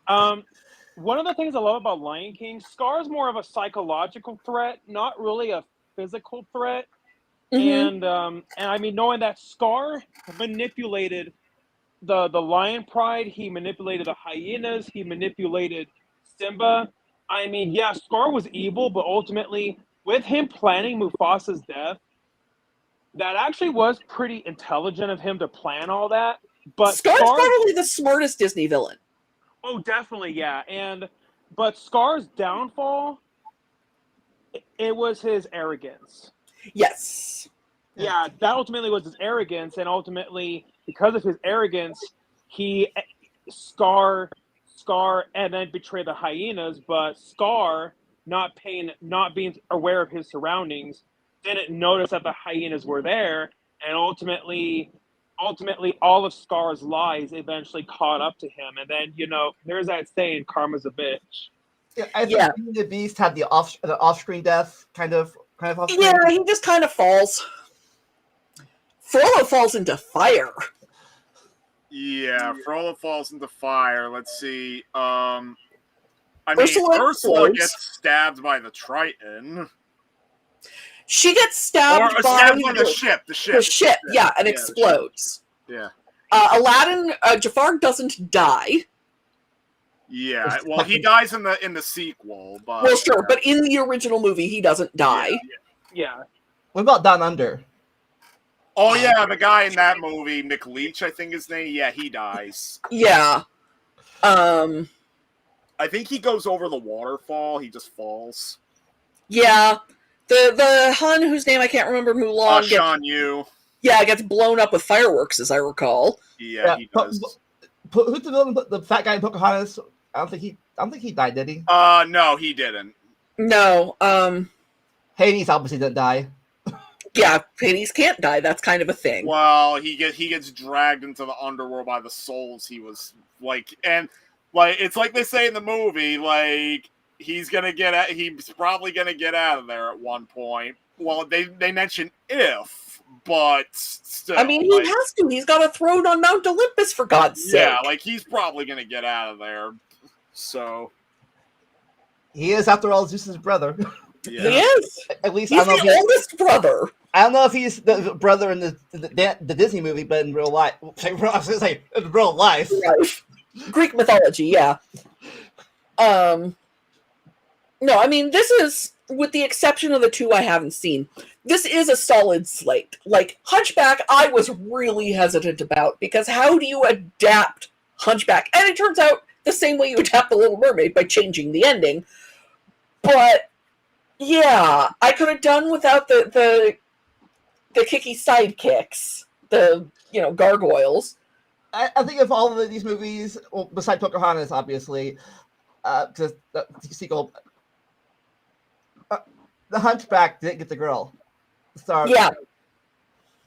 one of the things I love about Lion King, Scar is more of a psychological threat, not really a physical threat. Mm-hmm. And I mean, knowing that Scar manipulated the lion pride, he manipulated the hyenas, he manipulated Simba. I mean, yeah, Scar was evil, but ultimately, with him planning Mufasa's death, that actually was pretty intelligent of him to plan all that. But Scar's probably the smartest Disney villain. Oh, definitely, yeah. But Scar's downfall, it was his arrogance. Yes. Yeah, that ultimately was his arrogance, and ultimately, because of his arrogance, Scar and then betrayed the hyenas, but Scar, not being aware of his surroundings, didn't notice that the hyenas were there, and ultimately all of Scar's lies eventually caught up to him. And then, there's that saying, karma's a bitch. Yeah, I think Beauty the Beast had the off-screen death, kind of off-screen. Yeah, he just kind of falls. Frollo falls into fire. Yeah, Frollo falls into fire. Let's see. Ursula gets stabbed by the Triton. She gets stabbed by the ship. The ship, yeah, and explodes. Yeah. Aladdin, Jafar doesn't die. Yeah, well, he dies in the sequel, but well, sure, but in the original movie, he doesn't die. Yeah. What about Down Under? Oh yeah, the guy in that movie, McLeach, I think his name. Yeah, he dies. Yeah. I think he goes over the waterfall. He just falls. Yeah. The Hun, whose name I can't remember, Mulan. Shan Yu. Yeah, gets blown up with fireworks, as I recall. Yeah, he does. Who's the villain? The fat guy in Pocahontas. I don't think he died, did he? No, he didn't. No, Hades obviously didn't die. yeah, Hades can't die. That's kind of a thing. Well, he gets dragged into the underworld by the souls he was like, and like it's like they say in the movie, like he's probably gonna get out of there at one point. Well, they mention if, but still, I mean, he like, has to. He's got a throne on Mount Olympus, for God's sake. yeah, like he's probably gonna get out of there. So He is, after all, Zeus's brother. yeah. He is. At least He's I don't know the oldest brother. I don't know if he's the brother in the Disney movie, but in real life, I was gonna say in real life. Greek mythology, yeah. No, I mean, this is, with the exception of the two I haven't seen, this is a solid slate. Like, Hunchback, I was really hesitant about, because how do you adapt Hunchback? And it turns out the same way you adapt The Little Mermaid, by changing the ending. But, yeah, I could have done without the kicky sidekicks, the, gargoyles. I think of all of these movies, well, besides Pocahontas, obviously, because the sequel, The Hunchback didn't get the girl. So, Yeah.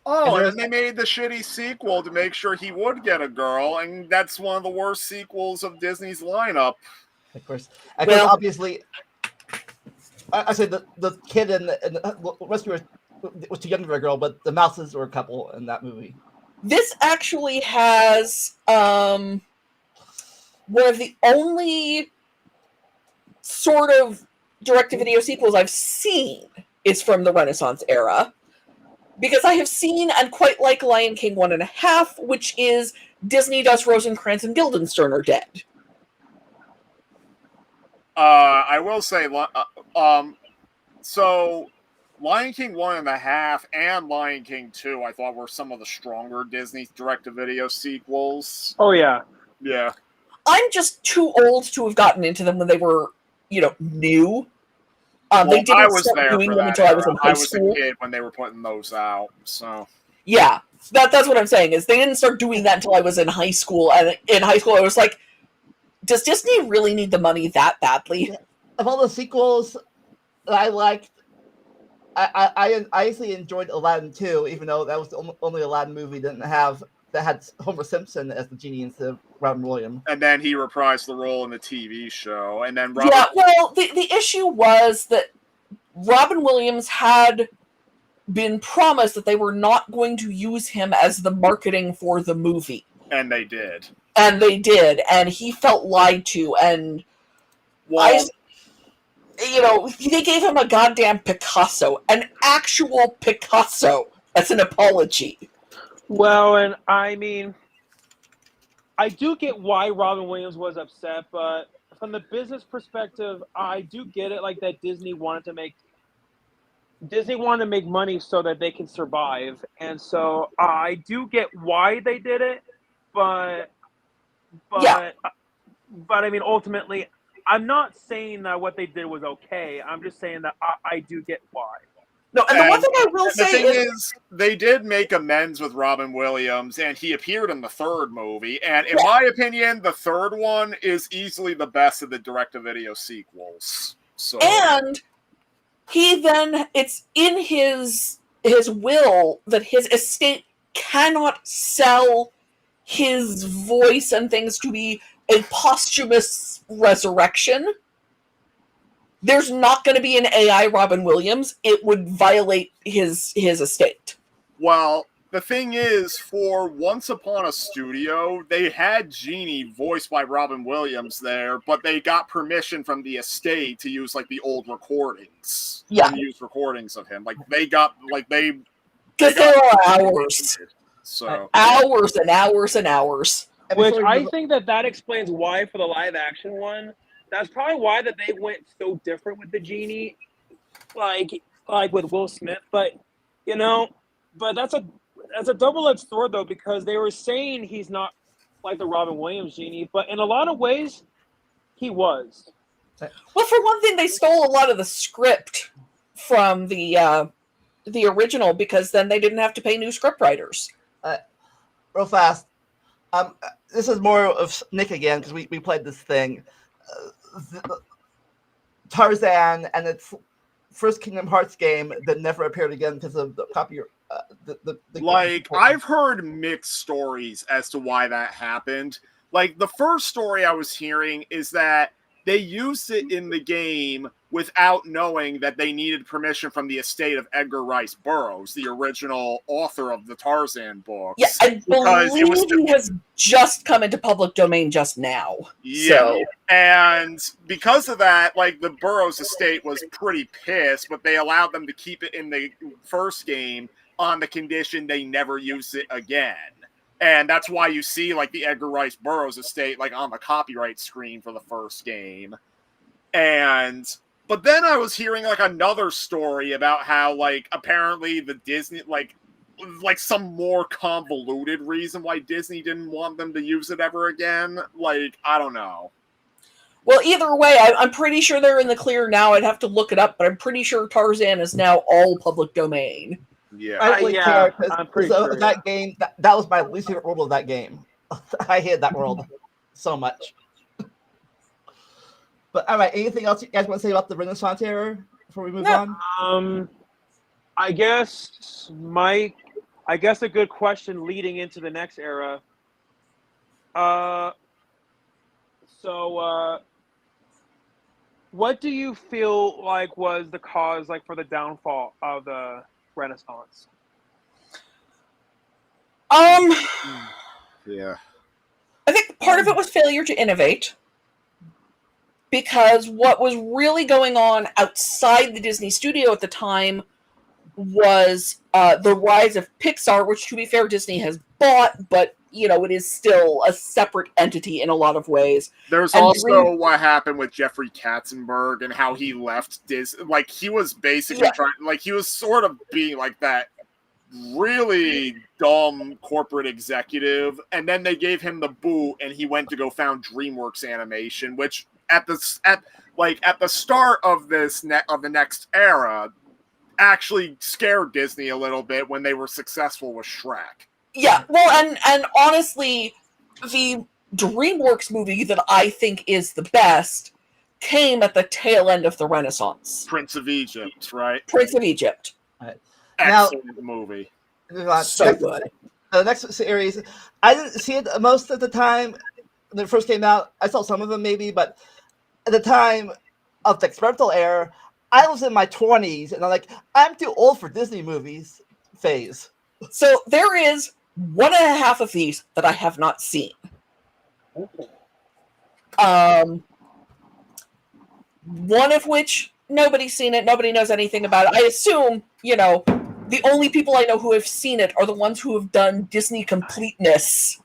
Oh, and then they made the shitty sequel to make sure he would get a girl, and that's one of the worst sequels of Disney's lineup. Of course, Well- obviously, I said the kid and the rescuer was too young for a girl, but the mouses were a couple in that movie. This actually has one of the only sort of direct-to-video sequels I've seen is from the Renaissance era. Because I have seen and quite like Lion King 1.5, which is Disney does Rosencrantz and Guildenstern are dead. I will say, so Lion King 1.5 and Lion King 2, I thought were some of the stronger Disney direct-to-video sequels. Oh yeah. Yeah. I'm just too old to have gotten into them when they were, new. Well, They didn't I was start there doing for them that until I was in era. high I was school. a kid when they were putting those out, so... Yeah, that's what I'm saying, is they didn't start doing that until I was in high school, and in high school I was like, does Disney really need the money that badly? Of all the sequels that I liked, I actually enjoyed Aladdin 2, even though that was the only Aladdin movie that had Homer Simpson as the genie instead of Robin Williams. And then he reprised the role in the TV show, and then Robert... Yeah, well, the issue was that Robin Williams had been promised that they were not going to use him as the marketing for the movie. And they did. And they did, and he felt lied to, and Well, they gave him a goddamn Picasso, an actual Picasso, as an apology. Well, and I mean, I do get why Robin Williams was upset, but from the business perspective, I do get it. Like that Disney wanted to make money so that they can survive, and so I do get why they did it. But Yeah. But I mean, ultimately, I'm not saying that what they did was okay. I'm just saying that I do get why. No, and the one thing I will the say thing is, is, they did make amends with Robin Williams, and he appeared in the third movie. And in my opinion, the third one is easily the best of the direct-to-video sequels. So, and he then, it's in his will that his estate cannot sell his voice and things to be a posthumous resurrection. There's not going to be an AI Robin Williams. It would violate his estate. well, the thing is, for Once Upon a Studio, they had Genie voiced by Robin Williams there, but they got permission from the estate to use like the old recordings. Yeah. Unused recordings of him. Like they got Because there are hours. So Hours and hours and hours. And Which before I we- think that explains why for the live action one. That's probably why that they went so different with the genie, like with Will Smith. But but that's a double-edged sword though, because they were saying he's not like the Robin Williams genie, but in a lot of ways, he was. Well, for one thing, they stole a lot of the script from the original, because then they didn't have to pay new script writers. Real fast, This is more of Nick again because we played this thing. Tarzan and its first Kingdom Hearts game that never appeared again because of the copyright. Like, I've heard mixed stories as to why that happened. Like, the first story I was hearing is that they used it in the game without knowing that they needed permission from the estate of Edgar Rice Burroughs, the original author of the Tarzan books. Yeah, I believe he has just come into public domain just now. Yeah, so. And because of that, like, the Burroughs estate was pretty pissed, but they allowed them to keep it in the first game on the condition they never use it again. And that's why you see, like, the Edgar Rice Burroughs estate, like, on the copyright screen for the first game. But then I was hearing, like, another story about how, like, apparently the Disney, like some more convoluted reason why Disney didn't want them to use it ever again. Like, I don't know. Well, either way, I'm pretty sure they're in the clear now. I'd have to look it up, but I'm pretty sure Tarzan is now all public domain. Yeah, I really care because that yeah. game that was my least favorite world of that game. I hated that world so much. But all right, anything else you guys want to say about the Renaissance era before we move on? I guess, Mike. I guess a good question leading into the next era. What do you feel like was the cause, like, for the downfall of the Renaissance? Yeah. I think part of it was failure to innovate. Because what was really going on outside the Disney studio at the time was the rise of Pixar, which, to be fair, Disney has bought, but, you know, it is still a separate entity in a lot of ways. There's also what happened with Jeffrey Katzenberg and how he left Disney. Like, he was basically he was sort of being like that really dumb corporate executive, and then they gave him the boot, and he went to go found DreamWorks Animation, which at the start of the next era actually scared Disney a little bit when they were successful with Shrek. Yeah, well, and honestly, the DreamWorks movie that I think is the best came at the tail end of the Renaissance. Prince of Egypt, right? Prince of Egypt. Excellent movie. So good. The next series, I didn't see it most of the time when it first came out. I saw some of them maybe, but at the time of the experimental era, I was in my 20s, and I'm too old for Disney movies phase. So there is 1.5 of these that I have not seen. One of which nobody's seen it, nobody knows anything about it. I assume, you know, the only people I know who have seen it are the ones who have done Disney completeness.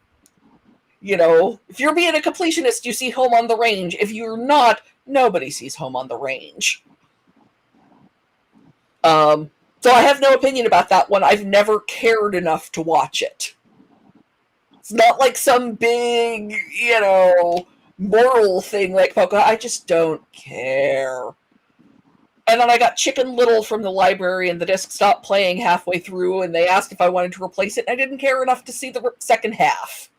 You know, if you're being a completionist, you see Home on the Range. If you're not, nobody sees Home on the Range. So I have no opinion about that one. I've never cared enough to watch it. It's not like some big, you know, moral thing like Pocahontas. I just don't care. And then I got Chicken Little from the library, and the disc stopped playing halfway through, and they asked if I wanted to replace it, and I didn't care enough to see the second half.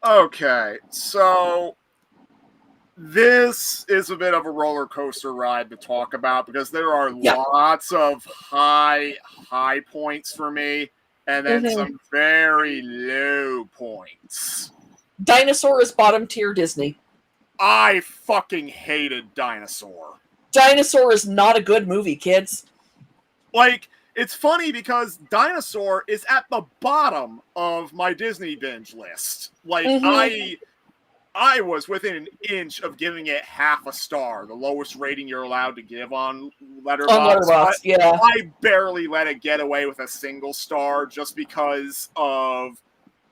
Okay, so this is a bit of a roller coaster ride to talk about because there are lots of high points for me, and then some very low points. Dinosaur is bottom tier Disney. I fucking hated Dinosaur. Dinosaur is not a good movie, kids. Like, it's funny because Dinosaur is at the bottom of my Disney binge list. Like, I was within an inch of giving it half a star, the lowest rating you're allowed to give on Letterboxd. Yeah. I barely let it get away with a single star just because of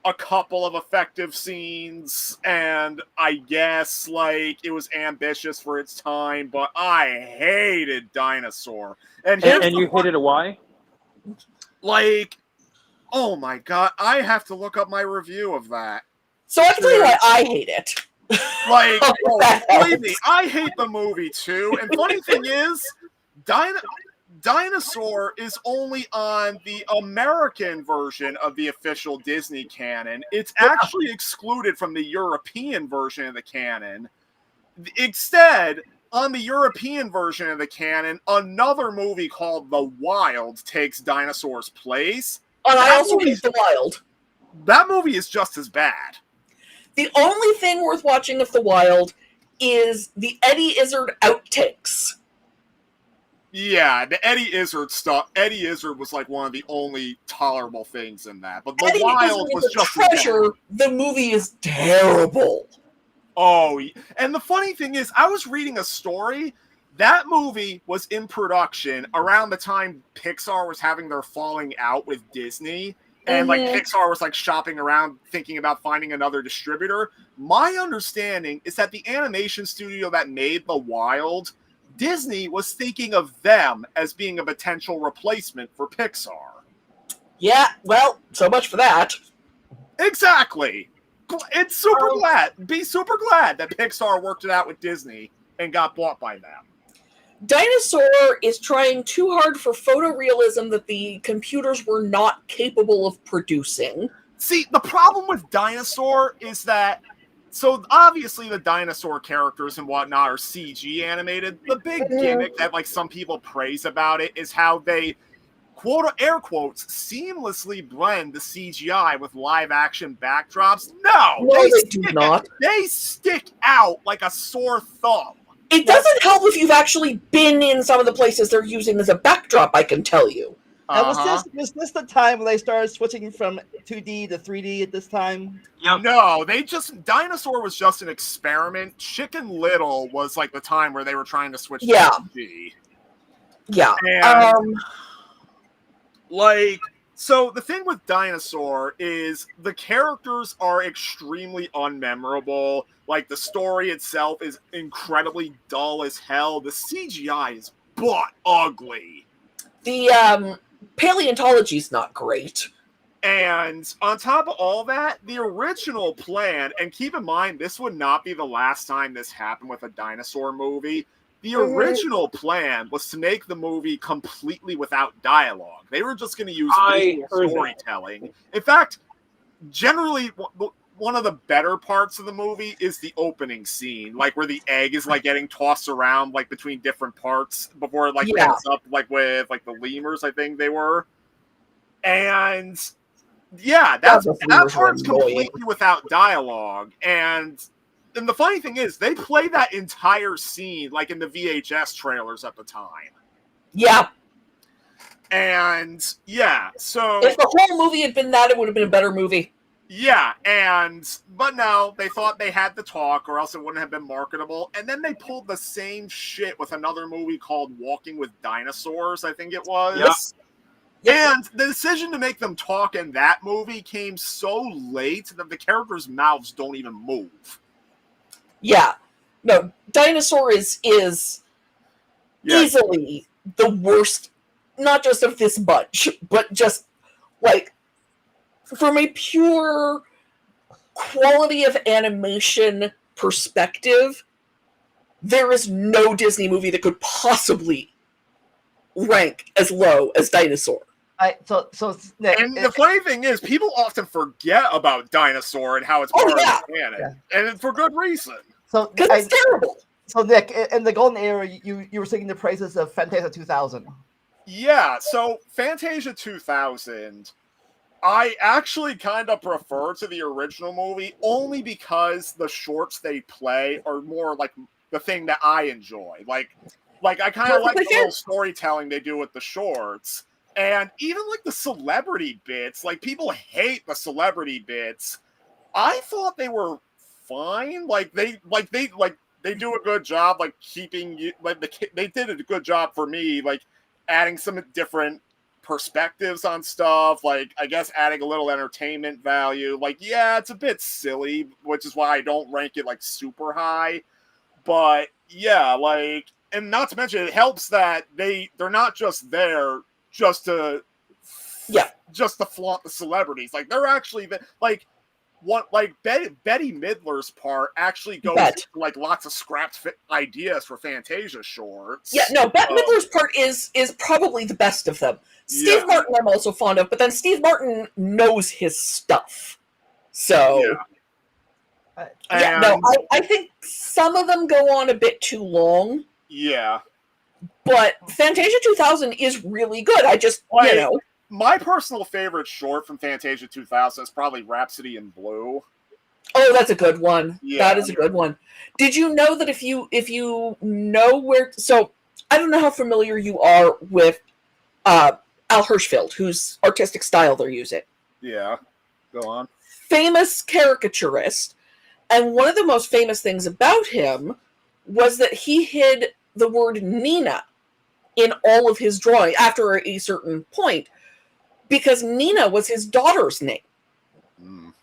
a couple of effective scenes, and I guess, like, it was ambitious for its time, but I hated Dinosaur. And you hated it why? Like, oh my god, I have to look up my review of that. So I can tell you why I hate it. Like, believe me, I hate the movie too. And funny thing is, Dinosaur is only on the American version of the official Disney canon. It's actually excluded from the European version of the canon. Instead, on the European version of the canon, another movie called The Wild takes Dinosaur's place. And I also hate The Wild. That movie is just as bad. The only thing worth watching of The Wild is the Eddie Izzard outtakes. Yeah, the Eddie Izzard stuff. Eddie Izzard was like one of the only tolerable things in that. But The Eddie Wild Izzard was is a just treasure. The movie is terrible. Oh, and the funny thing is, I was reading a story. That movie was in production around the time Pixar was having their falling out with Disney. And like Pixar was like shopping around thinking about finding another distributor. My understanding is that the animation studio that made The Wild, Disney was thinking of them as being a potential replacement for Pixar. Yeah, well, so much for that. Exactly. It's be super glad that Pixar worked it out with Disney and got bought by them. Dinosaur is trying too hard for photorealism that the computers were not capable of producing. See, the problem with Dinosaur is that, so obviously the dinosaur characters and whatnot are CG animated. The big gimmick that like some people praise about it is how they, quote air quotes, seamlessly blend the CGI with live action backdrops. No, they do not. They stick out like a sore thumb. It doesn't help if you've actually been in some of the places they're using as a backdrop, I can tell you. Was this the time when they started switching from 2D to 3D at this time? Yep. No, Dinosaur was just an experiment. Chicken Little was like the time where they were trying to switch to 2D. Yeah. And, so the thing with Dinosaur is the characters are extremely unmemorable. Like, the story itself is incredibly dull as hell. The CGI is butt ugly. The paleontology is not great. And on top of all that, the original plan, and keep in mind, this would not be the last time this happened with a dinosaur movie. The original plan was to make the movie completely without dialogue. They were just going to use visual storytelling. In fact, generally, one of the better parts of the movie is the opening scene, like where the egg is like getting tossed around like between different parts before it like ends up like with like the lemurs, I think they were. And yeah, that part's completely without dialogue. And the funny thing is, they play that entire scene like in the VHS trailers at the time. Yeah. And yeah, so if the whole movie had been that, it would have been a better movie. Yeah, but no, they thought they had to talk or else it wouldn't have been marketable. And then they pulled the same shit with another movie called Walking with Dinosaurs, I think it was. Yep. And the decision to make them talk in that movie came so late that the characters' mouths don't even move. Yeah. No, Dinosaur is easily the worst, not just of this bunch, but just, like, from a pure quality of animation perspective, there is no Disney movie that could possibly rank as low as Dinosaur. And the funny thing is, people often forget about Dinosaur and how it's part of the canon, and for good reason. So it's terrible. So Nick, in the golden era, you were singing the praises of Fantasia 2000. Yeah, so Fantasia 2000, I actually kind of prefer to the original movie only because the shorts they play are more like the thing that I enjoy. Like I kind of like the little storytelling they do with the shorts. And even like the celebrity bits, like people hate the celebrity bits. I thought they were fine. They do a good job, like keeping you they did a good job for me, like adding some different perspectives on stuff, like I guess adding a little entertainment value. Like, yeah, it's a bit silly, which is why I don't rank it like super high. But yeah, like, and not to mention it helps that they're not just there just to flaunt the celebrities. Like, they're actually like Betty Midler's part actually goes into, like, lots of scrapped ideas for Fantasia shorts. Yeah, no, Bette Midler's part is probably the best of them. Steve Martin I'm also fond of, but then Steve Martin knows his stuff. So, I think some of them go on a bit too long. Yeah. But Fantasia 2000 is really good. I just, My personal favorite short from Fantasia 2000 is probably Rhapsody in Blue. Oh, that's a good one. Yeah. That is a good one. Did you know that if you know where... So, I don't know how familiar you are with Al Hirschfeld, whose artistic style they're using. Yeah. Go on. Famous caricaturist. And one of the most famous things about him was that he hid the word Nina in all of his drawing after a certain point, because Nina was his daughter's name. Mm.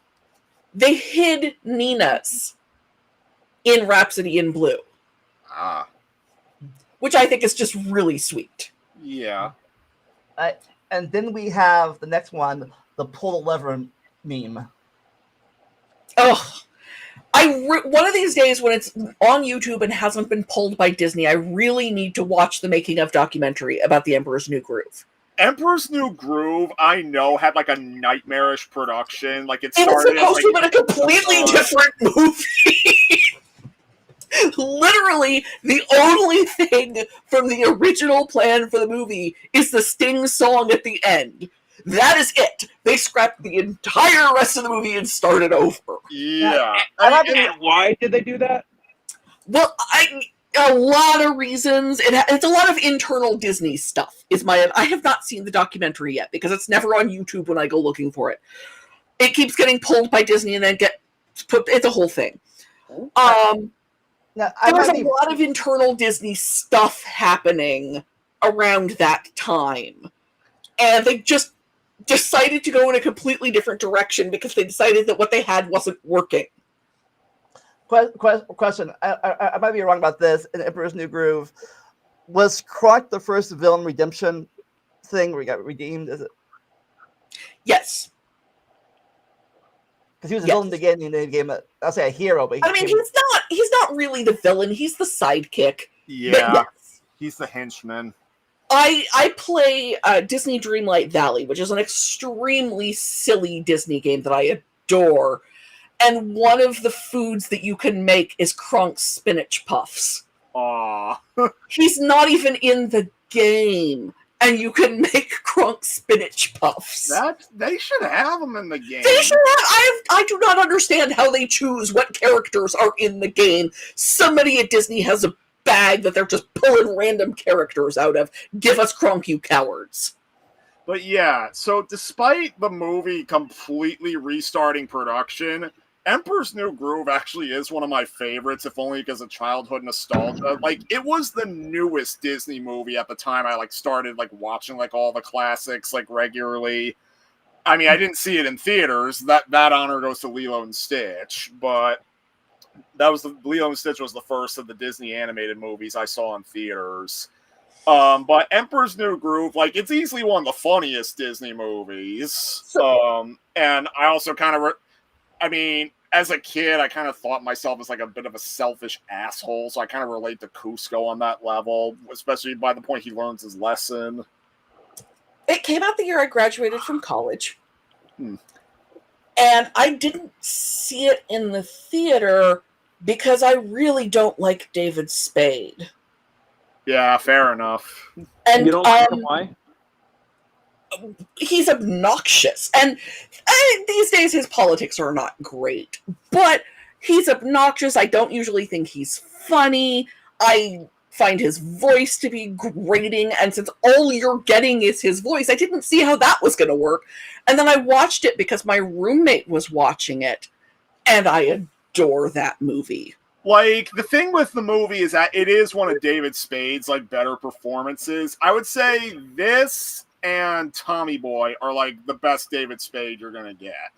They hid Nina's in Rhapsody in Blue. Ah. Which I think is just really sweet. Yeah. And then we have the next one, the pull the lever meme. Oh, one of these days when it's on YouTube and hasn't been pulled by Disney, I really need to watch the making of documentary about the Emperor's New Groove. Emperor's New Groove, I know, had like a nightmarish production. Like it was supposed to as, be a completely different movie. Literally, the only thing from the original plan for the movie is the Sting song at the end. That is it. They scrapped the entire rest of the movie and started over. Yeah. And why did they do that? Well, a lot of reasons. It's a lot of internal Disney stuff. I have not seen the documentary yet because it's never on YouTube when I go looking for it. It keeps getting pulled by Disney and then it's a whole thing. There's a lot of internal Disney stuff happening around that time. And they just decided to go in a completely different direction because they decided that what they had wasn't working. Question. I might be wrong about this. In Emperor's New Groove, was Kronk the first villain redemption thing where he got redeemed? Is it? Yes. Because he was a villain again, and they gave him I'll say a hero, but he's not really the villain. He's the sidekick. Yeah. Yes. He's the henchman. I play Disney Dreamlight Valley, which is an extremely silly Disney game that I adore. And one of the foods that you can make is Kronk's spinach puffs. Aww. He's not even in the game, and you can make Kronk's spinach puffs. They should have them in the game. They should have. I do not understand how they choose what characters are in the game. Somebody at Disney has a bag that they're just pulling random characters out of. Give us Kronk, you cowards. But yeah, so despite the movie completely restarting production, Emperor's New Groove actually is one of my favorites, if only because of childhood nostalgia. Like, it was the newest Disney movie at the time I started watching all the classics regularly. I mean, I didn't see it in theaters. That honor goes to Lilo and Stitch, but Lilo and Stitch was the first of the Disney animated movies I saw in theaters. But Emperor's New Groove, it's easily one of the funniest Disney movies. And I also as a kid, I kind of thought myself as a bit of a selfish asshole, so I kind of relate to Cusco on that level, especially by the point he learns his lesson. It came out the year I graduated from college. And I didn't see it in the theater because I really don't like David Spade. Yeah, fair enough. And you don't like him, why? He's obnoxious. And these days his politics are not great. But he's obnoxious. I don't usually think he's funny. I find his voice to be grating. And since all you're getting is his voice, I didn't see how that was going to work. And then I watched it because my roommate was watching it. And I adore that movie. The thing with the movie is that it is one of David Spade's, better performances. I would say this and Tommy Boy are, the best David Spade you're going to get.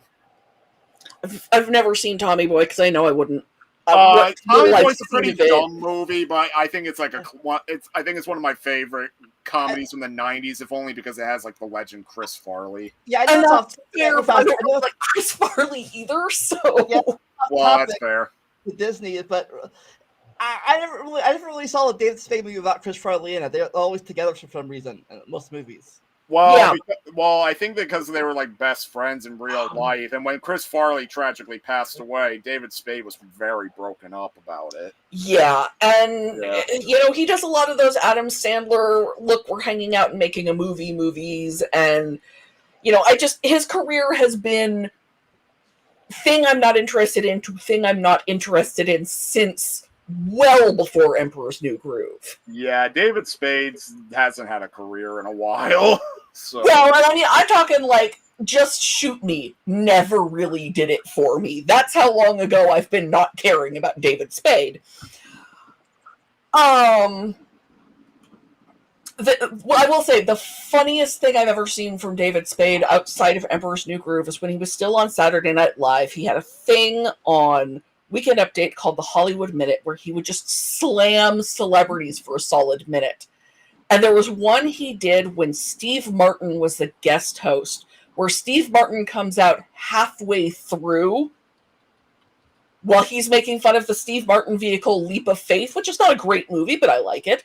I've never seen Tommy Boy because I know I wouldn't Tommy I've Boy's a pretty seen of it. dumb movie, but I think it's like I think it's one of my favorite comedies from the '90s, if only because it has like the legend Chris Farley. Yeah, I know And it's off. that's fair, but I don't really like Chris Farley either, so... Yeah. Well, that's fair. With Disney, but I never really saw a David Spade movie without Chris Farley in it. They're always together for some reason in most movies. Well, I think because they were like best friends in real life, and when Chris Farley tragically passed away, David Spade was very broken up about it. Yeah, and you know, he does a lot of those Adam Sandler, look, we're hanging out and making a movies, and you know, his career has been thing I'm not interested in to thing I'm not interested in since well before Emperor's New Groove. Yeah, David Spade hasn't had a career in a while. So. Well, I mean, I'm talking like Just Shoot Me never really did it for me. That's how long ago I've been not caring about David Spade. I will say the funniest thing I've ever seen from David Spade outside of Emperor's New Groove is when he was still on Saturday Night Live. He had a thing on Weekend Update called the Hollywood Minute where he would just slam celebrities for a solid minute. And there was one he did when Steve Martin was the guest host, where Steve Martin comes out halfway through while he's making fun of the Steve Martin vehicle Leap of Faith, which is not a great movie, but I like it,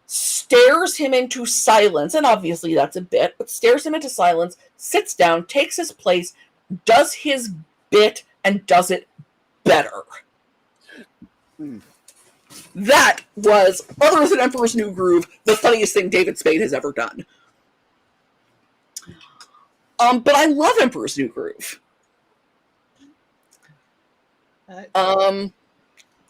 stares him into silence, and obviously that's a bit, but stares him into silence, sits down, takes his place, does his bit, and does it better. That was, other than Emperor's New Groove, the funniest thing David Spade has ever done. But I love Emperor's New Groove. I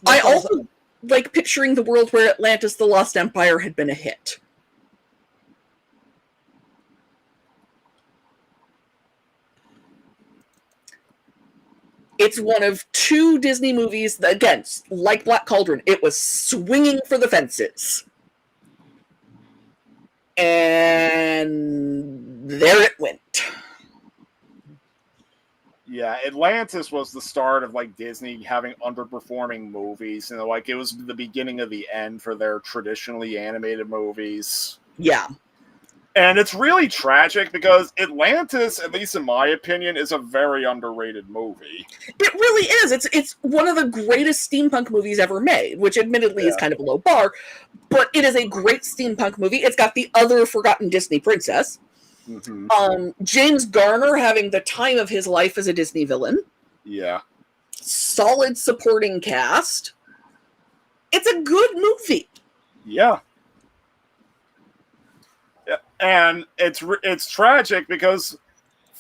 also like picturing the world where Atlantis the Lost Empire had been a hit. It's one of two Disney movies that, again, like Black Cauldron, it was swinging for the fences. And there it went. Yeah, Atlantis was the start of like Disney having underperforming movies, and like it was the beginning of the end for their traditionally animated movies. Yeah. And it's really tragic because Atlantis, at least in my opinion, is a very underrated movie. It really is. It's one of the greatest steampunk movies ever made, which admittedly is kind of a low bar, but it is a great steampunk movie. It's got the other forgotten Disney princess. Mm-hmm. James Garner having the time of his life as a Disney villain. Yeah. Solid supporting cast. It's a good movie. Yeah. And it's tragic because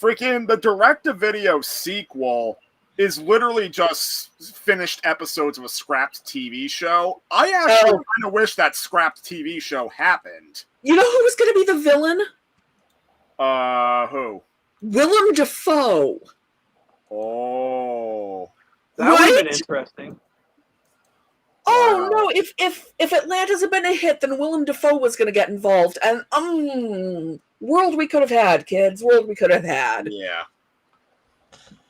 freaking the direct-to-video sequel is literally just finished episodes of a scrapped TV show. I actually kind of wish that scrapped TV show happened. You know who was going to be the villain? Who? Willem Dafoe. Oh. That would have been interesting. Oh no! If Atlantis had been a hit, then Willem Dafoe was going to get involved, and world we could have had, kids. World we could have had. Yeah.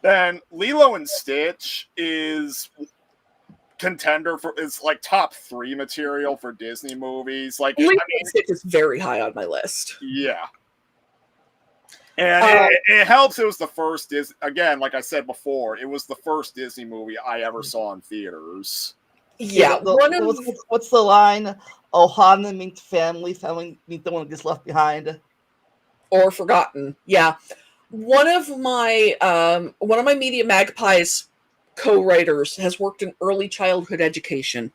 Then Lilo and Stitch is contender for like top 3 material for Disney movies. Like Lilo and Stitch is very high on my list. Yeah. And it helps. It was the first again, like I said before, it was the first Disney movie I ever saw in theaters. Yeah, what's the line? Ohana means family, family means the one that gets left behind. Or forgotten. Yeah. One of my Media Magpies co-writers has worked in early childhood education.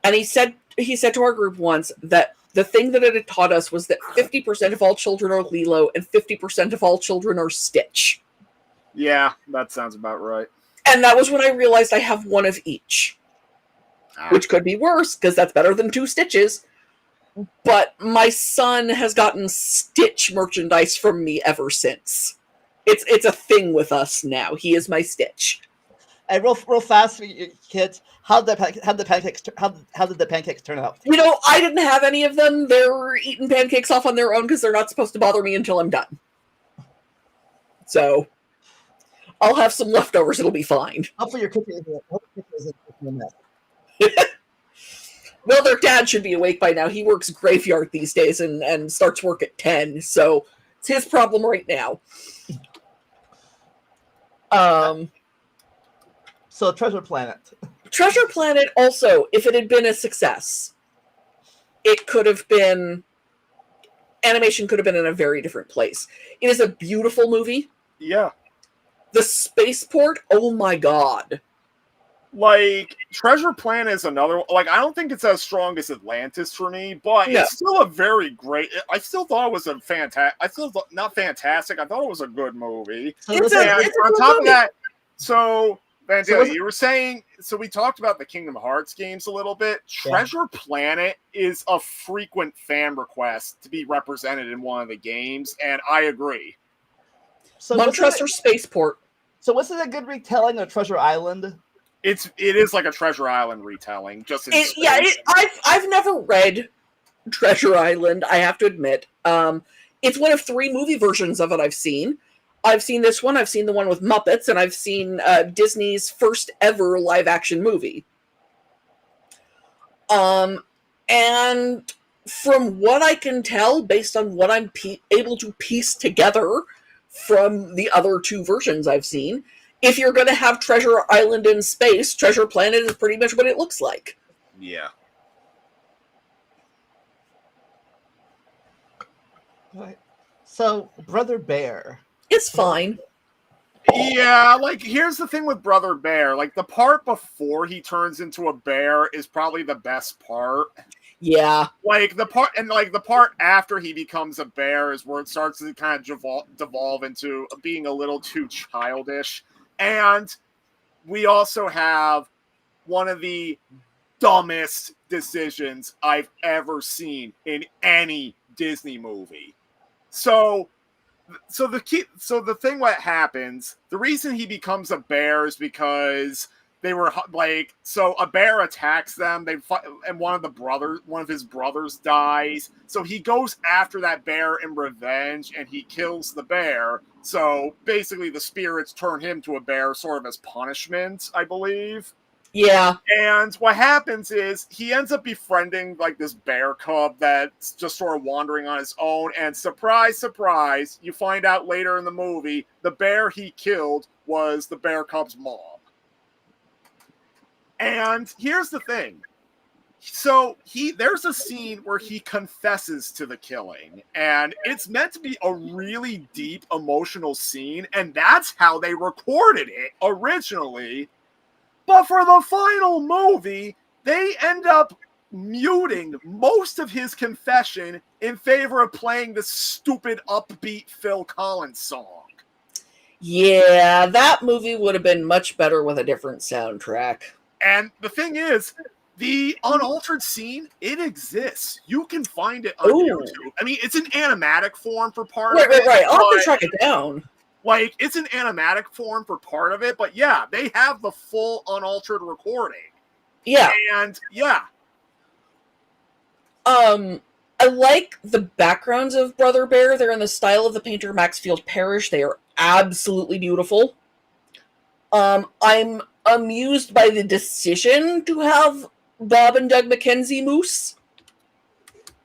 And he said to our group once that the thing that it had taught us was that 50% of all children are Lilo and 50% of all children are Stitch. Yeah, that sounds about right. And that was when I realized I have one of each. Which could be worse, because that's better than 2 Stitches. But my son has gotten Stitch merchandise from me ever since. It's a thing with us now. He is my Stitch. And real fast, kids, how did the pancakes turn out? You know, I didn't have any of them. They're eating pancakes off on their own because they're not supposed to bother me until I'm done. So, I'll have some leftovers. It'll be fine. Hopefully your kitchen isn't a mess. Well, their dad should be awake by now. He works graveyard these days and starts work at 10, so it's his problem right now. So Treasure Planet. Treasure Planet also, if it had been a success, it could have been... Animation could have been in a very different place. It is a beautiful movie. Yeah. The spaceport, oh my god. Like, Treasure Planet is another, like, I don't think it's as strong as Atlantis for me, but No. it's still a very great, I still thought it was a fantastic, not fantastic, I thought it was a good movie. So It's listen, a- And on top of movie. that, so, Vandalia, was it- you were saying, so we talked about the Kingdom Hearts games a little bit. Treasure Planet is a frequent fan request to be represented in one of the games, and I agree. so Montrester Spaceport. So was it a good retelling of Treasure Island? It is like a Treasure Island retelling, just in space. I've never read Treasure Island, I have to admit. It's one of 3 movie versions of it I've seen. I've seen this one, I've seen the one with Muppets, and I've seen Disney's first ever live action movie. And from what I can tell, based on what I'm able to piece together from the other 2 versions I've seen, if you're going to have Treasure Island in space, Treasure Planet is pretty much what it looks like. Yeah. Right. So Brother Bear. It's fine. Yeah, like, here's the thing with Brother Bear. Like, the part before he turns into a bear is probably the best part. Yeah. Like, the part after he becomes a bear is where it starts to kind of devolve into being a little too childish. And we also have one of the dumbest decisions I've ever seen in any Disney movie. So the thing what happens, the reason he becomes a bear is because they were like, so a bear attacks them, they fight, and one of his brothers dies, so he goes after that bear in revenge and he kills the bear. So basically the spirits turn him to a bear sort of as punishment, I believe. Yeah. And what happens is he ends up befriending like this bear cub that's just sort of wandering on his own. And surprise, surprise, you find out later in the movie, the bear he killed was the bear cub's mom. And here's the thing. So there's a scene where he confesses to the killing, and it's meant to be a really deep emotional scene, and that's how they recorded it originally. But for the final movie, they end up muting most of his confession in favor of playing the stupid upbeat Phil Collins song. Yeah, that movie would have been much better with a different soundtrack. And the thing is, the unaltered scene, it exists. You can find it on YouTube. I mean, it's in animatic form for part of it. Right. I'll have to track it down. Like, it's in animatic form for part of it, but yeah, they have the full unaltered recording. Yeah. And yeah. I like the backgrounds of Brother Bear. They're in the style of the painter Maxfield Parrish. They are absolutely beautiful. I'm amused by the decision to have Bob and Doug McKenzie moose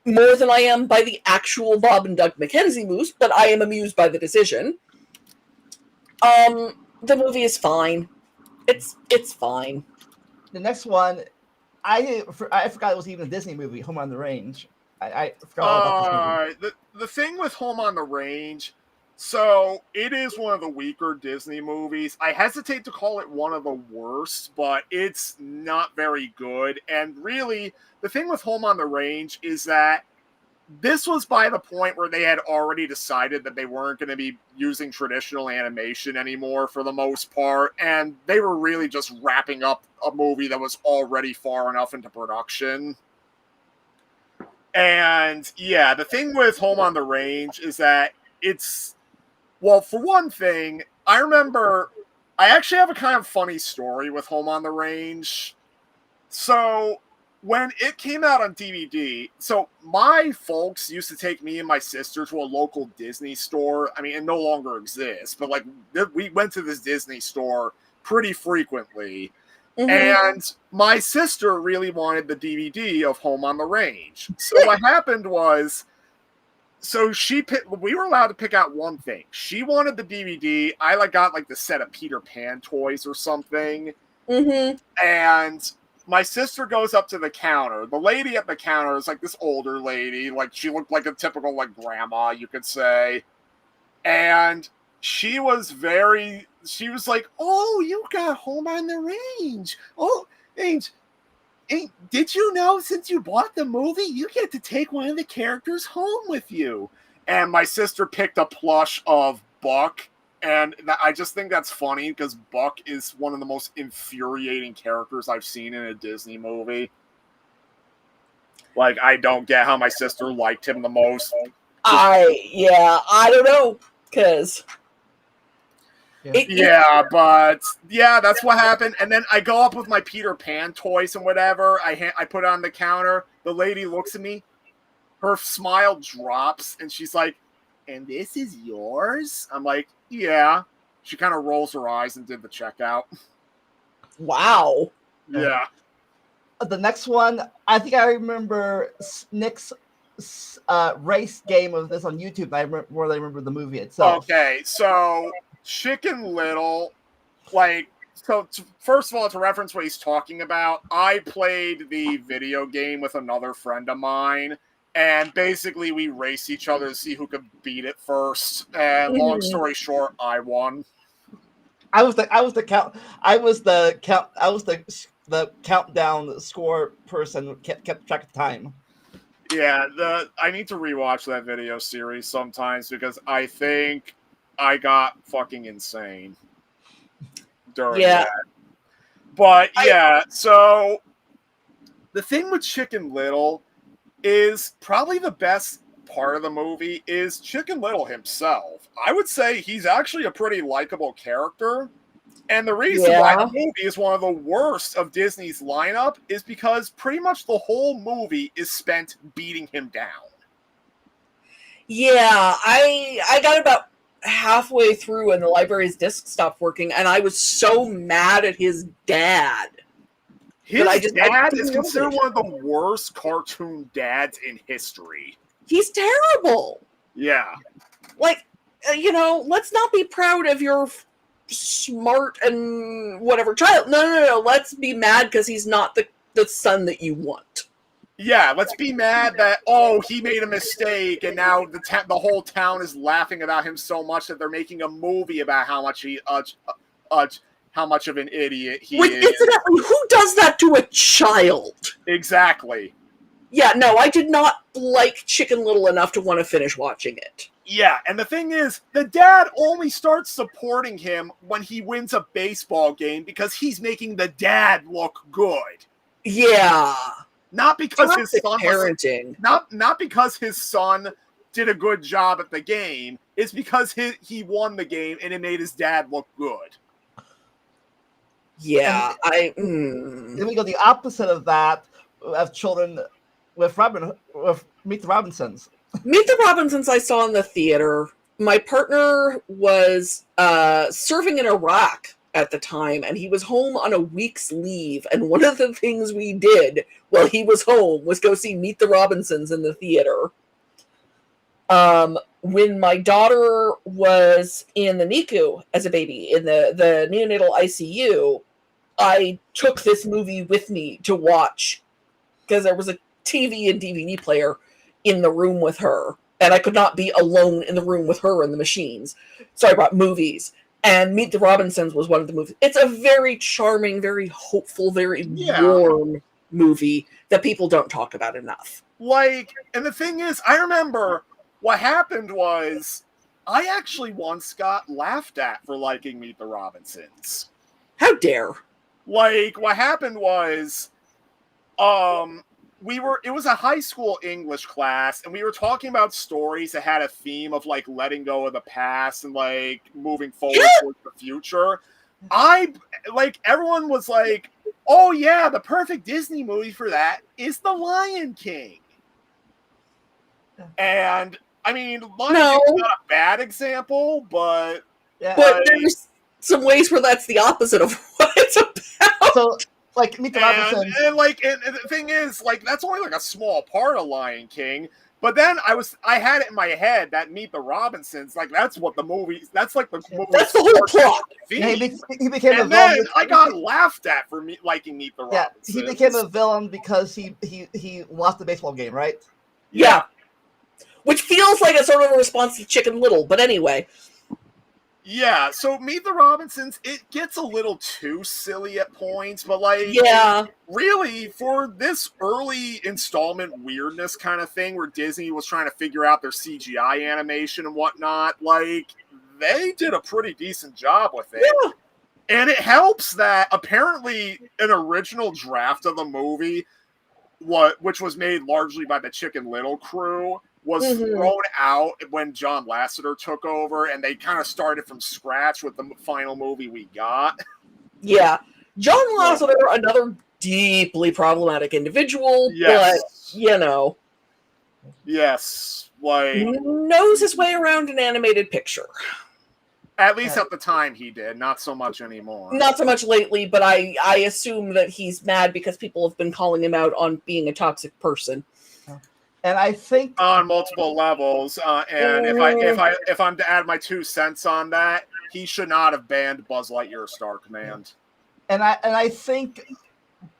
more than I am by the actual Bob and Doug McKenzie moose, but I am amused by the decision. The movie is fine. It's fine. The next one, I forgot it was even a Disney movie, Home on the Range. I forgot all about this movie. The thing with Home on the Range, so it is one of the weaker Disney movies. I hesitate to call it one of the worst, but it's not very good. And really, the thing with Home on the Range is that this was by the point where they had already decided that they weren't going to be using traditional animation anymore for the most part, and they were really just wrapping up a movie that was already far enough into production. And yeah, the thing with Home on the Range is that it's, well, for one thing, I actually have a kind of funny story with Home on the Range. So when it came out on DVD, so my folks used to take me and my sister to a local Disney store. I mean, it no longer exists, but like we went to this Disney store pretty frequently. Mhm. And my sister really wanted the DVD of Home on the Range. So what happened was, we were allowed to pick out one thing. She wanted the DVD. I got the set of Peter Pan toys or something. Mhm. And my sister goes up to the counter. The lady at the counter is this older lady. She looked like a typical grandma, you could say. And she was like, "Oh, you got Home on the Range. Oh, and did you know since you bought the movie, you get to take one of the characters home with you?" And my sister picked a plush of Buck. And I just think that's funny because Buck is one of the most infuriating characters I've seen in a Disney movie. I don't get how my sister liked him the most. I don't know, because that's what happened. And then I go up with my Peter Pan toys and whatever. I put it on the counter. The lady looks at me. Her smile drops, and she's like, "And this is yours?" I'm like, "Yeah." She kind of rolls her eyes and did the checkout. wow. Yeah. The next one, I think I remember Nick's race game of this on YouTube. More than I remember the movie itself. Okay, so Chicken Little, first of all, to reference what he's talking about, I played the video game with another friend of mine, and basically we raced each other to see who could beat it first. And long story short, I won. I was the countdown score person. Kept track of time. Yeah, I need to rewatch that video series sometimes because I think I got fucking insane during that. But so the thing with Chicken Little is probably the best part of the movie is Chicken Little himself. I would say he's actually a pretty likable character. And the reason why the movie is one of the worst of Disney's lineup is because pretty much the whole movie is spent beating him down. Yeah, I got about halfway through and the library's disc stopped working, and I was so mad at his dad. His dad is considered one of the worst cartoon dads in history. He's terrible. Yeah. Let's not be proud of your smart and whatever child. No. Let's be mad because he's not the son that you want. Yeah, let's be mad that, he made a mistake, and now the whole town is laughing about him so much that they're making a movie about how much how much of an idiot he is. Incidentally, who does that to a child? Exactly. Yeah, no, I did not like Chicken Little enough to want to finish watching it. Yeah, and the thing is, the dad only starts supporting him when he wins a baseball game because he's making the dad look good. Yeah. Not because his son parenting. Not because his son did a good job at the game. It's because he won the game and it made his dad look good. Yeah, Then we go the opposite of that of children with Meet the Robinsons. Meet the Robinsons I saw in the theater. My partner was serving in Iraq at the time, and he was home on a week's leave. And one of the things we did while he was home was go see Meet the Robinsons in the theater. When my daughter was in the NICU as a baby, in the neonatal ICU, I took this movie with me to watch because there was a TV and DVD player in the room with her, and I could not be alone in the room with her and the machines. So I brought movies, and Meet the Robinsons was one of the movies. It's a very charming, very hopeful, very warm movie that people don't talk about enough. And the thing is, I remember what happened was I actually once got laughed at for liking Meet the Robinsons. How dare? What happened was, it was a high school English class, and we were talking about stories that had a theme of letting go of the past and moving forward towards the future. Everyone was oh yeah, the perfect Disney movie for that is The Lion King. And I mean, Lion King's not a bad example, but there's some ways where that's the opposite of what it's about. So, like, Meet the Robinsons. And the thing is, like, that's only like a small part of Lion King. But then I had it in my head that Meet the Robinsons, like that's what the movie. That's like the movie. That's the whole plot. Yeah, he became a and then villain. I got laughed at for liking Meet the Robinsons. He became a villain because he lost the baseball game, right? Yeah. Which feels like a sort of a response to Chicken Little, but anyway. Yeah, so Meet the Robinsons, it gets a little too silly at points, but like, really, for this early installment weirdness kind of thing where Disney was trying to figure out their CGI animation and whatnot, like, they did a pretty decent job with it. Yeah. And it helps that apparently an original draft of the movie, which was made largely by the Chicken Little crew, was thrown out when John Lasseter took over, and they kind of started from scratch with the final movie we got. Yeah. John Lasseter, another deeply problematic individual, but, you know. Yes. Like, knows his way around an animated picture. At least at the time he did, not so much anymore. Not so much lately, but I assume that he's mad because people have been calling him out on being a toxic person. And I think on multiple levels, and if I'm to add my 2 cents on that, he should not have banned Buzz Lightyear Star Command. And I think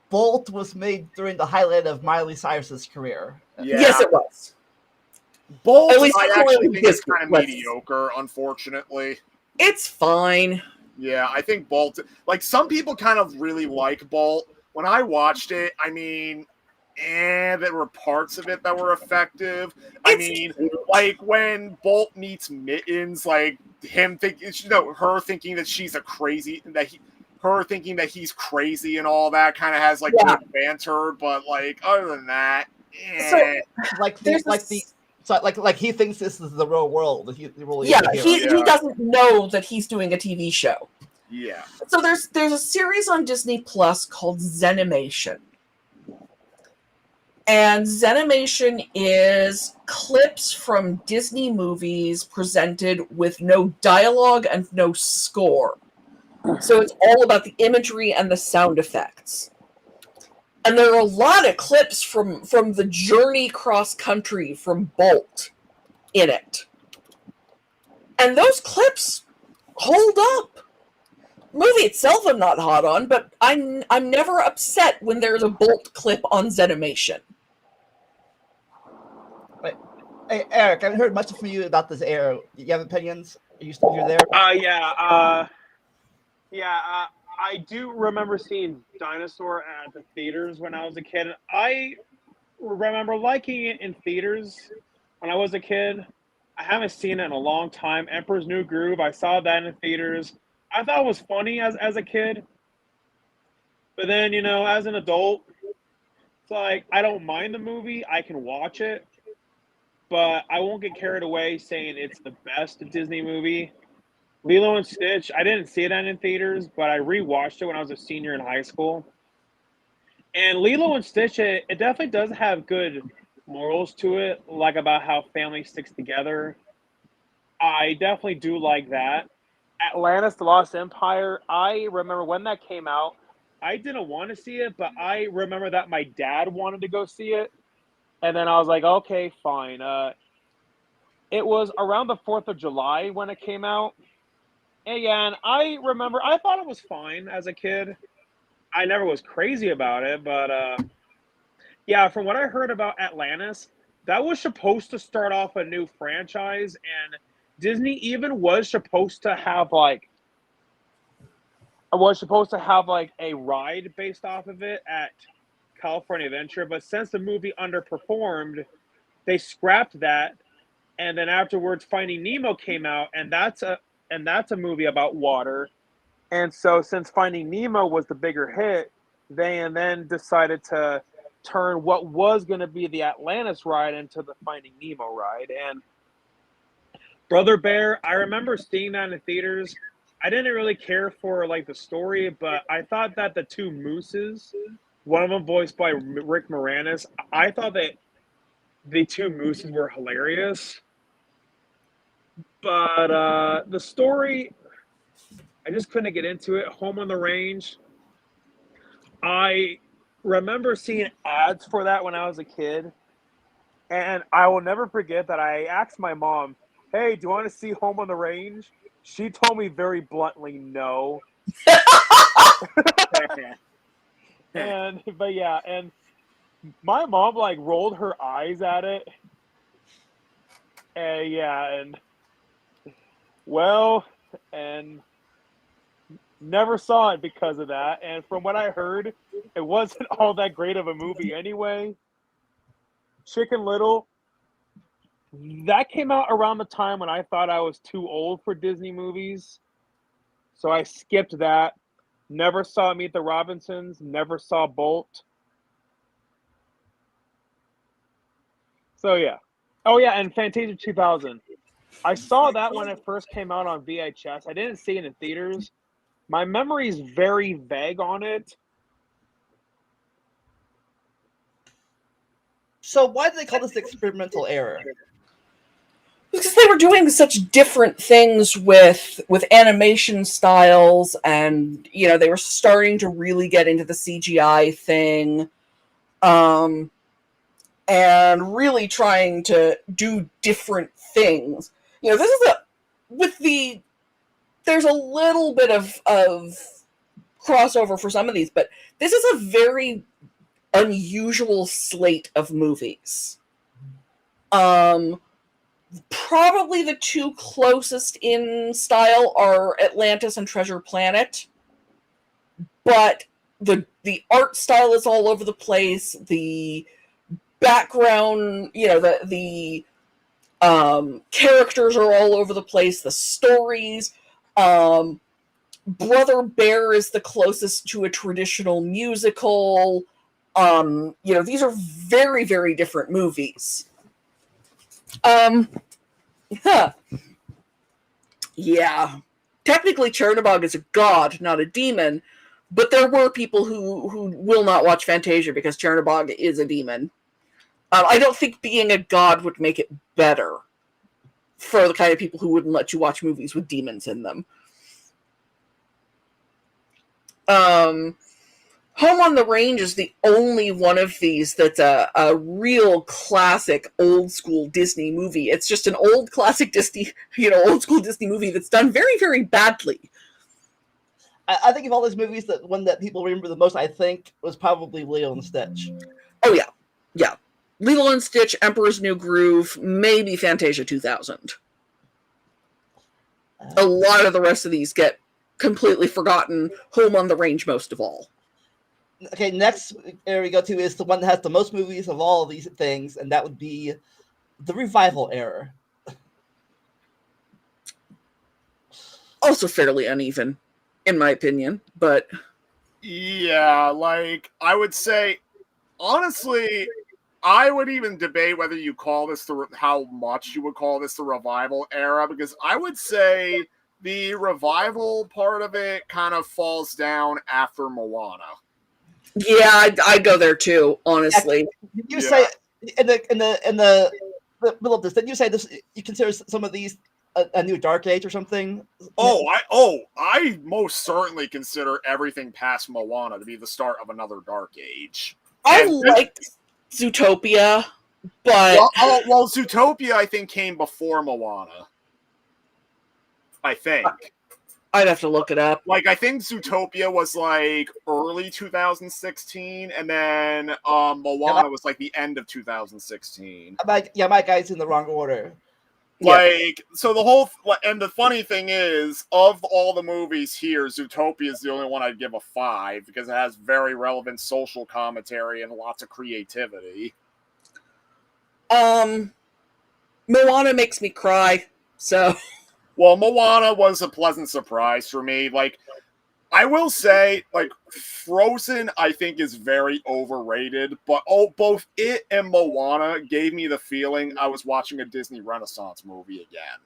Bolt was made during the highlight of Miley Cyrus's career. Yeah. Yes, it was. Bolt, at least I actually think it's kind of mediocre, unfortunately. It's fine. Yeah, I think Bolt, like, some people kind of really like Bolt. When I watched it, I mean, there were parts of it that were effective. I mean, like when Bolt meets Mittens, like him thinking, her thinking that she's her thinking that he's crazy and all that kind of has like good banter, but like other than that, like he thinks this is the real world. He doesn't know that he's doing a TV show. Yeah. So there's a series on Disney Plus called Zenimation. And Zenimation is clips from Disney movies presented with no dialogue and no score. So it's all about the imagery and the sound effects. And there are a lot of clips from the journey cross country from Bolt in it. And those clips hold up. Movie itself I'm not hot on, but I'm never upset when there's a Bolt clip on Zenimation. Hey, Eric, I haven't heard much from you about this era. You have opinions? Are you still there? I do remember seeing Dinosaur at the theaters when I was a kid. I remember liking it in theaters when I was a kid. I haven't seen it in a long time. Emperor's New Groove, I saw that in theaters. I thought it was funny as a kid. But then, as an adult, it's like, I don't mind the movie. I can watch it. But I won't get carried away saying it's the best Disney movie. Lilo and Stitch, I didn't see it in theaters, but I rewatched it when I was a senior in high school. And Lilo and Stitch, it definitely does have good morals to it, like about how family sticks together. I definitely do like that. Atlantis, The Lost Empire, I remember when that came out, I didn't want to see it, but I remember that my dad wanted to go see it. And then I was like, okay, fine. It was around the 4th of July when it came out. And I remember, I thought it was fine as a kid. I never was crazy about it, but from what I heard about Atlantis, that was supposed to start off a new franchise, and Disney even was supposed to have a ride based off of it at California Adventure, but since the movie underperformed, they scrapped that, and then afterwards Finding Nemo came out, and that's a movie about water. And so since Finding Nemo was the bigger hit, they then decided to turn what was going to be the Atlantis ride into the Finding Nemo ride. And Brother Bear, I remember seeing that in the theaters. I didn't really care for like the story, but I thought that the two mooses, one of them voiced by Rick Moranis, I thought that the two mooses were hilarious. But the story, I just couldn't get into it. Home on the Range, I remember seeing ads for that when I was a kid, and I will never forget that I asked my mom, "Hey, do you want to see Home on the Range?" She told me very bluntly, "No." And but yeah, and my mom like rolled her eyes at it, and yeah, and well, and never saw it because of that. And from what I heard, it wasn't all that great of a movie anyway. Chicken Little, that came out around the time when I thought I was too old for Disney movies. So I skipped that. Never saw Meet the Robinsons, never saw Bolt. So yeah. Oh yeah, and Fantasia 2000. I saw that when it first came out on VHS. I didn't see it in theaters. My memory is very vague on it. So why do they call this the experimental era? Because they were doing such different things with animation styles, and they were starting to really get into the CGI thing, and really trying to do different things. This is there's a little bit of crossover for some of these, but this is a very unusual slate of movies. Probably the two closest in style are Atlantis and Treasure Planet, but the art style is all over the place. The background, the characters are all over the place. The stories, Brother Bear is the closest to a traditional musical. These are very, very different movies. Huh. Yeah. Technically, Chernobog is a god, not a demon, but there were people who will not watch Fantasia because Chernobog is a demon. I don't think being a god would make it better for the kind of people who wouldn't let you watch movies with demons in them. Home on the Range is the only one of these that's a real classic old school Disney movie. It's just an old classic Disney, old school Disney movie that's done very, very badly. I think of all these movies, that one that people remember the most, I think, was probably Lilo and Stitch. Oh yeah, yeah. Lilo and Stitch, Emperor's New Groove, maybe Fantasia 2000. A lot of the rest of these get completely forgotten. Home on the Range most of all. Okay, next area we go to is the one that has the most movies of all of these things, and that would be the revival era. Also fairly uneven, in my opinion, but... Yeah, like, I would say, honestly, I would even debate whether you call this how much you would call this the revival era, because I would say the revival part of it kind of falls down after Moana. Yeah, I'd go there too, honestly. Did you say in the middle of this? Did you say this? You consider some of these a new dark age or something? I most certainly consider everything past Moana to be the start of another dark age. I liked Zootopia, but well, Zootopia I think came before Moana. I think. I'd have to look it up. Like, I think Zootopia was like early 2016, and then Moana was like the end of 2016. My guy's in the wrong order. Like, so the whole, and the funny thing is, of all the movies here, Zootopia is the only one I'd give a 5 because it has very relevant social commentary and lots of creativity. Moana makes me cry, so. Well, Moana was a pleasant surprise for me. Like, I will say, like, Frozen, I think, is very overrated, but both it and Moana gave me the feeling I was watching a Disney Renaissance movie again.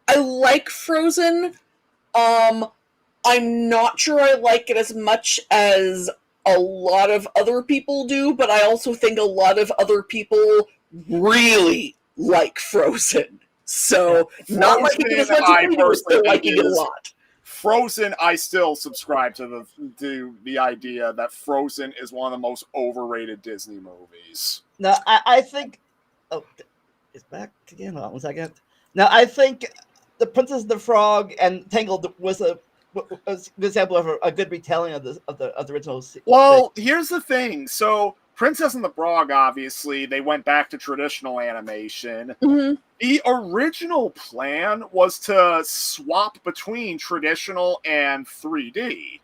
I like Frozen, I'm not sure I like it as much as a lot of other people do, but I also think a lot of other people really like Frozen. So, not liking it as much as we do, is still liking it a lot. Frozen, I still subscribe to the idea that Frozen is one of the most overrated Disney movies. No, I think. Oh, it's back again. Hold on 1 second. Now, I think The Princess and the Frog and Tangled was an example of a good retelling of the original. Well, here's the thing. So, Princess and the Frog, obviously, they went back to traditional animation. Mm-hmm. The original plan was to swap between traditional and 3D.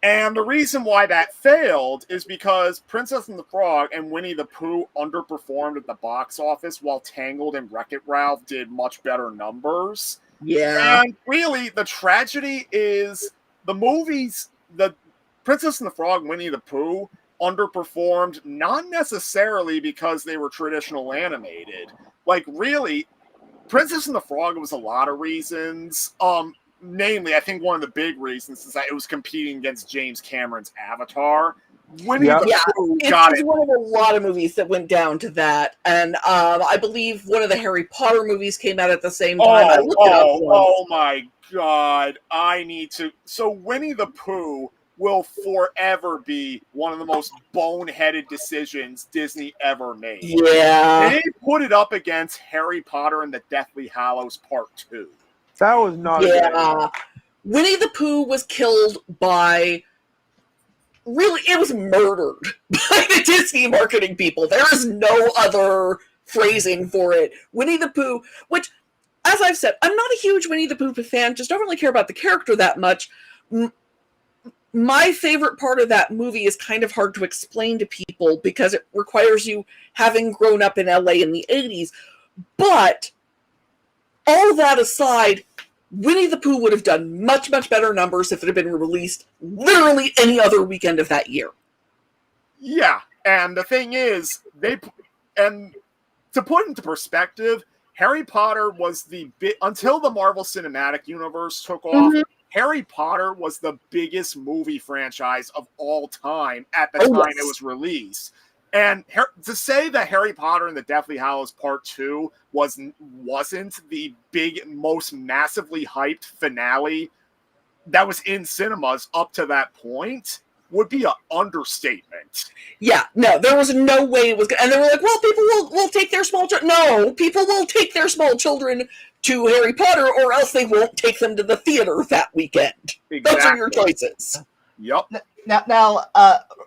And the reason why that failed is because Princess and the Frog and Winnie the Pooh underperformed at the box office, while Tangled and Wreck-It Ralph did much better numbers. Yeah. And really, the tragedy is the movies, the Princess and the Frog and Winnie the Pooh underperformed, not necessarily because they were traditional animated. Like, really, Princess and the Frog was a lot of reasons. Namely, I think one of the big reasons is that it was competing against James Cameron's Avatar. Winnie the Pooh got it. It's one of a lot of movies that went down to that, and I believe one of the Harry Potter movies came out at the same time. I looked it up once. Oh my god! I need to. So Winnie the Pooh will forever be one of the most boneheaded decisions Disney ever made. Yeah, they put it up against Harry Potter and the Deathly Hallows Part 2. That was not. Yeah, Winnie the Pooh was killed by. Really, it was murdered by the Disney marketing people. There is no other phrasing for it. Winnie the Pooh, which, as I've said, I'm not a huge Winnie the Pooh fan, just don't really care about the character that much. My favorite part of that movie is kind of hard to explain to people because it requires you having grown up in LA in the 80s. But, all that aside, Winnie the Pooh would have done much, much better numbers if it had been released literally any other weekend of that year. Yeah, and the thing is, and to put into perspective, Harry Potter was until the Marvel Cinematic Universe took off, Harry Potter was the biggest movie franchise of all time at the time it was released. And to say that Harry Potter and the Deathly Hallows Part 2 wasn't the big, most massively hyped finale that was in cinemas up to that point would be an understatement. Yeah, no, there was no way it was going to. And they were like, well, people will take their small children. No, people will take their small children to Harry Potter, or else they won't take them to the theater that weekend. Exactly. Those are your choices. Yep. Now,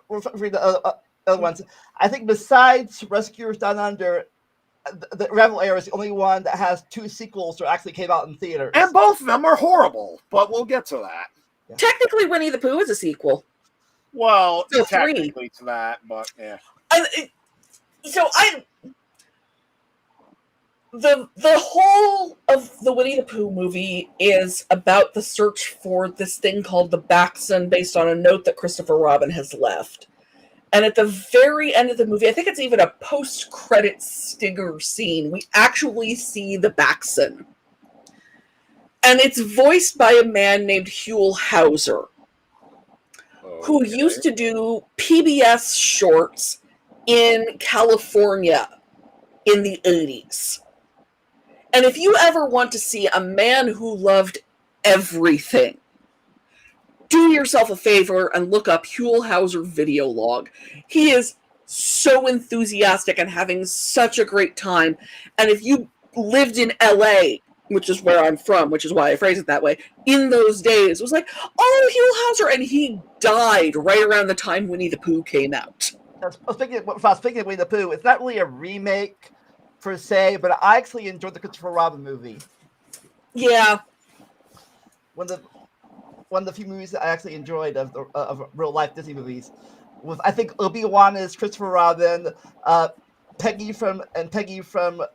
for the other ones, I think besides Rescuers Down Under, the Rebel Era is the only one that has 2 sequels that actually came out in theaters. And both of them are horrible, but we'll get to that. Yeah. Technically, Winnie the Pooh is a sequel. Well, so technically 3. To that, but yeah. The whole of the Winnie the Pooh movie is about the search for this thing called the Baxen, based on a note that Christopher Robin has left. And at the very end of the movie, I think it's even a post-credit stinger scene, we actually see the Baxen. And it's voiced by a man named Huell Hauser, who used to do PBS shorts in California in the 80s. And if you ever want to see a man who loved everything, do yourself a favor and look up Huell Hauser video log. He is so enthusiastic and having such a great time. And if you lived in LA, which is where I'm from, which is why I phrase it that way, in those days, it was like, oh, Huell Hauser, and he died right around the time Winnie the Pooh came out. If I was thinking of Winnie the Pooh, it's not really a remake per se, but I actually enjoyed the Christopher Robin movie. Yeah. One of the few movies that I actually enjoyed of real life Disney movies was, I think, Obi-Wan is Christopher Robin, Peggy from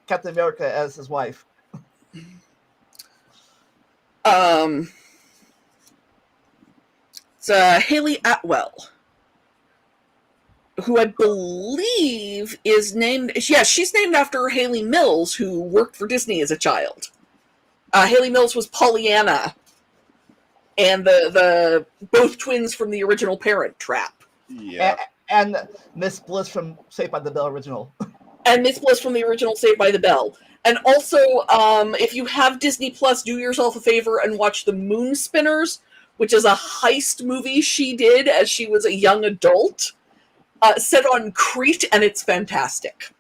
Captain America as his wife. It's Haley Atwell, who I believe is named. Yeah, she's named after Haley Mills, who worked for Disney as a child. Haley Mills was Pollyanna, and the both twins from the original Parent Trap. Yeah. And Miss Bliss from Saved by the Bell original. And Miss Bliss from the original Saved by the Bell. And also, if you have Disney Plus, do yourself a favor and watch The Moon Spinners, which is a heist movie she did as she was a young adult, set on Crete, and it's fantastic.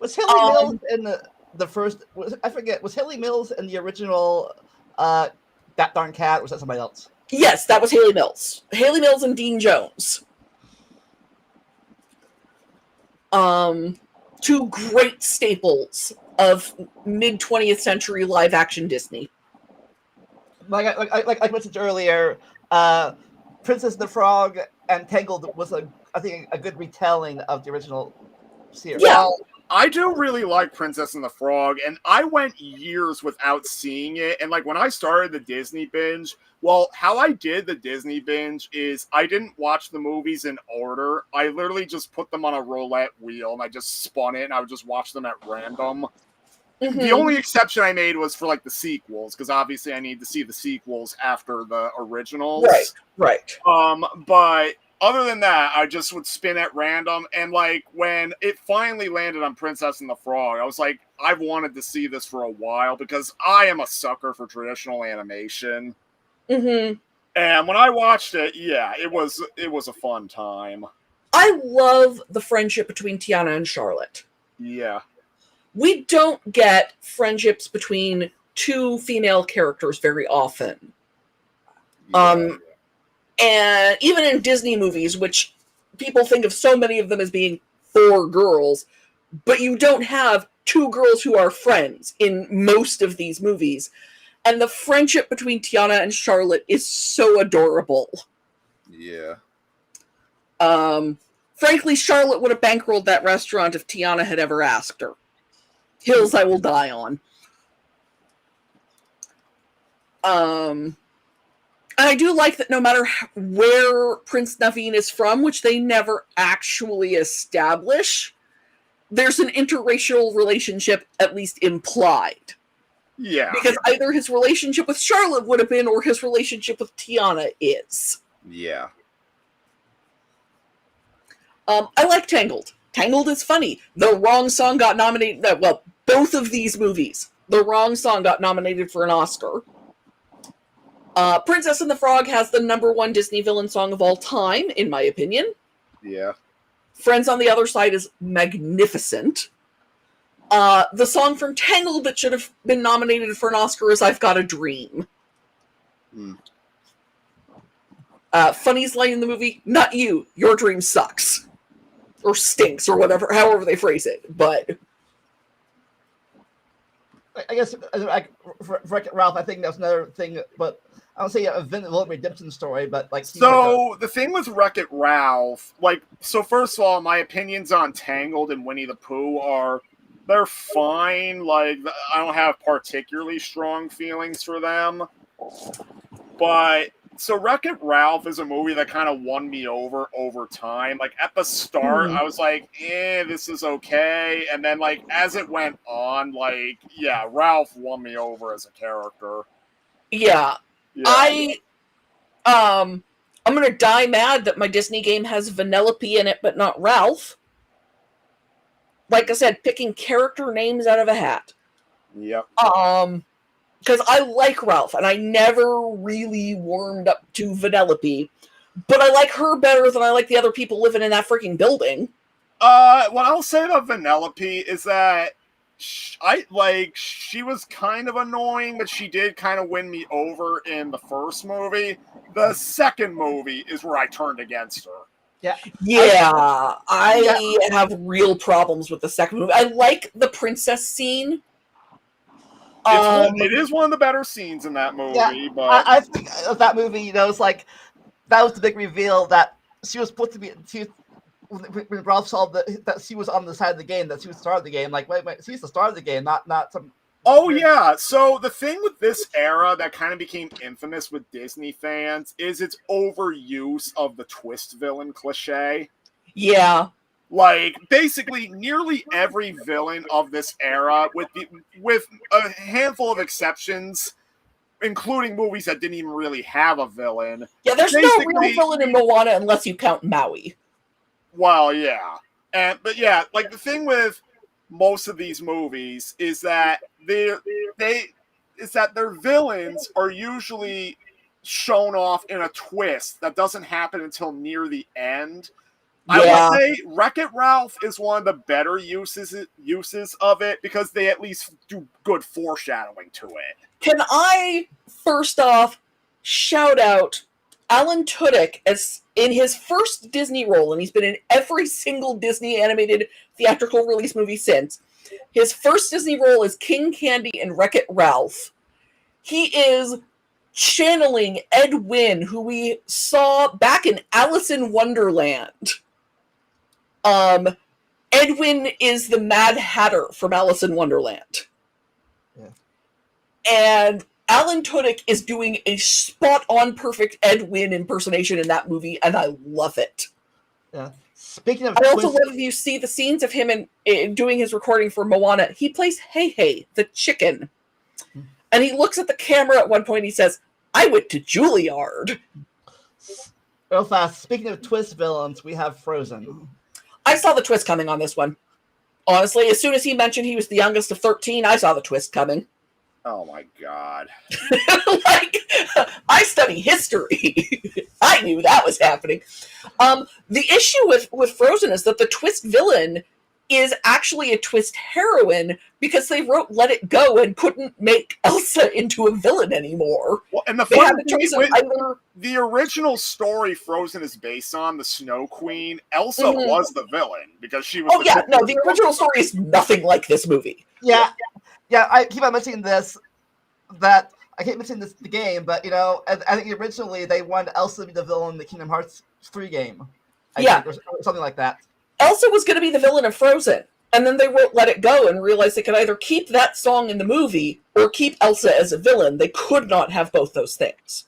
Was Haley Mills in the first? I forget. Was Haley Mills in the original That Darn Cat, or was that somebody else? Yes, that was Haley Mills. Haley Mills and Dean Jones. Two great staples of mid-20th century live-action Disney. Like I mentioned earlier, Princess and the Frog and Tangled was I think a good retelling of the original series. Yeah. Well, I do really like Princess and the Frog, and I went years without seeing it. And like when I started the Disney binge, well, how I did the Disney binge is I didn't watch the movies in order. I literally just put them on a roulette wheel and I just spun it and I would just watch them at random. Mm-hmm. The only exception I made was for like the sequels, because obviously I need to see the sequels after the originals. Right. But other than that, I just would spin at random. And like when it finally landed on Princess and the Frog, I was like, I've wanted to see this for a while because I am a sucker for traditional animation. Mm-hmm. And when I watched it, yeah, it was a fun time. I love the friendship between Tiana and Charlotte. Yeah. We don't get friendships between two female characters very often. And even in Disney movies, which people think of so many of them as being 4 girls, but you don't have 2 girls who are friends in most of these movies. And the friendship between Tiana and Charlotte is so adorable. Yeah. Frankly, Charlotte would have bankrolled that restaurant if Tiana had ever asked her. Hills I will die on. And I do like that no matter where Prince Naveen is from, which they never actually establish, there's an interracial relationship at least implied. Yeah. Because either his relationship with Charlotte would have been or his relationship with Tiana is. Yeah. I like Tangled. Tangled is funny. The wrong song got nominated. Well, both of these movies. The wrong song got nominated for an Oscar. Princess and the Frog has the #1 Disney villain song of all time, in my opinion. Yeah. Friends on the Other Side is magnificent. The song from Tangled that should have been nominated for an Oscar is I've Got a Dream. Funniest line in the movie, not you, your dream sucks. Or stinks, or whatever, however they phrase it. But I guess like Wreck-It Ralph, I think that's another thing, but I don't say a villain redemption story, but like so the thing with Wreck-It Ralph, like, so first of all, my opinions on Tangled and Winnie the Pooh are they're fine. Like, I don't have particularly strong feelings for them, but so Wreck-It Ralph is a movie that kind of won me over time. Like at the start, I was like, this is okay. And then like as it went on, like, yeah, Ralph won me over as a character. Yeah. I'm gonna die mad that my Disney game has Vanellope in it, but not Ralph. Like I said, picking character names out of a hat. Yep. Because I like Ralph, and I never really warmed up to Vanellope, but I like her better than I like the other people living in that freaking building. What I'll say about Vanellope is that she was kind of annoying, but she did kind of win me over in the first movie. The second movie is where I turned against her. Yeah. I have real problems with the second movie. I like the princess scene. It is one of the better scenes in that movie. Yeah, but I think of that movie, it's like that was the big reveal that she was supposed to be. When Ralph saw that she was on the side of the game, that she was the star of the game. Like, wait, she's the star of the game, not some. Oh yeah. So the thing with this era that kind of became infamous with Disney fans is its overuse of the twist villain cliche. Yeah. Like, basically, nearly every villain of this era, with a handful of exceptions, including movies that didn't even really have a villain. Yeah, there's no real villain in Moana unless you count Maui. Well, yeah. But yeah, like, the thing with most of these movies is that their villains are usually shown off in a twist that doesn't happen until near the end. Yeah. I would say Wreck-It Ralph is one of the better uses of it because they at least do good foreshadowing to it. Can I, first off, shout out Alan Tudyk as in his first Disney role, and he's been in every single Disney animated theatrical release movie since. His first Disney role is King Candy in Wreck-It Ralph. He is channeling Ed Wynn, who we saw back in Alice in Wonderland. Ed Wynn is the Mad Hatter from Alice in Wonderland. Yeah. And Alan Tudyk is doing a spot-on perfect Ed Wynn impersonation in that movie, and I love it. Yeah. Speaking of, I also love if you see the scenes of him in doing his recording for Moana. He plays Hey Hey, the chicken, and he looks at the camera at one point. And he says, "I went to Juilliard." Real fast. Speaking of twist villains, we have Frozen. I saw the twist coming on this one. Honestly, as soon as he mentioned he was the youngest of 13, I saw the twist coming. Oh my god. Like, I study history. I knew that was happening. The issue with Frozen is that the twist villain is actually a twist heroine because they wrote Let It Go and couldn't make Elsa into a villain anymore. Well, and the They had funny the thing choice of with either... the original story Frozen is based on, the Snow Queen, Elsa was the villain because she was. Oh yeah, no, the original story is nothing like this movie. Yeah, I keep on mentioning this. That I keep mentioning this the game, but you know, I think originally they wanted Elsa to be the villain in the Kingdom Hearts 3 game. I think, or something like that. Elsa was going to be the villain of Frozen, and then they wrote Let It Go and realized they could either keep that song in the movie or keep Elsa as a villain. They could not have both those things.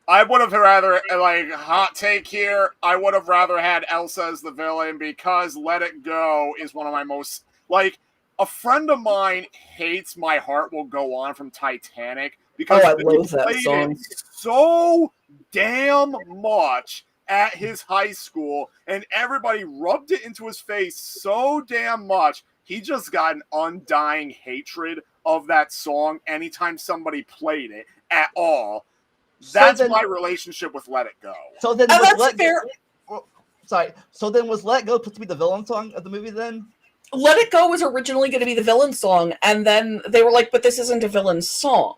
I would have rather, like, hot take here, I would have rather had Elsa as the villain because Let It Go is one of my most, like, a friend of mine hates My Heart Will Go On from Titanic because I they love that played song. it so damn much at his high school, and everybody rubbed it into his face so damn much, he just got an undying hatred of that song anytime somebody played it at all. That's my relationship with Let It Go. So then, that's fair. So then, was Let It Go supposed to be the villain song of the movie then? Let It Go was originally going to be the villain song, and then they were like, but this isn't a villain song.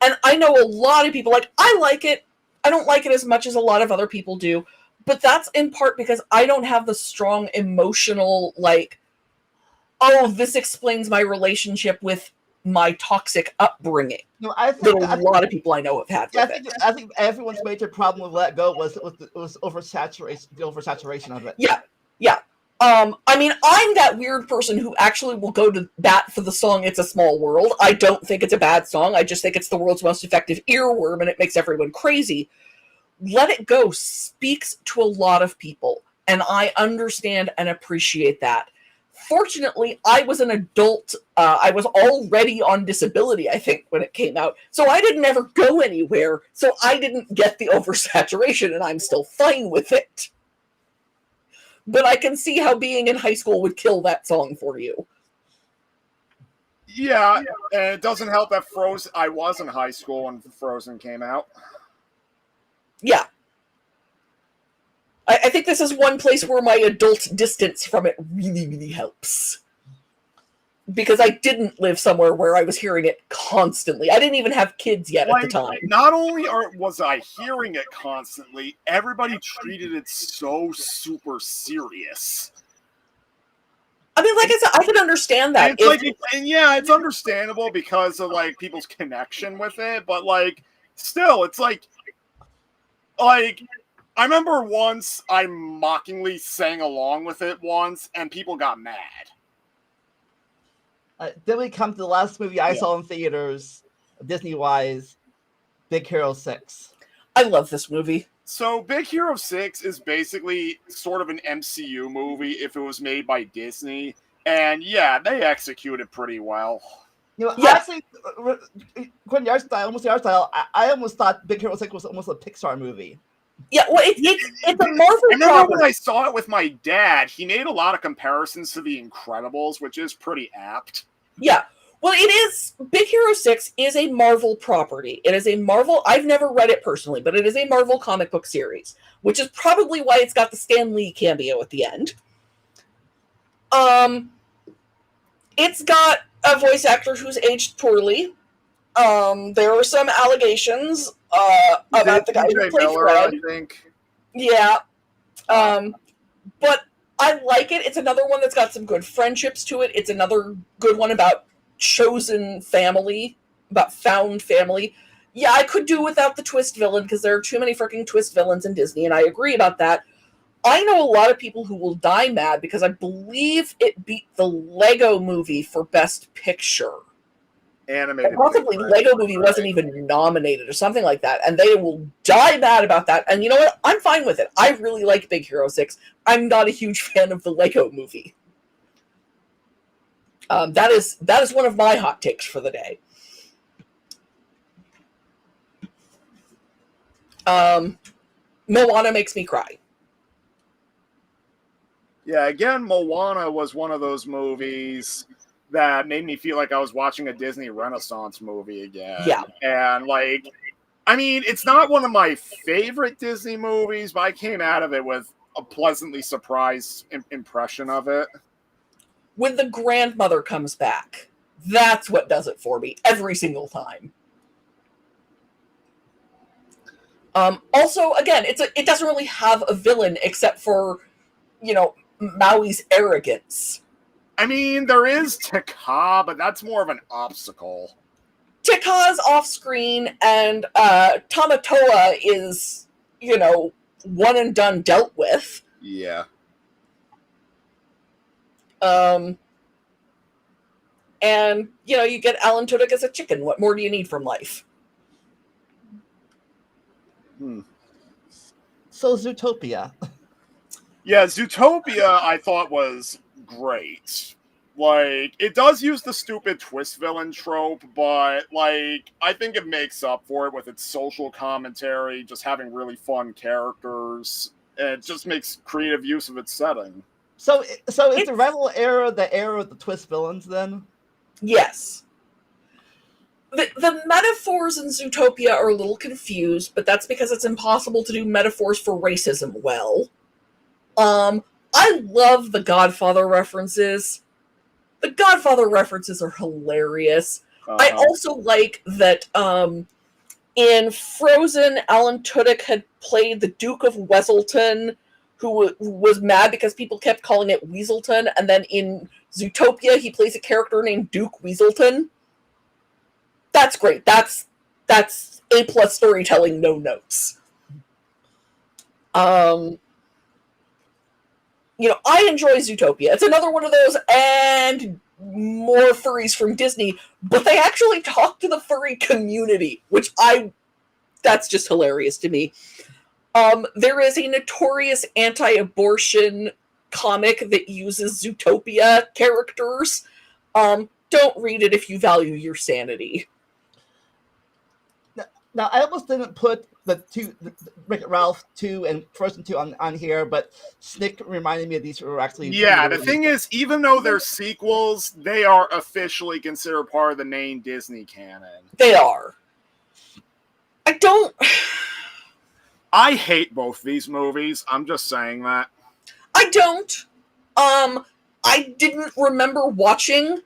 And I know a lot of people, like, I like it. I don't like it as much as a lot of other people do, but that's in part because I don't have the strong emotional, like, oh, this explains my relationship with my toxic upbringing. No, I think that a lot of people I know have had with it. I think everyone's major problem with Let Go was oversaturation, the oversaturation of it. Yeah. I mean, I'm that weird person who actually will go to bat for the song It's a Small World. I don't think it's a bad song. I just think it's the world's most effective earworm, and it makes everyone crazy. Let It Go speaks to a lot of people, and I understand and appreciate that. Fortunately, I was an adult. I was already on disability, I think, when it came out. So I didn't ever go anywhere. So I didn't get the oversaturation, and I'm still fine with it. But I can see how being in high school would kill that song for you. Yeah, and it doesn't help that Frozen. I was in high school when Frozen came out. Yeah. I think this is one place where my adult distance from it really, really helps. Because I didn't live somewhere where I was hearing it constantly. I didn't even have kids yet at the time. Not only was I hearing it constantly, everybody treated it so super serious. I mean, like I said, I can understand that. It's understandable because of, like, people's connection with it, but, like, still, it's like I remember once I mockingly sang along with it once, and people got mad. Then we come to the last movie I saw in theaters, Disney-wise, Big Hero 6. I love this movie. So Big Hero 6 is basically sort of an MCU movie if it was made by Disney. And yeah, they execute it pretty well. You know, Yeah. actually, according to the art style, I almost thought Big Hero 6 was almost a Pixar movie. Yeah, well, it's a Marvel I remember property. when I saw it with my dad, he made a lot of comparisons to The Incredibles, which is pretty apt. Yeah. Well, it is. Big Hero 6 is a Marvel property. It is a Marvel. I've never read it personally, but it is a Marvel comic book series, which is probably why it's got the Stan Lee cameo at the end. It's got a voice actor who's aged poorly. There are some allegations about the guy who played Miller, Fred. I think. Yeah. But I like it. It's another one that's got some good friendships to it. It's another good one about chosen family, about found family. Yeah, I could do without the twist villain because there are too many freaking twist villains in Disney, and I agree about that. I know a lot of people who will die mad because I believe it beat the Lego Movie for Best Picture. Animated. Possibly Lego Movie wasn't even nominated or something like that, and they will die mad about that. And you know what? I'm fine with it. I really like Big Hero 6. I'm not a huge fan of the Lego Movie. That is one of my hot takes for the day. Moana makes me cry. Yeah, again, Moana was one of those movies that made me feel like I was watching a Disney Renaissance movie again. Yeah. And, like, I mean, it's not one of my favorite Disney movies, but I came out of it with a pleasantly surprised impression of it. When the grandmother comes back, that's what does it for me every single time. Also, again, it doesn't really have a villain except for, Maui's arrogance. I mean, there is Taka, but that's more of an obstacle. Taka's off screen, and Tamatoa is, one and done dealt with. Yeah. And, you get Alan Tudyk as a chicken. What more do you need from life? So Zootopia. Yeah, Zootopia I thought was great. Like, it does use the stupid twist villain trope, but, like, I think it makes up for it with its social commentary, just having really fun characters, and it just makes creative use of its setting. So is the Rebel era the era of the twist villains then? Yes. The metaphors in Zootopia are a little confused, but that's because it's impossible to do metaphors for racism well. I love the Godfather references. The Godfather references are hilarious. I also like that in Frozen, Alan Tudyk had played the Duke of Weselton, who was mad because people kept calling it Weaselton, and then in Zootopia, he plays a character named Duke Weaselton. That's great. That's A+ storytelling, no notes. I enjoy Zootopia. It's another one of those, and more furries from Disney, but they actually talk to the furry community, that's just hilarious to me. There is a notorious anti-abortion comic that uses Zootopia characters. Don't read it if you value your sanity. Now, I almost didn't put the Wreck-It Ralph 2 and Frozen 2 on here, but Snick reminded me of these were actually... Yeah, the thing is, even though they're sequels, they are officially considered part of the main Disney canon. They are. I hate both these movies. I'm just saying that. I don't. I didn't remember watching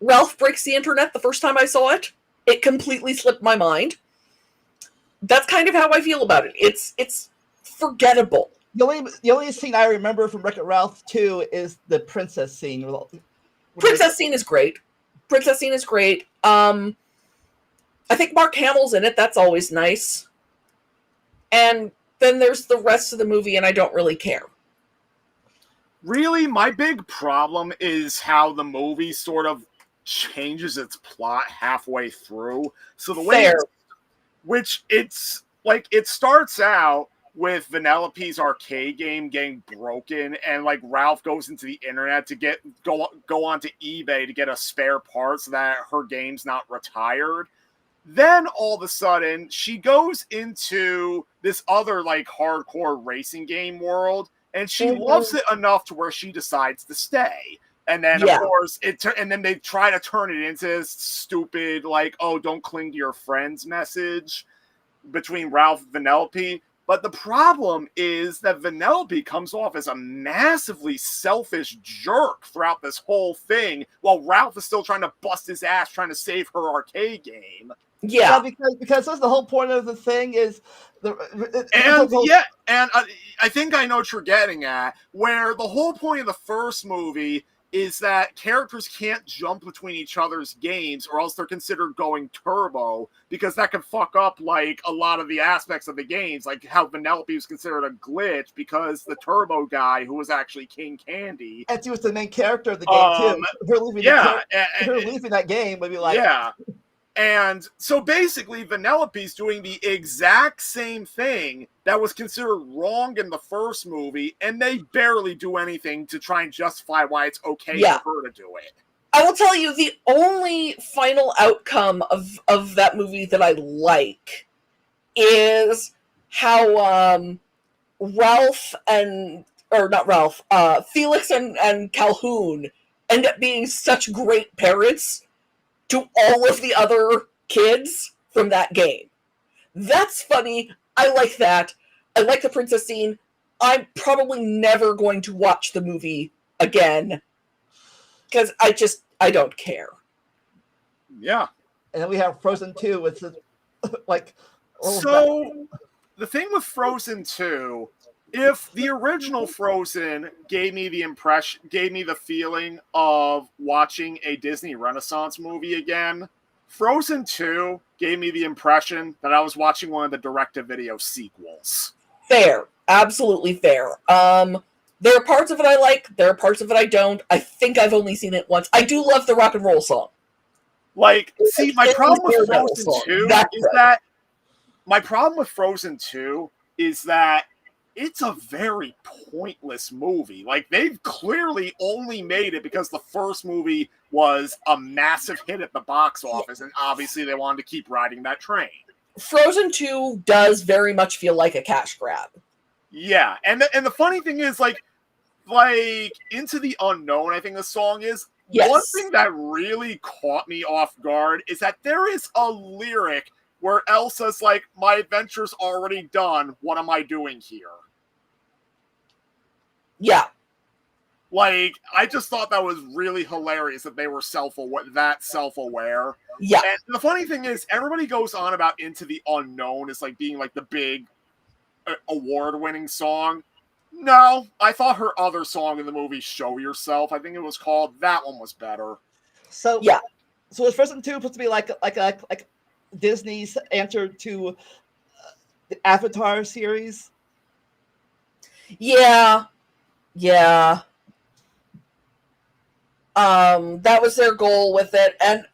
Ralph Breaks the Internet the first time I saw it. It completely slipped my mind. That's kind of how I feel about it. It's forgettable. The only scene I remember from Wreck-It Ralph 2 is the princess scene. Princess scene is great. I think Mark Hamill's in it. That's always nice. And then there's the rest of the movie, and I don't really care. Really, my big problem is how the movie sort of changes its plot halfway through. So the way Fair. which it's like, it starts out with Vanellope's arcade game getting broken, and like Ralph goes into the internet to go onto eBay to get a spare part so that her game's not retired. Then all of a sudden she goes into this other like hardcore racing game world, and she loves it enough to where she decides to stay. And then, of course, and then they try to turn it into this stupid, like, oh, don't cling to your friends message between Ralph and Vanellope. But the problem is that Vanellope comes off as a massively selfish jerk throughout this whole thing, while Ralph is still trying to bust his ass trying to save her arcade game. Yeah, because that's the whole point of the thing is I think I know what you're getting at, where the whole point of the first movie is that characters can't jump between each other's games or else they're considered going turbo, because that can fuck up like a lot of the aspects of the games, like how Vanellope was considered a glitch because the turbo guy, who was actually King Candy, and she was the main character of the game too. Her leaving that game would be like, yeah. And so basically, Vanellope's doing the exact same thing that was considered wrong in the first movie, and they barely do anything to try and justify why it's okay for her to do it. I will tell you, the only final outcome of that movie that I like is how Felix and Calhoun end up being such great parents to all of the other kids from that game. That's funny. I like that. I like the princess scene. I'm probably never going to watch the movie again because I don't care. Yeah. And then we have Frozen 2, which is like... So, the thing with Frozen 2, if the original Frozen gave me the feeling of watching a Disney Renaissance movie again, Frozen 2 gave me the impression that I was watching one of the direct-to-video sequels. Fair. Absolutely fair. There are parts of it I like, there are parts of it I don't. I think I've only seen it once. I do love the rock and roll song. Like, see, my problem with Frozen 2 is that my problem with Frozen 2 is that it's a very pointless movie. Like, they've clearly only made it because the first movie was a massive hit at the box office, and obviously they wanted to keep riding that train. Frozen 2 does very much feel like a cash grab. Yeah, and the funny thing is, like Into the Unknown, I think the song is. Yes. One thing that really caught me off guard is that there is a lyric where Elsa's like, my adventure's already done, what am I doing here? Yeah. Like, I just thought that was really hilarious that they were self-aware. Yeah. And the funny thing is, everybody goes on about Into the Unknown as like being like the big award-winning song. No, I thought her other song in the movie, Show Yourself, I think it was called, that one was better. So yeah. So is Frozen 2 supposed to be like Disney's answer to the Avatar series? Yeah. Yeah. That was their goal with it. And,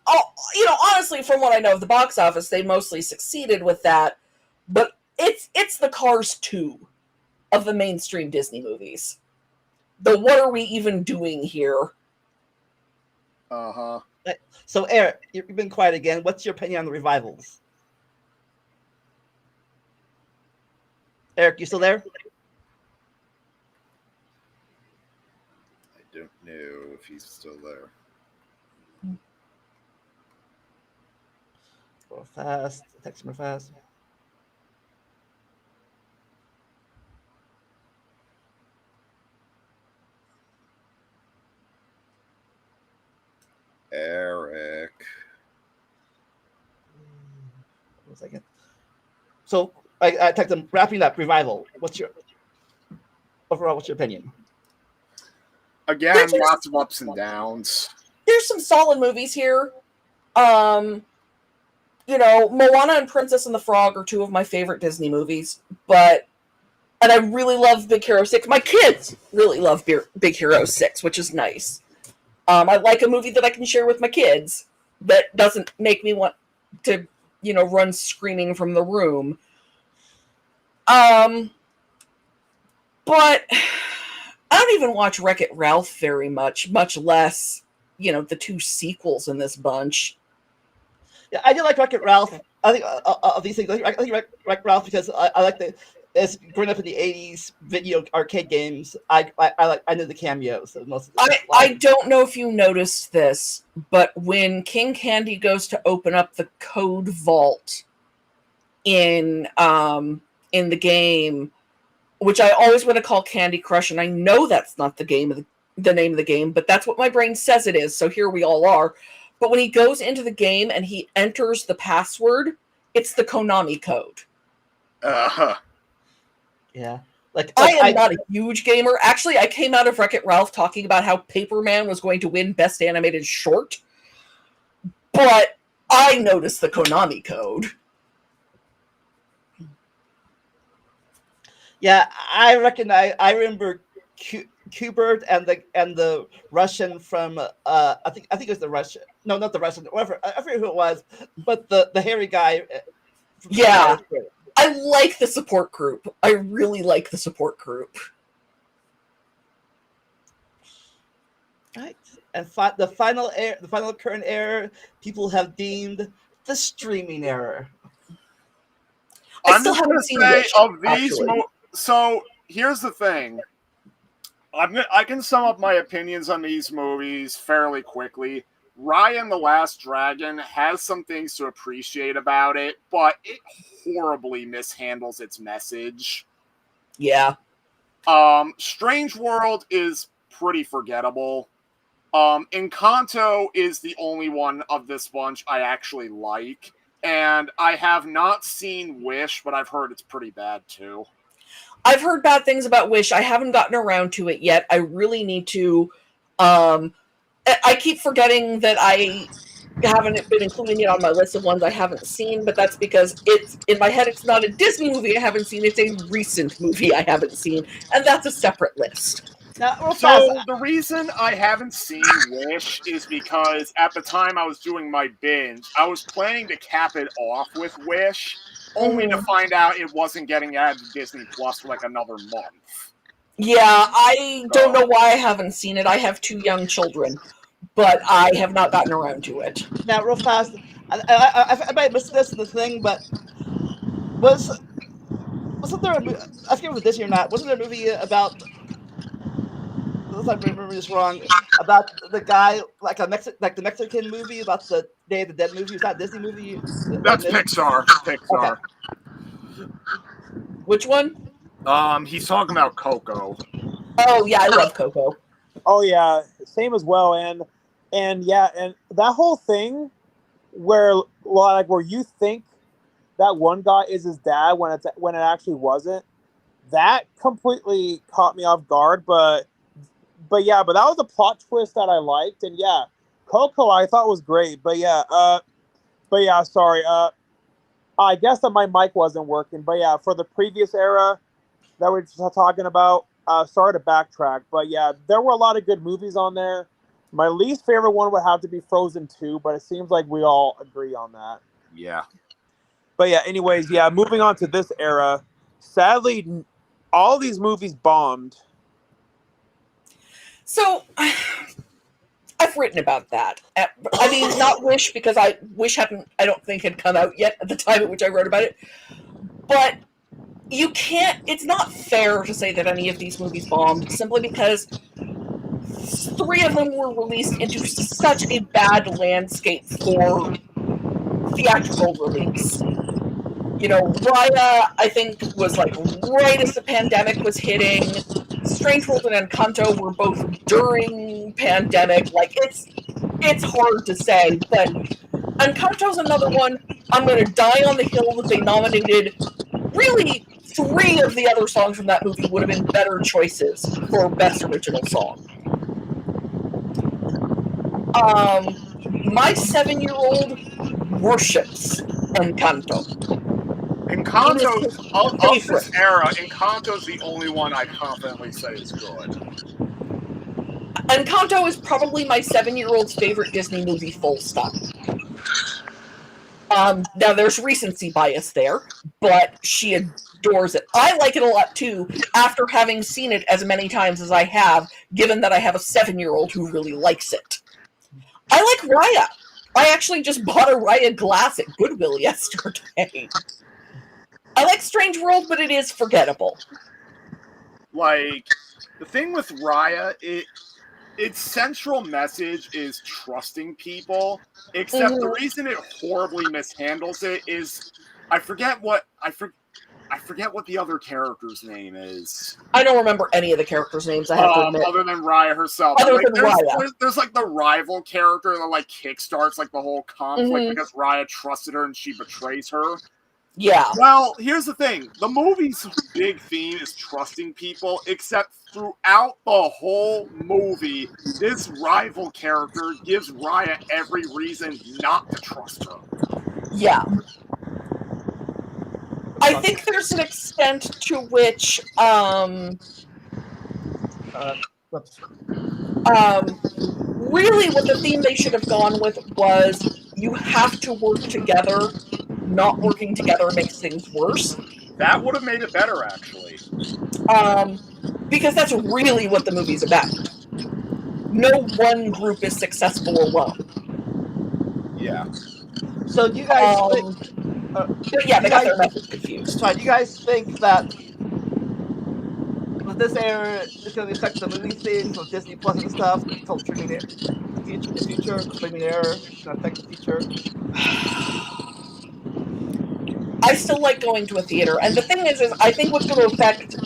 honestly, from what I know of the box office, they mostly succeeded with that. But it's the Cars 2 of the mainstream Disney movies. What are we even doing here? Uh-huh. So, Eric, you've been quiet again. What's your opinion on the revivals? Eric, you still there? I don't know if he's still there. Go fast. Text him fast. Eric. 1 second. So I text them, wrapping up revival. What's your opinion? Again, lots of ups and downs. There's some solid movies here. Moana and Princess and the Frog are two of my favorite Disney movies, and I really love Big Hero 6. My kids really love Big Hero 6, which is nice. I like a movie that I can share with my kids that doesn't make me want to, run screaming from the room. But I don't even watch Wreck-It Ralph very much less, the two sequels in this bunch. Yeah, I do like Wreck-It Ralph. I think of these things, I think Wreck-It Ralph because I like it's growing up in the '80s video arcade games. I know the cameos. So I don't know if you noticed this, but when King Candy goes to open up the code vault in the game, which I always want to call Candy Crush, and I know that's not the name of the game, but that's what my brain says it is. So here we all are. But when he goes into the game and he enters the password, it's the Konami code. Yeah. I am not a huge gamer. Actually, I came out of Wreck-It Ralph talking about how Paperman was going to win Best Animated Short, but I noticed the Konami code. Yeah, I remember Qbert and the Russian from I think it was the Russian. No, not the Russian. Whatever. I forget who it was, but the hairy guy. Yeah. I like the support group. I really like the support group. Right. And the final current error people have deemed the streaming error. I'm just going to say of these. So here's the thing. I can sum up my opinions on these movies fairly quickly. Raya and the Last Dragon has some things to appreciate about it, but it horribly mishandles its message. Yeah. Strange World is pretty forgettable. Encanto is the only one of this bunch I actually like, and I have not seen Wish, but I've heard it's pretty bad too. I've heard bad things about Wish. I haven't gotten around to it yet. I really need to. I keep forgetting that I haven't been including it on my list of ones I haven't seen, but that's because it's in my head. It's not a Disney movie I haven't seen. It's a recent movie I haven't seen, and that's a separate list. Now, so the reason I haven't seen Wish is because at the time I was doing my binge, I was planning to cap it off with Wish, only to find out it wasn't getting added to Disney Plus for like another month. Yeah, I don't know why I haven't seen it. I have 2 young children, but I have not gotten around to it. Now, real fast, I might miss this in the thing, but wasn't there a movie, I forget if it was Disney or not, wasn't there a movie about, if I remember this wrong, about the guy, like the Mexican movie about the Day of the Dead movie? Was that a Disney movie? That's Pixar. Pixar. Okay. Which one? He's talking about Coco. Oh yeah, I love Coco. Oh yeah, same as well, and that whole thing where you think that one guy is his dad when it actually wasn't, that completely caught me off guard. But that was a plot twist that I liked, and yeah, Coco I thought was great. Sorry, I guess that my mic wasn't working. But yeah, for the previous era that we're talking about, sorry to backtrack, but yeah, there were a lot of good movies on there. My least favorite one would have to be Frozen 2, but it seems like we all agree on that. Yeah. But yeah, anyways, yeah, moving on to this era, sadly, all these movies bombed. So, I've written about that. I mean, not Wish, because Wish I don't think had come out yet at the time at which I wrote about it. But it's not fair to say that any of these movies bombed, simply because 3 of them were released into such a bad landscape for theatrical release. Raya, I think, was like right as the pandemic was hitting. Strange World and Encanto were both during pandemic. Like, it's hard to say, but Encanto's another one. I'm going to die on the hill that they nominated. Really, 3 of the other songs from that movie would have been better choices for Best Original Song. My 7-year-old worships Encanto. Encanto's of this era, Encanto's the only one I confidently say is good. Encanto is probably my 7-year-old's favorite Disney movie, full stop. Now there's recency bias there, but she adores it. I like it a lot too, after having seen it as many times as I have, given that I have a 7-year-old who really likes it. I like Raya. I actually just bought a Raya glass at Goodwill yesterday. I like Strange World, but it is forgettable. Like, the thing with Raya, its central message is trusting people, except the reason it horribly mishandles it is I forget what the other character's name is. I don't remember any of the characters' names, I have to admit. Other than Raya herself. Other Like, than Raya. There's like the rival character that like kickstarts like the whole conflict because Raya trusted her and she betrays her. Yeah. Well, here's the thing. The movie's big theme is trusting people, except throughout the whole movie, this rival character gives Raya every reason not to trust her. Yeah. I think there's an extent to which, really what the theme they should have gone with was you have to work together. Not working together makes things worse. That would have made it better, actually. Because that's really what the movie's about. No one group is successful alone. Yeah. So do you guys think... yeah, they got their message confused. Sorry, do you guys think that this era is going to affect the movie scenes with Disney Plus and stuff, until streaming it, the future, streaming era, going to affect the future? I still like going to a theater, and the thing is I think what's going to affect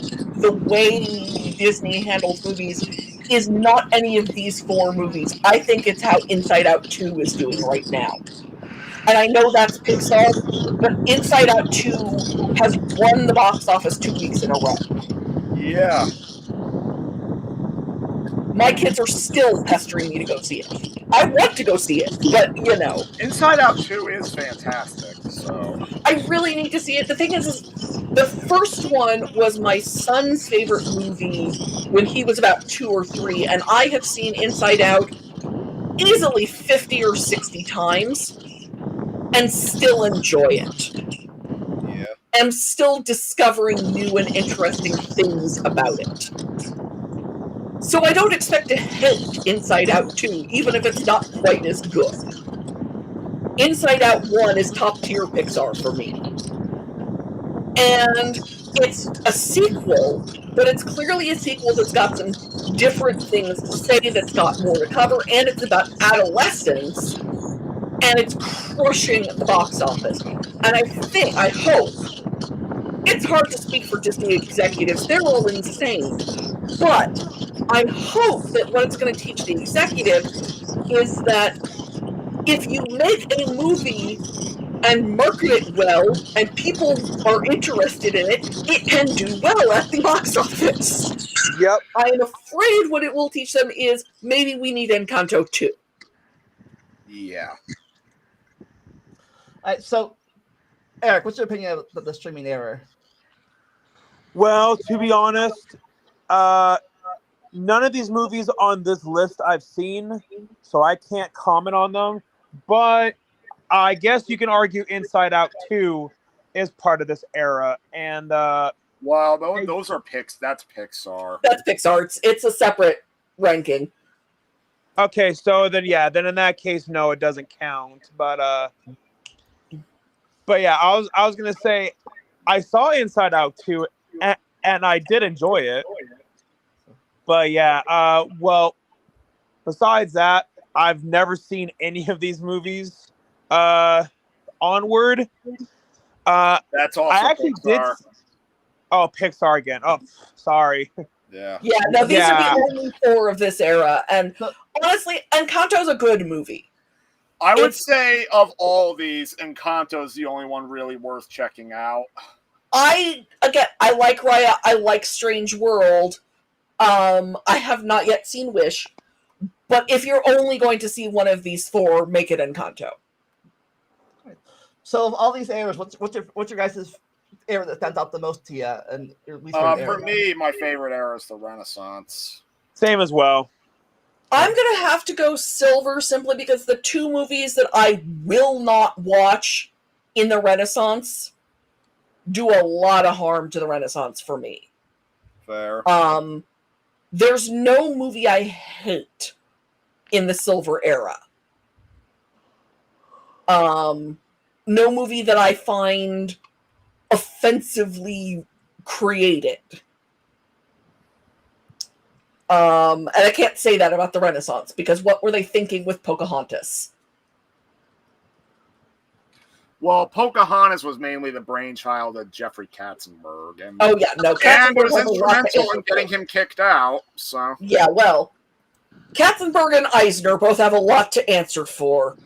the way Disney handles movies is not any of these 4 movies. I think it's how Inside Out 2 is doing right now. And I know that's Pixar, but Inside Out 2 has won the box office 2 weeks in a row. Yeah. My kids are still pestering me to go see it. I want to go see it, but, you know. Inside Out 2 is fantastic, so... I really need to see it. The thing is the first one was my son's favorite movie when he was about 2 or 3, and I have seen Inside Out easily 50 or 60 times and still enjoy it. Yeah. I'm still discovering new and interesting things about it. So I don't expect to hate Inside Out 2, even if it's not quite as good. Inside Out 1 is top-tier Pixar for me. And it's a sequel, but it's clearly a sequel that's got some different things to say, that's got more to cover, and it's about adolescence, and it's crushing the box office. And I hope, it's hard to speak for Disney executives, they're all insane, but I hope that what it's going to teach the executive is that if you make a movie and market it well, and people are interested in it, it can do well at the box office. Yep. I am afraid what it will teach them is maybe we need Encanto 2. Yeah. So, Eric, what's your opinion of the streaming era? Well, to be honest, none of these movies on this list I've seen, so I can't comment on them. But I guess you can argue Inside Out 2 is part of this era. And Wow, those are that's Pixar. That's Pixar. It's a separate ranking. okay, so then in that case, no, it doesn't count. But yeah, I was gonna say I saw Inside Out 2 and I did enjoy it. But yeah, well, besides that, I've never seen any of these movies. Onward. That's also I actually Pixar. did. Oh, Pixar again. Oh, sorry. Yeah. Yeah, no, these are the only 4 of this era. And honestly, Encanto's a good movie. I would say of all these, Encanto's the only one really worth checking out. I like Raya. I like Strange World. I have not yet seen Wish. But if you're only going to see one of these 4, make it Encanto. So, of all these eras, what's your guys' era that stands out the most to you? And your least favorite era? For me, my favorite era is the Renaissance. Same as well. I'm going to have to go Silver simply because the 2 movies that I will not watch in the Renaissance do a lot of harm to the Renaissance for me. Fair. There's no movie I hate in the Silver Era. No movie that I find offensively created. And I can't say that about the Renaissance, because what were they thinking with Pocahontas? Well, Pocahontas was mainly the brainchild of Jeffrey Katzenberg. And, Oh, yeah, no. and was has a lot to instrumental answer in getting for. him kicked out, so... Yeah, well, Katzenberg and Eisner both have a lot to answer for.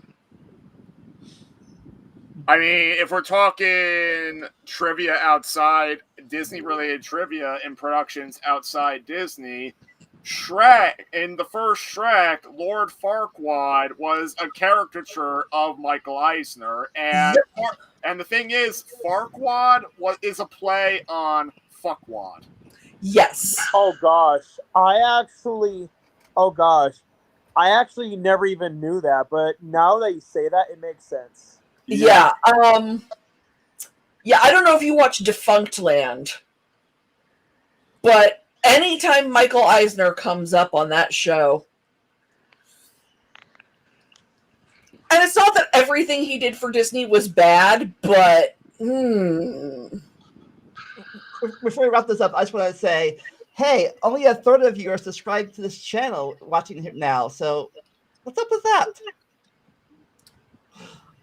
I mean, if we're talking trivia outside, Disney-related trivia in productions outside Disney, Shrek, in the first Shrek, Lord Farquaad was a caricature of Michael Eisner, and the thing is, Farquaad is a play on fuckwad. Yes. Oh gosh, I actually never even knew that, but now that you say that, it makes sense. Yeah. Yeah, I don't know if you watch Defunctland, but anytime Michael Eisner comes up on that show, and it's not that everything he did for Disney was bad, but Before we wrap this up, I just want to say, hey, only a third of you are subscribed to this channel watching here now. So, what's up with that?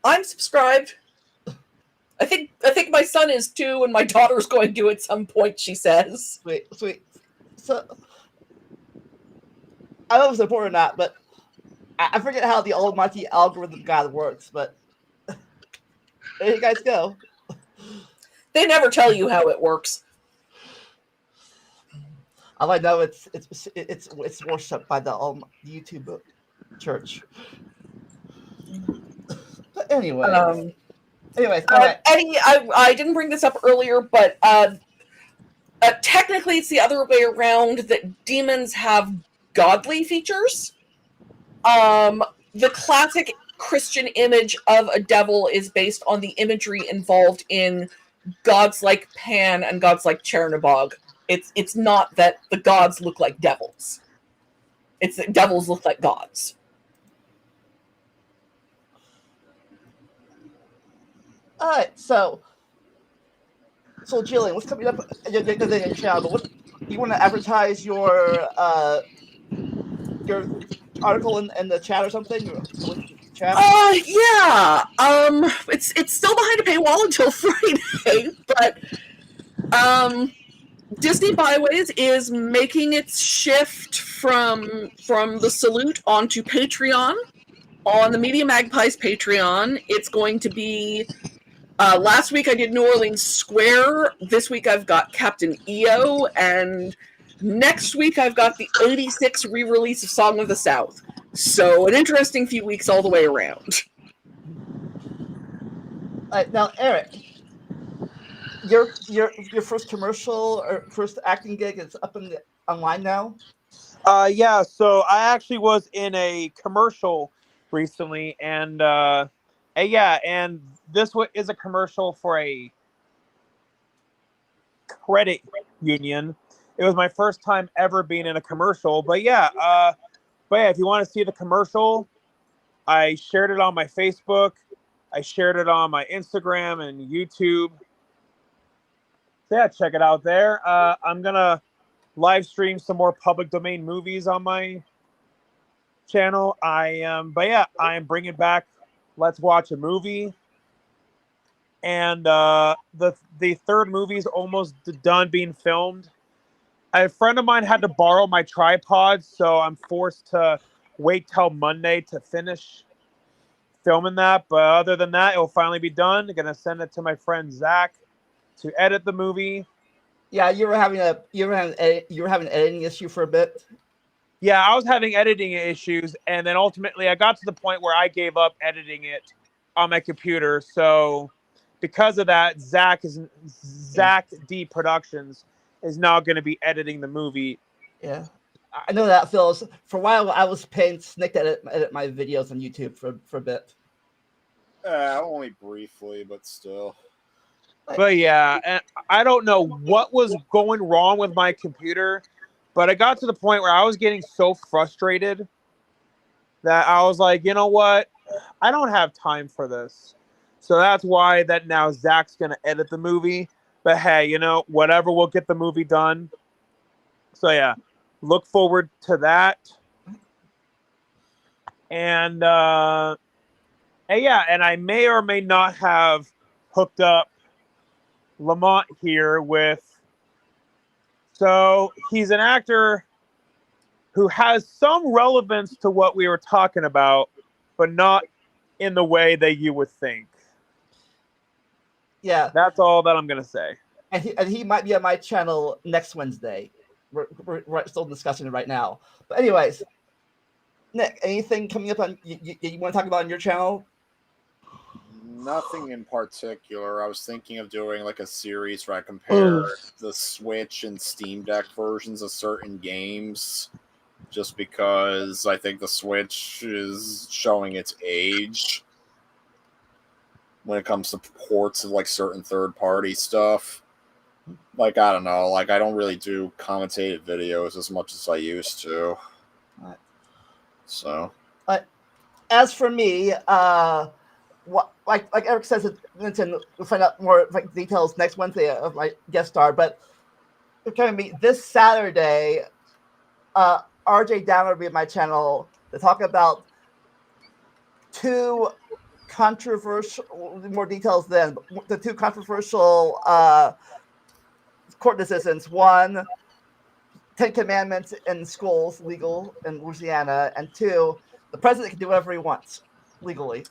I'm subscribed. I think my son is too, and my daughter's going to at some point, she says. Sweet. So, I don't know if it's important or not, but I forget how the almighty algorithm god works, but there you guys go. They never tell you how it works. All I know it's worshipped by the YouTube church. But anyways, all right. Eddie, I didn't bring this up earlier, but technically it's the other way around, that demons have godly features. The classic Christian image of a devil is based on the imagery involved in gods like Pan and gods like Chernobog. It's not that the gods look like devils. It's that devils look like gods. All right, so Jillian, what's coming up in your channel? What you want to advertise your article in the chat or something? Chat? Yeah. It's still behind a paywall until Friday, but Disney Byways is making its shift from the Salute onto Patreon. On the Media Magpies Patreon, it's going to be last week I did New Orleans Square. This week I've got Captain EO, and next week I've got the 86 re-release of Song of the South. So an interesting few weeks all the way around. Now, Eric, your first commercial or first acting gig is up online now? Yeah, so I actually was in a commercial recently, and this is a commercial for a credit union. It was my first time ever being in a commercial, but yeah, if you want to see the commercial, I shared it on my Facebook, I shared it on my Instagram and YouTube. So yeah, check it out there. I'm gonna live stream some more public domain movies on my channel. I am bringing back Let's Watch a Movie, and the third movie is almost done being filmed. A friend of mine had to borrow my tripod, so I'm forced to wait till Monday to finish filming that. But other than that, it will finally be done. I'm gonna send it to my friend Zach to edit the movie. Yeah, you were having an editing issue for a bit. Yeah, I was having editing issues, and then ultimately I got to the point where I gave up editing it on my computer. So because of that, Zach D Productions is now going to be editing the movie. Yeah, I know that feels. For a while, I was paying Snick to edit my videos on YouTube for a bit. Only briefly, but still. But yeah, and I don't know what was going wrong with my computer, but it got to the point where I was getting so frustrated that I was like, you know what? I don't have time for this. So that's why that now Zach's gonna edit the movie. But hey, whatever, we'll get the movie done. So yeah, look forward to that. And and I may or may not have hooked up Lamont here with. So he's an actor who has some relevance to what we were talking about, but not in the way that you would think. Yeah, That's all that I'm gonna say. and he might be on my channel next Wednesday. We're still discussing it right now. But anyways, Nick, anything coming up on you want to talk about on your channel? Nothing in particular. I was thinking of doing like a series where I compare the Switch and Steam Deck versions of certain games, just because I think the Switch is showing its age when it comes to ports of like certain third-party stuff. Like, I don't know, like I don't really do commentated videos as much as I used to. Right. So as for me, like Eric says, we'll find out more details next Wednesday of my guest star. But coming to me this Saturday, RJ Down will be on my channel to talk about two controversial, more details then, the two controversial court decisions. One, 10 Commandments in schools legal in Louisiana, and two, the president can do whatever he wants legally.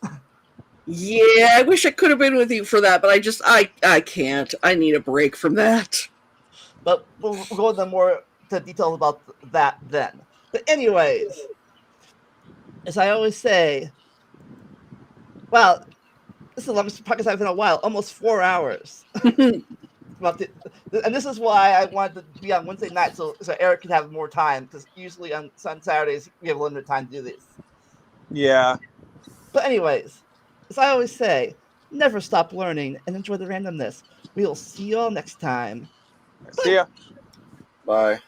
Yeah, I wish I could have been with you for that, but I can't. I need a break from that. But we'll go into more to details about that then. But anyways, as I always say, wow, this is the longest podcast I've been in a while, almost 4 hours. And this is why I wanted to be on Wednesday night so Eric can have more time, because usually on Saturdays we have limited time to do this. Yeah. But anyways, as I always say, never stop learning and enjoy the randomness. We'll see you all next time. See ya. bye.